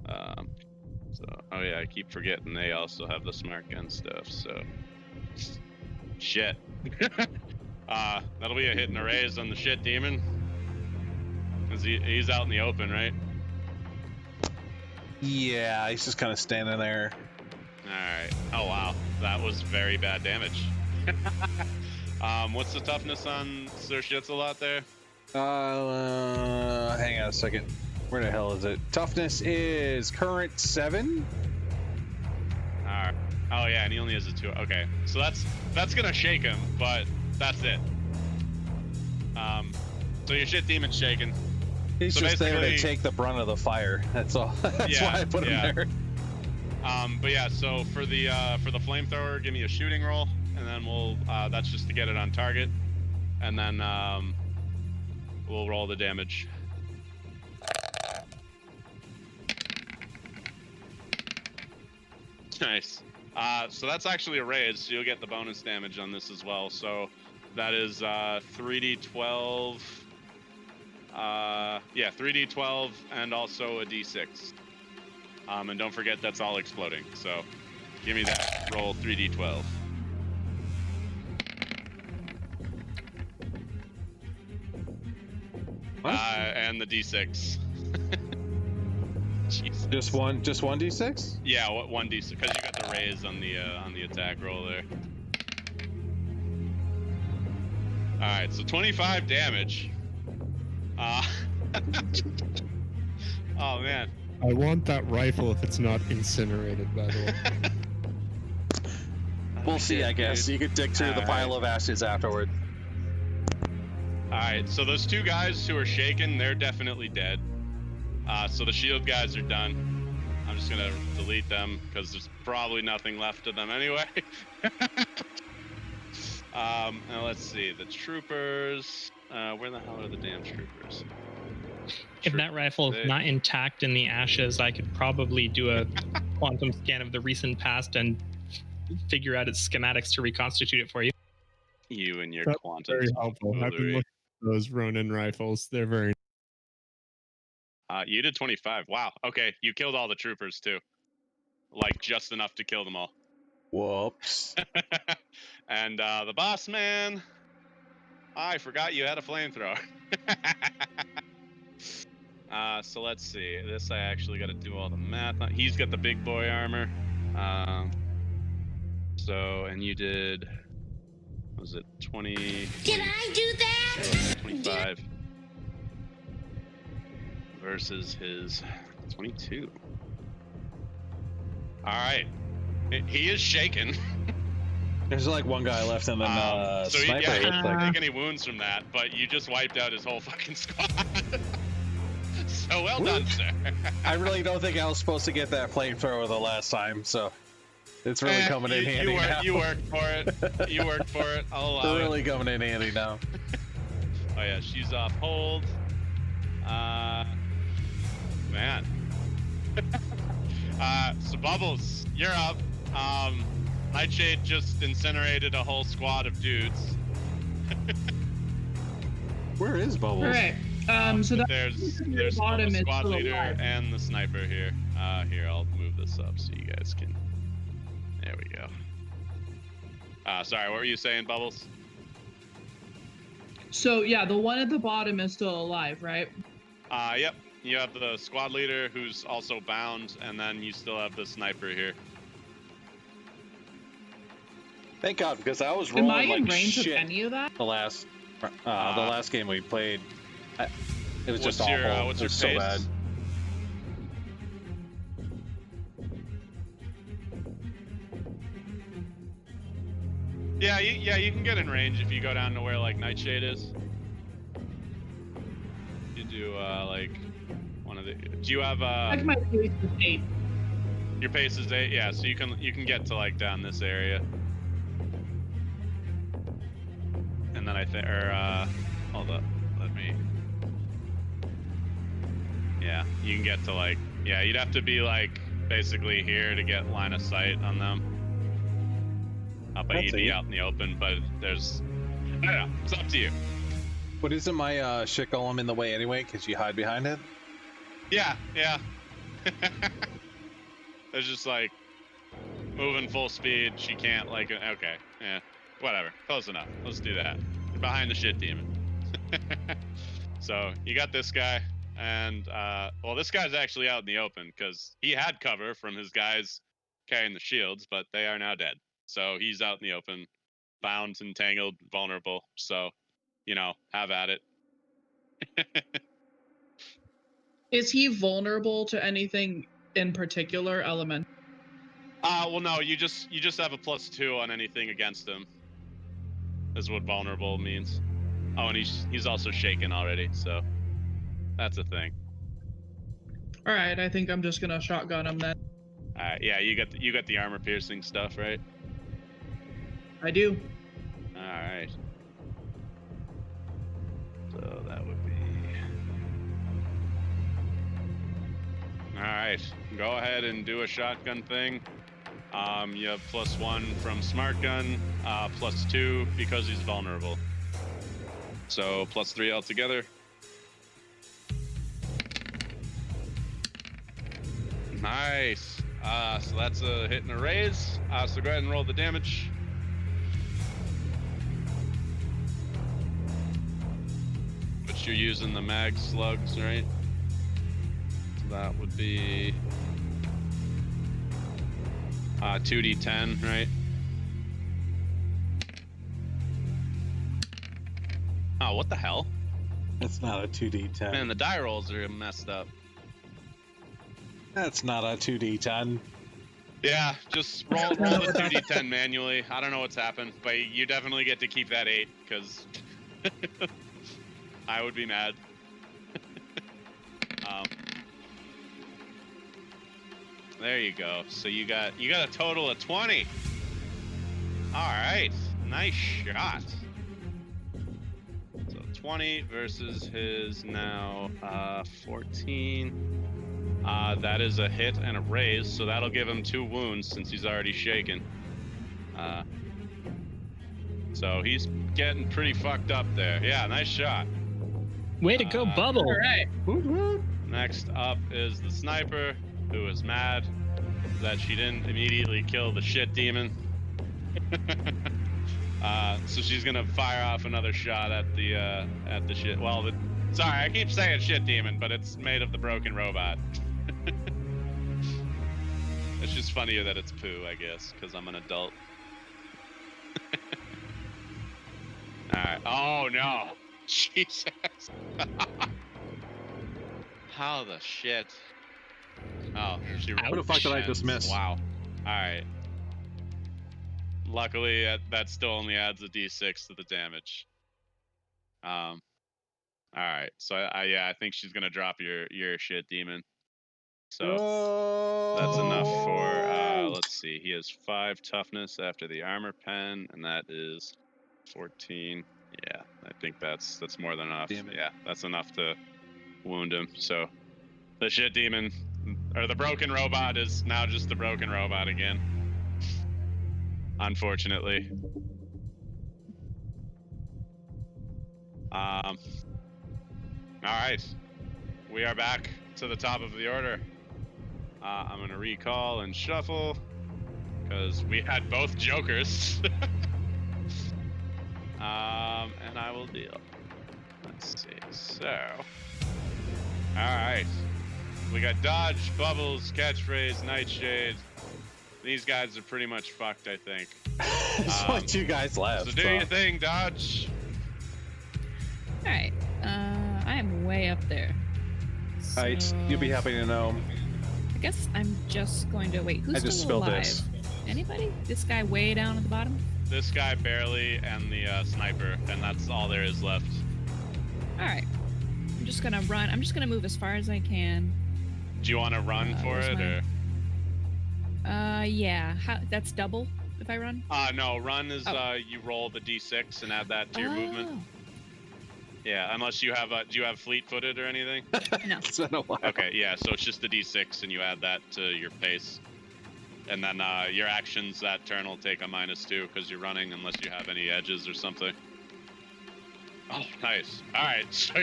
[SPEAKER 3] I keep forgetting they also have the smart gun stuff. So, shit. That'll be a hit and a raise on the shit demon. Cause he's out in the open, right?
[SPEAKER 5] Yeah, he's just kind of standing there.
[SPEAKER 3] All right. Oh wow, that was very bad damage. What's the toughness on Sir Shit's-a-lot there?
[SPEAKER 5] Hang on a second. Where the hell is it? Toughness is current 7.
[SPEAKER 3] Alright. Oh yeah, and he only has a 2. Okay, so that's gonna shake him, but that's it. So your shit demon's shaking.
[SPEAKER 5] He's
[SPEAKER 3] so
[SPEAKER 5] just there to
[SPEAKER 3] basically-
[SPEAKER 5] take the brunt of the fire. That's all. That's why I put him there.
[SPEAKER 3] But yeah, so for the flamethrower, give me a shooting roll, and then we'll that's just to get it on target, and then we'll roll the damage. Nice. So that's actually a raise, so you'll get the bonus damage on this as well. So that is 3d12. Yeah, 3d12 and also a d6. And don't forget that's all exploding. So give me that. Roll 3d12. And the d6. Jesus.
[SPEAKER 5] Just one d6?
[SPEAKER 3] Yeah, 1d6 because you got the raise on the attack roll there. All right, so 25 damage. Oh man.
[SPEAKER 2] I want that rifle if it's not incinerated, by the way.
[SPEAKER 5] We'll see, I guess.
[SPEAKER 3] Dude.
[SPEAKER 5] You could dig through the pile of ashes afterward.
[SPEAKER 3] Alright, so those 2 guys who are shaken, they're definitely dead. So the shield guys are done. I'm just gonna delete them, because there's probably nothing left of them anyway. Now let's see, the troopers... where the hell are the damn troopers?
[SPEAKER 1] If that rifle is not intact in the ashes, I could probably do a quantum scan of the recent past and figure out its schematics to reconstitute it for you.
[SPEAKER 3] You and your
[SPEAKER 2] That's
[SPEAKER 3] quantum.
[SPEAKER 2] very helpful. I've been looking at those Ronin rifles. They're very...
[SPEAKER 3] You did 25. Wow. Okay, you killed all the troopers too. Like, just enough to kill them all.
[SPEAKER 5] Whoops.
[SPEAKER 3] And the boss man... I forgot you had a flamethrower. So let's see. This I actually got to do all the math on. He's got the big boy armor. So, and you did... Was it 20?
[SPEAKER 11] Did I do that?
[SPEAKER 3] 25. Versus his 22. Alright. He is shaken.
[SPEAKER 5] There's like one guy left and then
[SPEAKER 3] so
[SPEAKER 5] sniper.
[SPEAKER 3] he didn't take any wounds from that, but you just wiped out his whole fucking squad. So well done, sir.
[SPEAKER 5] I really don't think I was supposed to get that flamethrower the last time, so it's really coming in handy now.
[SPEAKER 3] You worked for it. You worked for it. I'll allow
[SPEAKER 5] It's really coming in handy now.
[SPEAKER 3] Oh yeah, she's off hold. Man. So Bubbles, you're up. Nightshade just incinerated a whole squad of dudes.
[SPEAKER 5] Where is Bubbles?
[SPEAKER 6] All right. So that
[SPEAKER 3] there's
[SPEAKER 6] the bottom
[SPEAKER 3] the
[SPEAKER 6] is
[SPEAKER 3] squad
[SPEAKER 6] still
[SPEAKER 3] leader
[SPEAKER 6] alive.
[SPEAKER 3] and the sniper here. Here, I'll move this up so you guys can. There we go. Sorry, what were you saying, Bubbles?
[SPEAKER 6] So yeah, the one at the bottom is still alive, right?
[SPEAKER 3] Yep. You have the squad leader who's also bound, and then you still have the sniper here.
[SPEAKER 5] Thank God, because I was
[SPEAKER 6] Am
[SPEAKER 5] rolling
[SPEAKER 6] I in
[SPEAKER 5] like
[SPEAKER 6] range
[SPEAKER 5] shit
[SPEAKER 6] of any of that?
[SPEAKER 5] the last game we played. It was just
[SPEAKER 3] What's your,
[SPEAKER 5] awful.
[SPEAKER 3] what's
[SPEAKER 5] It was
[SPEAKER 3] your
[SPEAKER 5] so
[SPEAKER 3] pace?
[SPEAKER 5] bad.
[SPEAKER 3] Yeah, you can get in range if you go down to where like Nightshade is. You do like one of the. Do you have
[SPEAKER 6] Like my pace is 8.
[SPEAKER 3] your pace is 8? Yeah, so you can get to like down this area. And then I think, hold up, let me. Yeah, you can get to like, yeah, you'd have to be like basically here to get line of sight on them. But you'd be out in the open, but there's, I don't know, it's up to you.
[SPEAKER 5] But isn't my shit golem in the way anyway? Because you hide behind it?
[SPEAKER 3] Yeah. There's just like moving full speed. She can't like. Okay, yeah, whatever. Close enough. Let's do that. You're behind the shit demon. So you got this guy, and well, this guy's actually out in the open because he had cover from his guys carrying the shields, but they are now dead. So he's out in the open. bound, entangled, vulnerable. So, have at it.
[SPEAKER 6] Is he vulnerable to anything in particular, element?
[SPEAKER 3] Well, no, you just have a +2 on anything against him. Is what vulnerable means. Oh, and he's also shaken already, so that's a thing.
[SPEAKER 6] All right, I think I'm just gonna shotgun him then.
[SPEAKER 3] Yeah, you got the armor piercing stuff, right?
[SPEAKER 6] I do.
[SPEAKER 3] All right. So that would be. All right, go ahead and do a shotgun thing. You have +1 from smart gun, +2 because he's vulnerable. So +3 altogether. Nice. So that's a hit and a raise. So go ahead and roll the damage. But you're using the mag slugs, right? So that would be 2d10, right? Oh, what the hell?
[SPEAKER 5] That's not a 2d10.
[SPEAKER 3] Man, the die rolls are messed up.
[SPEAKER 5] That's not a 2d10.
[SPEAKER 3] Yeah, just roll the 2d10 manually. I don't know what's happened, but you definitely get to keep that 8, because I would be mad. There you go. So you got a total of 20. All right, nice shot. So 20 versus his now 14. That is a hit and a raise, so that'll give him 2 wounds since he's already shaken. So he's getting pretty fucked up there. Yeah, nice shot.
[SPEAKER 1] Way to go, Bubble.
[SPEAKER 6] All right.
[SPEAKER 3] Next up is the sniper, who is mad that she didn't immediately kill the shit demon. So she's gonna fire off another shot at the shit. Well, sorry, I keep saying shit demon, but it's made of the broken robot. It's just funnier that it's poo, I guess, because I'm an adult. Alright. Oh no! Jesus! How the shit? Oh, she
[SPEAKER 5] What the fuck did I just miss?
[SPEAKER 3] Wow. Alright. Luckily, that still only adds a d6 to the damage. Alright, so I think she's gonna drop your shit demon. So that's enough for let's see, he has 5 toughness after the armor pen, and that is 14. Yeah, I think that's more than enough. Yeah, that's enough to wound him. So the shit demon, or the broken robot, is now just the broken robot again. Unfortunately. All right, we are back to the top of the order. I'm gonna recall and shuffle because we had both jokers. And I will deal. Let's see. So, all right, we got dodge, bubbles, catchphrase, nightshade. These guys are pretty much fucked, I think.
[SPEAKER 5] It's like 2 guys left.
[SPEAKER 3] So do your thing, dodge.
[SPEAKER 4] All right. I am way up there. So,
[SPEAKER 5] you'll be happy to know.
[SPEAKER 4] I guess I'm just going to wait. Who's
[SPEAKER 5] I just
[SPEAKER 4] still
[SPEAKER 5] spilled
[SPEAKER 4] alive?
[SPEAKER 5] this.
[SPEAKER 4] Anybody? This guy way down at the bottom?
[SPEAKER 3] This guy barely, and the sniper, and that's all there is left.
[SPEAKER 4] All right. I'm just gonna run. I'm just gonna move as far as I can.
[SPEAKER 3] Do you want to run for it, or?
[SPEAKER 4] Yeah. That's double if I run?
[SPEAKER 3] No, run is you roll the d6 and add that to your movement. Yeah, unless you have do you have fleet-footed or anything?
[SPEAKER 4] No.
[SPEAKER 5] It's been a while.
[SPEAKER 3] Okay, yeah, so it's just the d6 and you add that to your pace. And then your actions that turn will take a -2 because you're running, unless you have any edges or something. Oh, nice. All right, so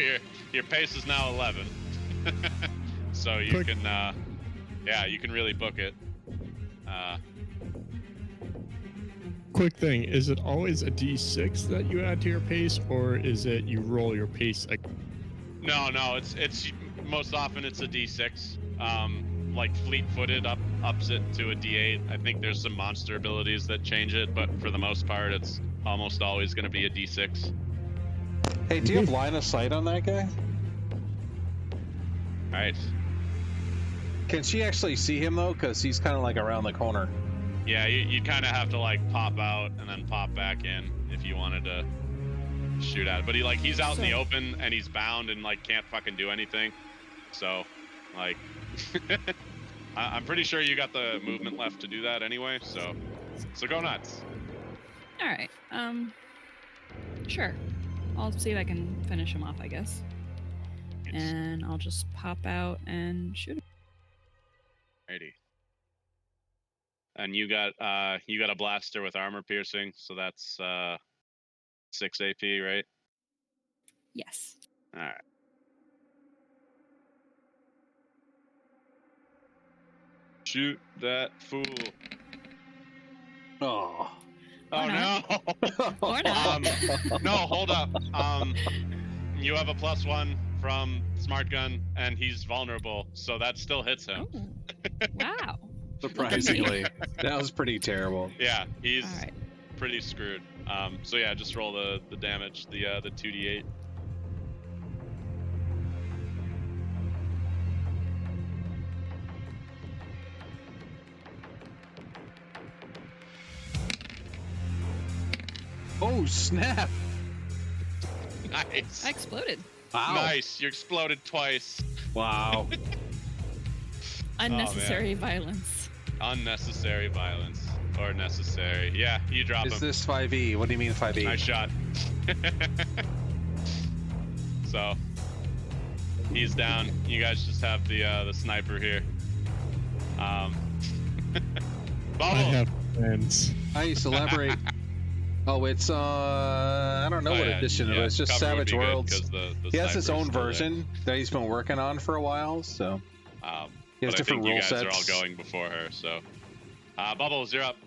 [SPEAKER 3] your pace is now 11. So you can, you can really book it.
[SPEAKER 2] Quick thing, is it always a d6 that you add to your pace, or is it you roll your pace?
[SPEAKER 3] No, it's most often it's a d6. Like fleet-footed ups it to a d8. I think there's some monster abilities that change it, but for the most part, it's almost always going to be a D6.
[SPEAKER 5] Hey, do you have line of sight on that guy?
[SPEAKER 3] All right.
[SPEAKER 5] Can she actually see him though? Because he's kind of like around the corner.
[SPEAKER 3] Yeah, you kind of have to like pop out and then pop back in if you wanted to shoot at it. But he's out in the open and he's bound and like can't fucking do anything. So, like, I'm pretty sure you got the movement left to do that anyway. So go nuts.
[SPEAKER 4] All right. Sure. I'll see if I can finish him off, I guess. And I'll just pop out and shoot him.
[SPEAKER 3] Alrighty. And you got a blaster with armor piercing, so that's 6 AP, right?
[SPEAKER 4] Yes.
[SPEAKER 3] All right. Shoot that fool.
[SPEAKER 5] Oh.
[SPEAKER 3] Oh no.
[SPEAKER 4] Or not.
[SPEAKER 3] No, hold up. You have a +1 from Smart Gun, and he's vulnerable, so that still hits him.
[SPEAKER 4] Oh. Wow.
[SPEAKER 5] Surprisingly, that was pretty terrible.
[SPEAKER 3] Yeah, he's pretty screwed. So yeah, just roll the damage, the 2d8.
[SPEAKER 5] Oh snap!
[SPEAKER 3] Nice.
[SPEAKER 4] I exploded.
[SPEAKER 5] Wow.
[SPEAKER 3] Nice. You exploded twice.
[SPEAKER 5] Wow.
[SPEAKER 4] Unnecessary violence.
[SPEAKER 3] Unnecessary violence. Or necessary. Yeah, you drop him.
[SPEAKER 5] Is this 5e? What do you mean 5e?
[SPEAKER 3] Nice shot. So, he's down. You guys just have the sniper here. Bubble.
[SPEAKER 2] I have plans.
[SPEAKER 5] Nice, elaborate. Oh, it's I don't know what edition it is. It's just
[SPEAKER 3] cover would
[SPEAKER 5] Savage
[SPEAKER 3] be good,
[SPEAKER 5] Worlds.
[SPEAKER 3] 'cause the
[SPEAKER 5] He has his
[SPEAKER 3] sniper's
[SPEAKER 5] own
[SPEAKER 3] still there.
[SPEAKER 5] version that he's been working on for a while, so he has
[SPEAKER 3] But
[SPEAKER 5] different
[SPEAKER 3] I think
[SPEAKER 5] rule
[SPEAKER 3] you guys
[SPEAKER 5] sets.
[SPEAKER 3] are all going before her, so Bubbles, you're up.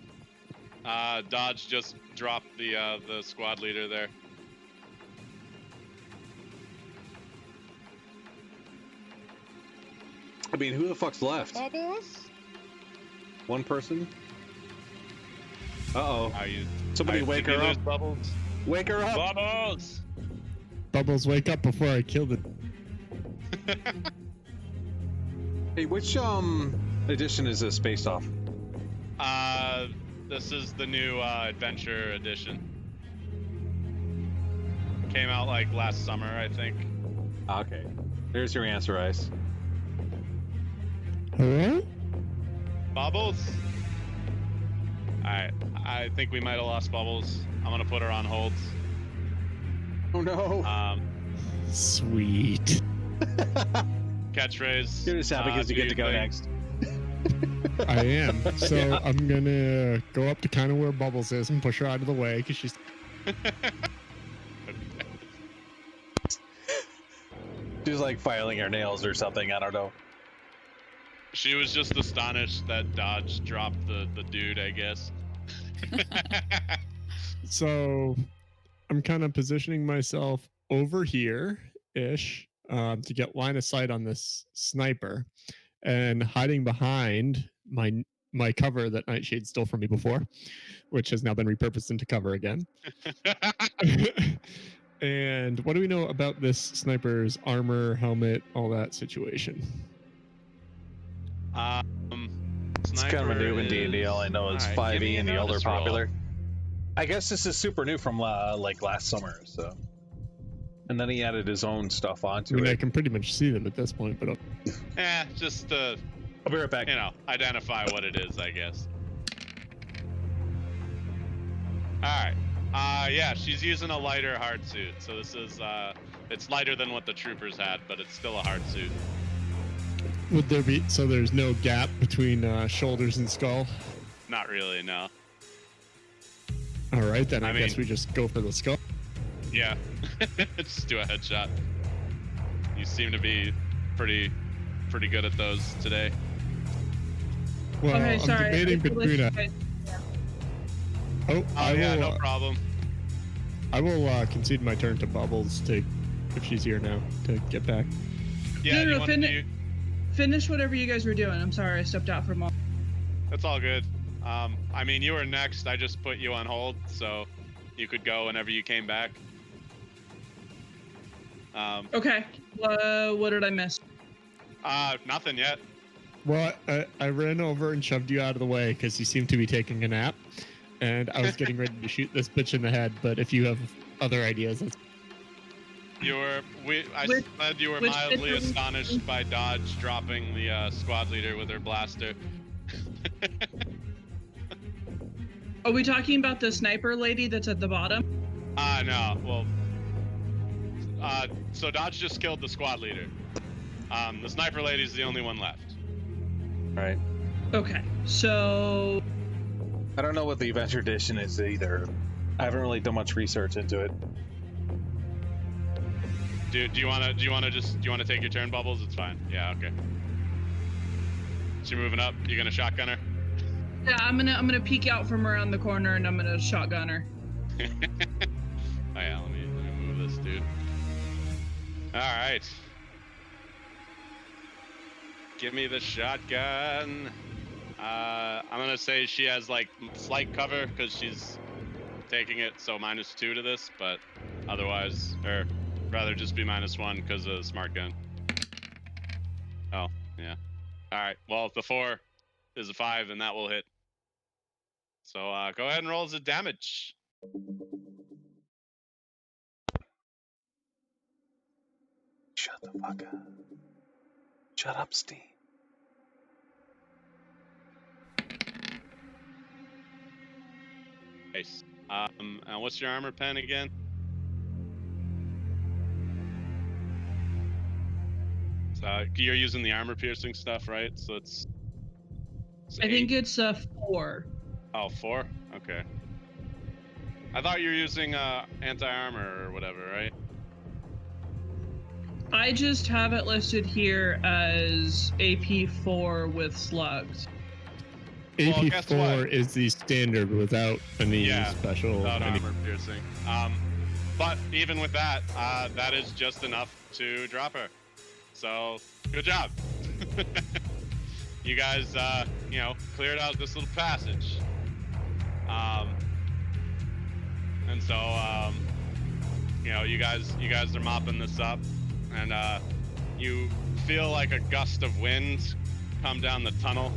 [SPEAKER 3] Dodge just dropped the squad leader there.
[SPEAKER 5] I mean, who the fuck's left?
[SPEAKER 3] Bubbles?
[SPEAKER 5] One person? Uh-oh.
[SPEAKER 3] You,
[SPEAKER 5] Somebody wake her up.
[SPEAKER 3] Bubbles?
[SPEAKER 5] Wake her up!
[SPEAKER 3] Bubbles!
[SPEAKER 2] Bubbles, wake up before I kill the...
[SPEAKER 5] Hey, which edition is this based off?
[SPEAKER 3] This is the new Adventure Edition. Came out like last summer, I think.
[SPEAKER 5] Okay. There's your answer, Ice.
[SPEAKER 2] Hello?
[SPEAKER 3] Bubbles? Alright, I think we might have lost Bubbles. I'm gonna put her on holds.
[SPEAKER 5] Oh no.
[SPEAKER 2] Sweet.
[SPEAKER 3] Catchphrase.
[SPEAKER 5] You're just happy because you get to go next.
[SPEAKER 2] I am. So I'm gonna go up to kind of where Bubbles is and push her out of the way because she's...
[SPEAKER 5] She's like filing her nails or something, I don't know.
[SPEAKER 3] She was just astonished that Dodge dropped the dude, I guess.
[SPEAKER 2] So I'm kind of positioning myself over here-ish to get line of sight on this sniper and hiding behind my cover that Nightshade stole from me before, which has now been repurposed into cover again. And what do we know about this sniper's armor, helmet, all that situation?
[SPEAKER 5] It's kind of a new in D&D. All I know is 5e and the older popular. I guess this is super new from like last summer, so. And then he added his own stuff onto it.
[SPEAKER 2] I can pretty much see them at this point, but
[SPEAKER 3] just
[SPEAKER 5] I'll be right back.
[SPEAKER 3] You know, identify what it is, I guess. All right. Yeah, she's using a lighter hard suit. So this is it's lighter than what the troopers had, but it's still a hard suit.
[SPEAKER 2] would there be, so there's no gap between shoulders and skull?
[SPEAKER 3] Not really, no.
[SPEAKER 2] All right, then I
[SPEAKER 3] mean,
[SPEAKER 2] guess we just go for the skull.
[SPEAKER 3] Yeah, just do a headshot. You seem to be pretty good at those today.
[SPEAKER 2] Well,
[SPEAKER 6] Okay,
[SPEAKER 2] I'm
[SPEAKER 6] sorry.
[SPEAKER 2] debating between a... Oh, I
[SPEAKER 3] yeah,
[SPEAKER 2] will,
[SPEAKER 3] no problem.
[SPEAKER 2] I will concede my turn to Bubbles to, if she's here now, to get back.
[SPEAKER 3] Yeah,
[SPEAKER 6] No, finish whatever you guys were doing. I'm sorry, I stepped out for a moment.
[SPEAKER 3] That's all good. I mean, you were next. I just put you on hold, so You could go whenever you came back.
[SPEAKER 6] Okay. What did I miss?
[SPEAKER 3] Nothing yet.
[SPEAKER 2] Well, I ran over and shoved you out of the way because you seemed to be taking a nap, and I was getting ready to shoot this bitch in the head. But if you have other ideas, that's...
[SPEAKER 3] I said you were mildly astonished by Dodge dropping the squad leader with her blaster.
[SPEAKER 6] Are we talking about the sniper lady that's at the bottom?
[SPEAKER 3] No. Well, so Dodge just killed the squad leader. The sniper lady's the only one left.
[SPEAKER 5] Right.
[SPEAKER 6] Okay, so...
[SPEAKER 5] I don't know what the Adventure Edition is either. I haven't really done much research into it.
[SPEAKER 3] Do you wanna take your turn, Bubbles? It's fine. Yeah, okay. So you're moving up. You gonna shotgun her?
[SPEAKER 6] Yeah, I'm gonna peek out from around the corner and I'm gonna shotgun her.
[SPEAKER 3] Oh yeah, let me move this dude. All right. Give me the shotgun. I'm gonna say she has like slight cover because she's taking it, so -2 to this, but otherwise, or rather just be -1 because of the smart gun. Oh, yeah. All right. Well, if the 4 is a 5, then that will hit. So go ahead and roll the damage.
[SPEAKER 5] Shut the fuck up. Shut up, Steve.
[SPEAKER 3] Nice. And what's your armor pen again? So you're using the armor piercing stuff, right? So it's
[SPEAKER 6] I think it's 4.
[SPEAKER 3] Oh, 4? Okay. I thought you were using anti-armor or whatever, right?
[SPEAKER 6] I just have it listed here as AP4 with slugs.
[SPEAKER 2] AP4 is the standard without any special...
[SPEAKER 3] without armor piercing. But even with that, that is just enough to drop her. So, good job. You guys, cleared out this little passage. And so, you guys are mopping this up, and you feel like a gust of wind come down the tunnel,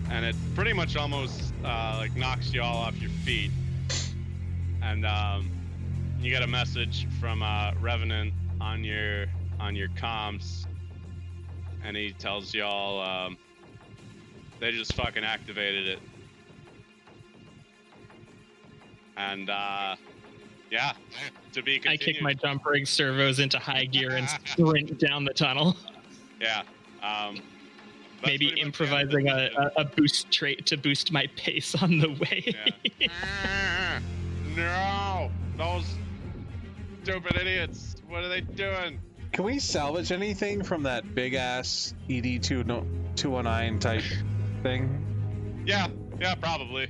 [SPEAKER 3] and it pretty much almost like knocks you all off your feet. And you get a message from Revenant on your comms, and he tells y'all they just fucking activated it. And yeah, to be continued.
[SPEAKER 1] I kick my jump rig servos into high gear and sprint down the tunnel.
[SPEAKER 3] Yeah.
[SPEAKER 1] Maybe improvising a boost trait to boost my pace on the way.
[SPEAKER 3] Yeah. No! Those stupid idiots! What are they doing?
[SPEAKER 5] Can we salvage anything from that big ass ED219 type thing?
[SPEAKER 3] Yeah, probably.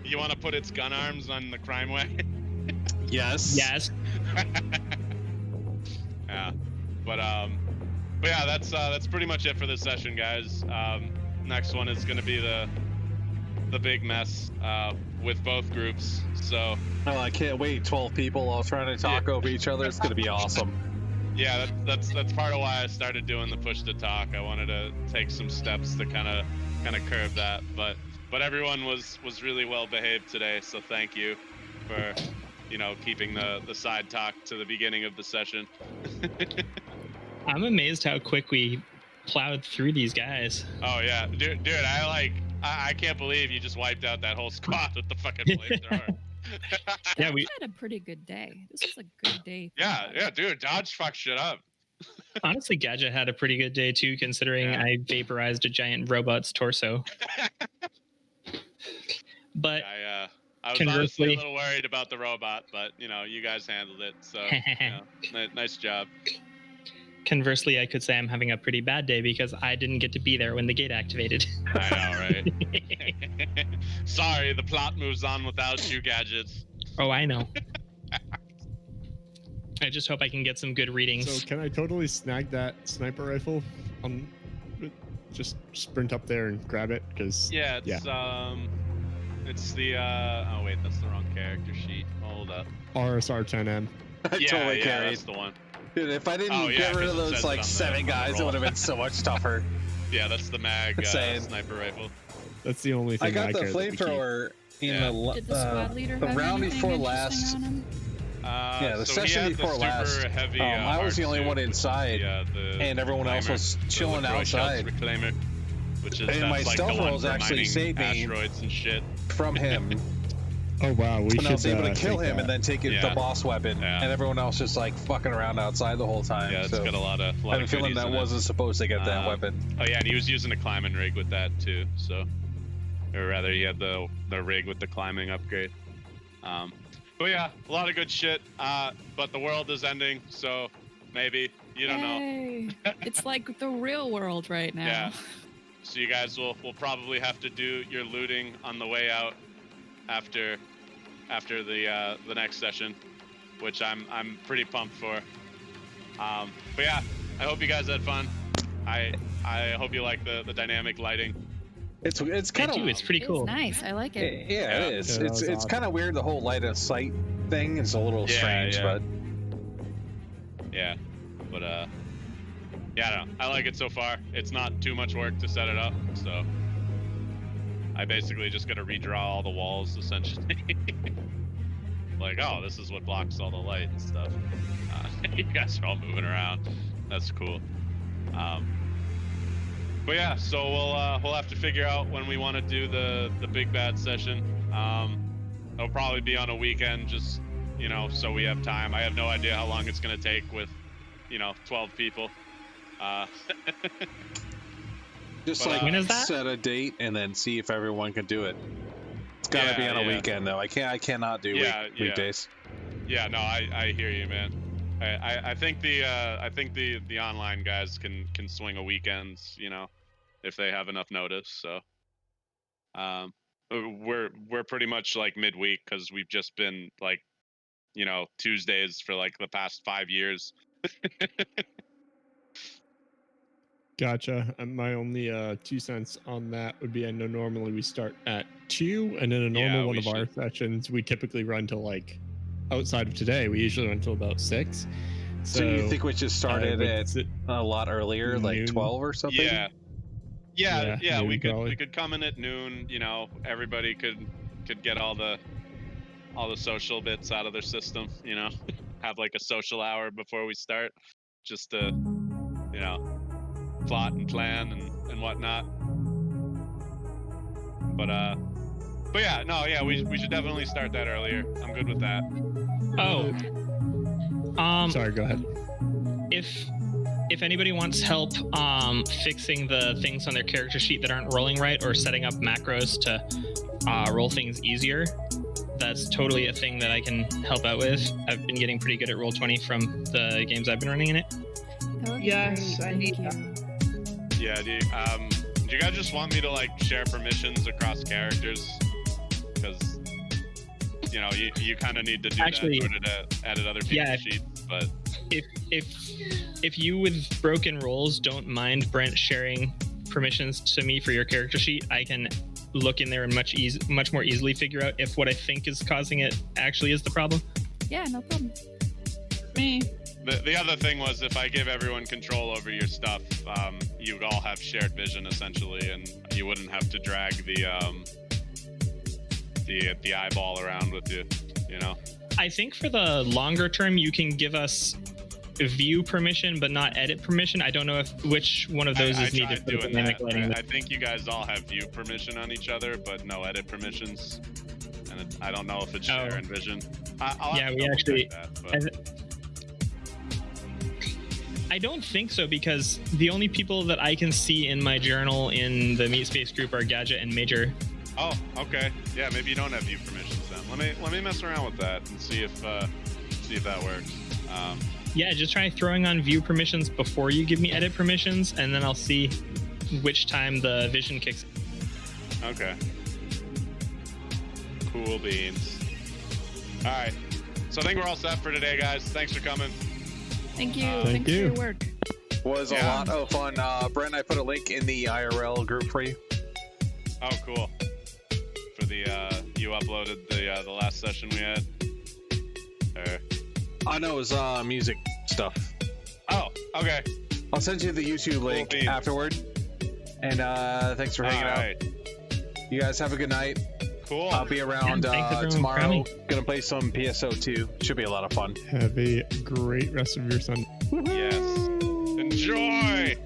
[SPEAKER 3] You want to put its gun arms on the crime wagon?
[SPEAKER 5] Yes.
[SPEAKER 1] Yes.
[SPEAKER 3] Yeah, but yeah, that's pretty much it for this session, guys. Next one is gonna be the big mess with both groups. So.
[SPEAKER 5] Oh, I can't wait! 12 people all trying to talk over each other. It's gonna be awesome.
[SPEAKER 3] Yeah, that's part of why I started doing the push to talk. I wanted to take some steps to kind of curb that, but everyone was really well behaved today. So thank you for keeping the side talk to the beginning of the session.
[SPEAKER 1] I'm amazed how quick we plowed through these guys.
[SPEAKER 3] Oh yeah, dude, I can't believe you just wiped out that whole squad with the fucking flamethrower.
[SPEAKER 4] Yeah, we had a pretty good day. This was a good day.
[SPEAKER 3] Yeah, dude, Dodge fucked shit up.
[SPEAKER 1] Honestly, Gadget had a pretty good day too, considering I vaporized a giant robot's torso. But
[SPEAKER 3] I was honestly a little worried about the robot, but you guys handled it, so nice job.
[SPEAKER 1] Conversely, I could say I'm having a pretty bad day because I didn't get to be there when the gate activated.
[SPEAKER 3] I know, right? Sorry, the plot moves on without you, Gadgets.
[SPEAKER 1] Oh, I know. I just hope I can get some good readings.
[SPEAKER 2] So can I totally snag that sniper rifle? Just sprint up there and grab it, because
[SPEAKER 3] it's It's the oh wait, that's the wrong character sheet. Hold up.
[SPEAKER 2] RSR10M.
[SPEAKER 5] I totally carried.
[SPEAKER 3] That's the one.
[SPEAKER 5] Dude, if I didn't get rid of those like 7 guys, it would have been so much tougher.
[SPEAKER 3] Yeah, that's the mag sniper rifle.
[SPEAKER 2] That's the only thing
[SPEAKER 5] I got the
[SPEAKER 2] care that we
[SPEAKER 5] flamethrower in
[SPEAKER 4] Did the squad leader
[SPEAKER 5] the
[SPEAKER 4] have
[SPEAKER 5] round
[SPEAKER 4] anything
[SPEAKER 5] before
[SPEAKER 4] interesting
[SPEAKER 5] last.
[SPEAKER 4] on him?
[SPEAKER 5] Yeah, the
[SPEAKER 3] So
[SPEAKER 5] session
[SPEAKER 3] he had
[SPEAKER 5] before
[SPEAKER 3] the
[SPEAKER 5] last.
[SPEAKER 3] super heavy,
[SPEAKER 5] I was the only
[SPEAKER 3] hard
[SPEAKER 5] one
[SPEAKER 3] suit with
[SPEAKER 5] inside,
[SPEAKER 3] the
[SPEAKER 5] and everyone else
[SPEAKER 3] reclaimer,
[SPEAKER 5] was chilling
[SPEAKER 3] the LaCroix
[SPEAKER 5] outside.
[SPEAKER 3] Shells Reclaimer, which is
[SPEAKER 5] And my
[SPEAKER 3] that's like
[SPEAKER 5] stealth
[SPEAKER 3] the one
[SPEAKER 5] rolls
[SPEAKER 3] for
[SPEAKER 5] actually
[SPEAKER 3] mining
[SPEAKER 5] saved me
[SPEAKER 3] asteroids and shit.
[SPEAKER 5] from him.
[SPEAKER 2] Oh wow, we
[SPEAKER 5] And
[SPEAKER 2] should.
[SPEAKER 5] I was able to kill
[SPEAKER 2] take
[SPEAKER 5] him
[SPEAKER 2] that.
[SPEAKER 5] and then take the boss weapon,
[SPEAKER 3] Yeah.
[SPEAKER 5] and everyone else just like fucking around outside the whole time.
[SPEAKER 3] Yeah, it's
[SPEAKER 5] so
[SPEAKER 3] got a lot of.
[SPEAKER 5] I have a feeling that wasn't supposed to get that weapon.
[SPEAKER 3] Oh yeah, and he was using a climbing rig with that too. So, or rather, he had the rig with the climbing upgrade. But yeah, a lot of good shit. But the world is ending, so maybe you don't know.
[SPEAKER 4] It's like the real world right now.
[SPEAKER 3] Yeah. So you guys will probably have to do your looting on the way out after the next session, which I'm pretty pumped for. But yeah, I hope you guys had fun. I hope you like the dynamic lighting.
[SPEAKER 5] It's kind of
[SPEAKER 1] it's pretty cool.
[SPEAKER 4] It's nice. I like it.
[SPEAKER 5] Yeah, it is.
[SPEAKER 2] Yeah,
[SPEAKER 5] it's
[SPEAKER 2] awesome.
[SPEAKER 5] kind of weird, the whole light of sight thing. It's a little strange, but
[SPEAKER 3] yeah, but yeah, I don't know. I like it so far. It's not too much work to set it up, so I basically just gotta redraw all the walls essentially. Like, oh, this is what blocks all the light and stuff. You guys are all moving around. That's cool. But yeah, so we'll have to figure out when we want to do the big bad session. It'll probably be on a weekend, just so we have time. I have no idea how long it's gonna take with 12 people.
[SPEAKER 5] just
[SPEAKER 3] but,
[SPEAKER 5] like
[SPEAKER 1] when is that?
[SPEAKER 5] set a date and then see if everyone can do it. It's gotta be on a weekend though. I cannot do weekdays.
[SPEAKER 3] Yeah, no, I hear you, man. I think the online guys can swing a weekend, if they have enough notice. So, we're pretty much like midweek because we've just been like, Tuesdays for like the past 5 years.
[SPEAKER 2] Gotcha. My only 2 cents on that would be I know normally we start at 2, and in a normal one of our sessions, we typically run till like outside of today. We usually run till about 6.
[SPEAKER 5] So you think we should start it at a lot earlier, like 12 or something?
[SPEAKER 3] Yeah.
[SPEAKER 2] noon
[SPEAKER 3] We
[SPEAKER 2] probably.
[SPEAKER 3] could come in at noon. Everybody could get all the social bits out of their system. Have like a social hour before we start, just to plot and plan and whatnot. But yeah, we should definitely start that earlier. I'm good with that.
[SPEAKER 2] Sorry, go ahead.
[SPEAKER 1] If anybody wants help fixing the things on their character sheet that aren't rolling right, or setting up macros to roll things easier, that's totally a thing that I can help out with. I've been getting pretty good at Roll20 from the games I've been running in it.
[SPEAKER 6] Yes, I need that.
[SPEAKER 3] Yeah, do you guys just want me to like share permissions across characters? Because you kind of need to do that in order to edit other people's sheets. But if you with broken rolls don't mind Brent sharing permissions to me for your character sheet, I can look in there and much more easily figure out if what I think is causing it actually is the problem.
[SPEAKER 4] Yeah, no problem.
[SPEAKER 6] Me.
[SPEAKER 3] The other thing was, if I give everyone control over your stuff, you'd all have shared vision essentially, and you wouldn't have to drag the eyeball around with you.
[SPEAKER 1] I think for the longer term, you can give us view permission, but not edit permission. I don't know which one of those is needed for the dynamic lighting.
[SPEAKER 3] I think you guys all have view permission on each other, but no edit permissions. And I don't know if it's share and vision.
[SPEAKER 1] We actually. I don't think so, because the only people that I can see in my journal in the Meat Space group are Gadget and Major.
[SPEAKER 3] Oh, okay. Yeah, maybe you don't have view permissions then. Let me mess around with that and see if that works.
[SPEAKER 1] Yeah, just try throwing on view permissions before you give me edit permissions, and then I'll see which time the vision kicks in.
[SPEAKER 3] Okay. Cool beans. All right. So I think we're all set for today, guys. Thanks for coming.
[SPEAKER 4] Thank you. Thanks for your work.
[SPEAKER 5] Was a lot of fun. Brent, I put a link in the IRL group for you.
[SPEAKER 3] Oh, cool. for the you uploaded the last session we had?
[SPEAKER 5] Oh no, it was music stuff.
[SPEAKER 3] Oh, okay.
[SPEAKER 5] I'll send you the YouTube link afterward. And thanks for hanging out. You guys have a good night.
[SPEAKER 3] Cool.
[SPEAKER 5] I'll be around tomorrow. Gonna play some PSO2. Should be a lot of fun.
[SPEAKER 2] Have a great rest of your Sunday.
[SPEAKER 3] Yes. Enjoy.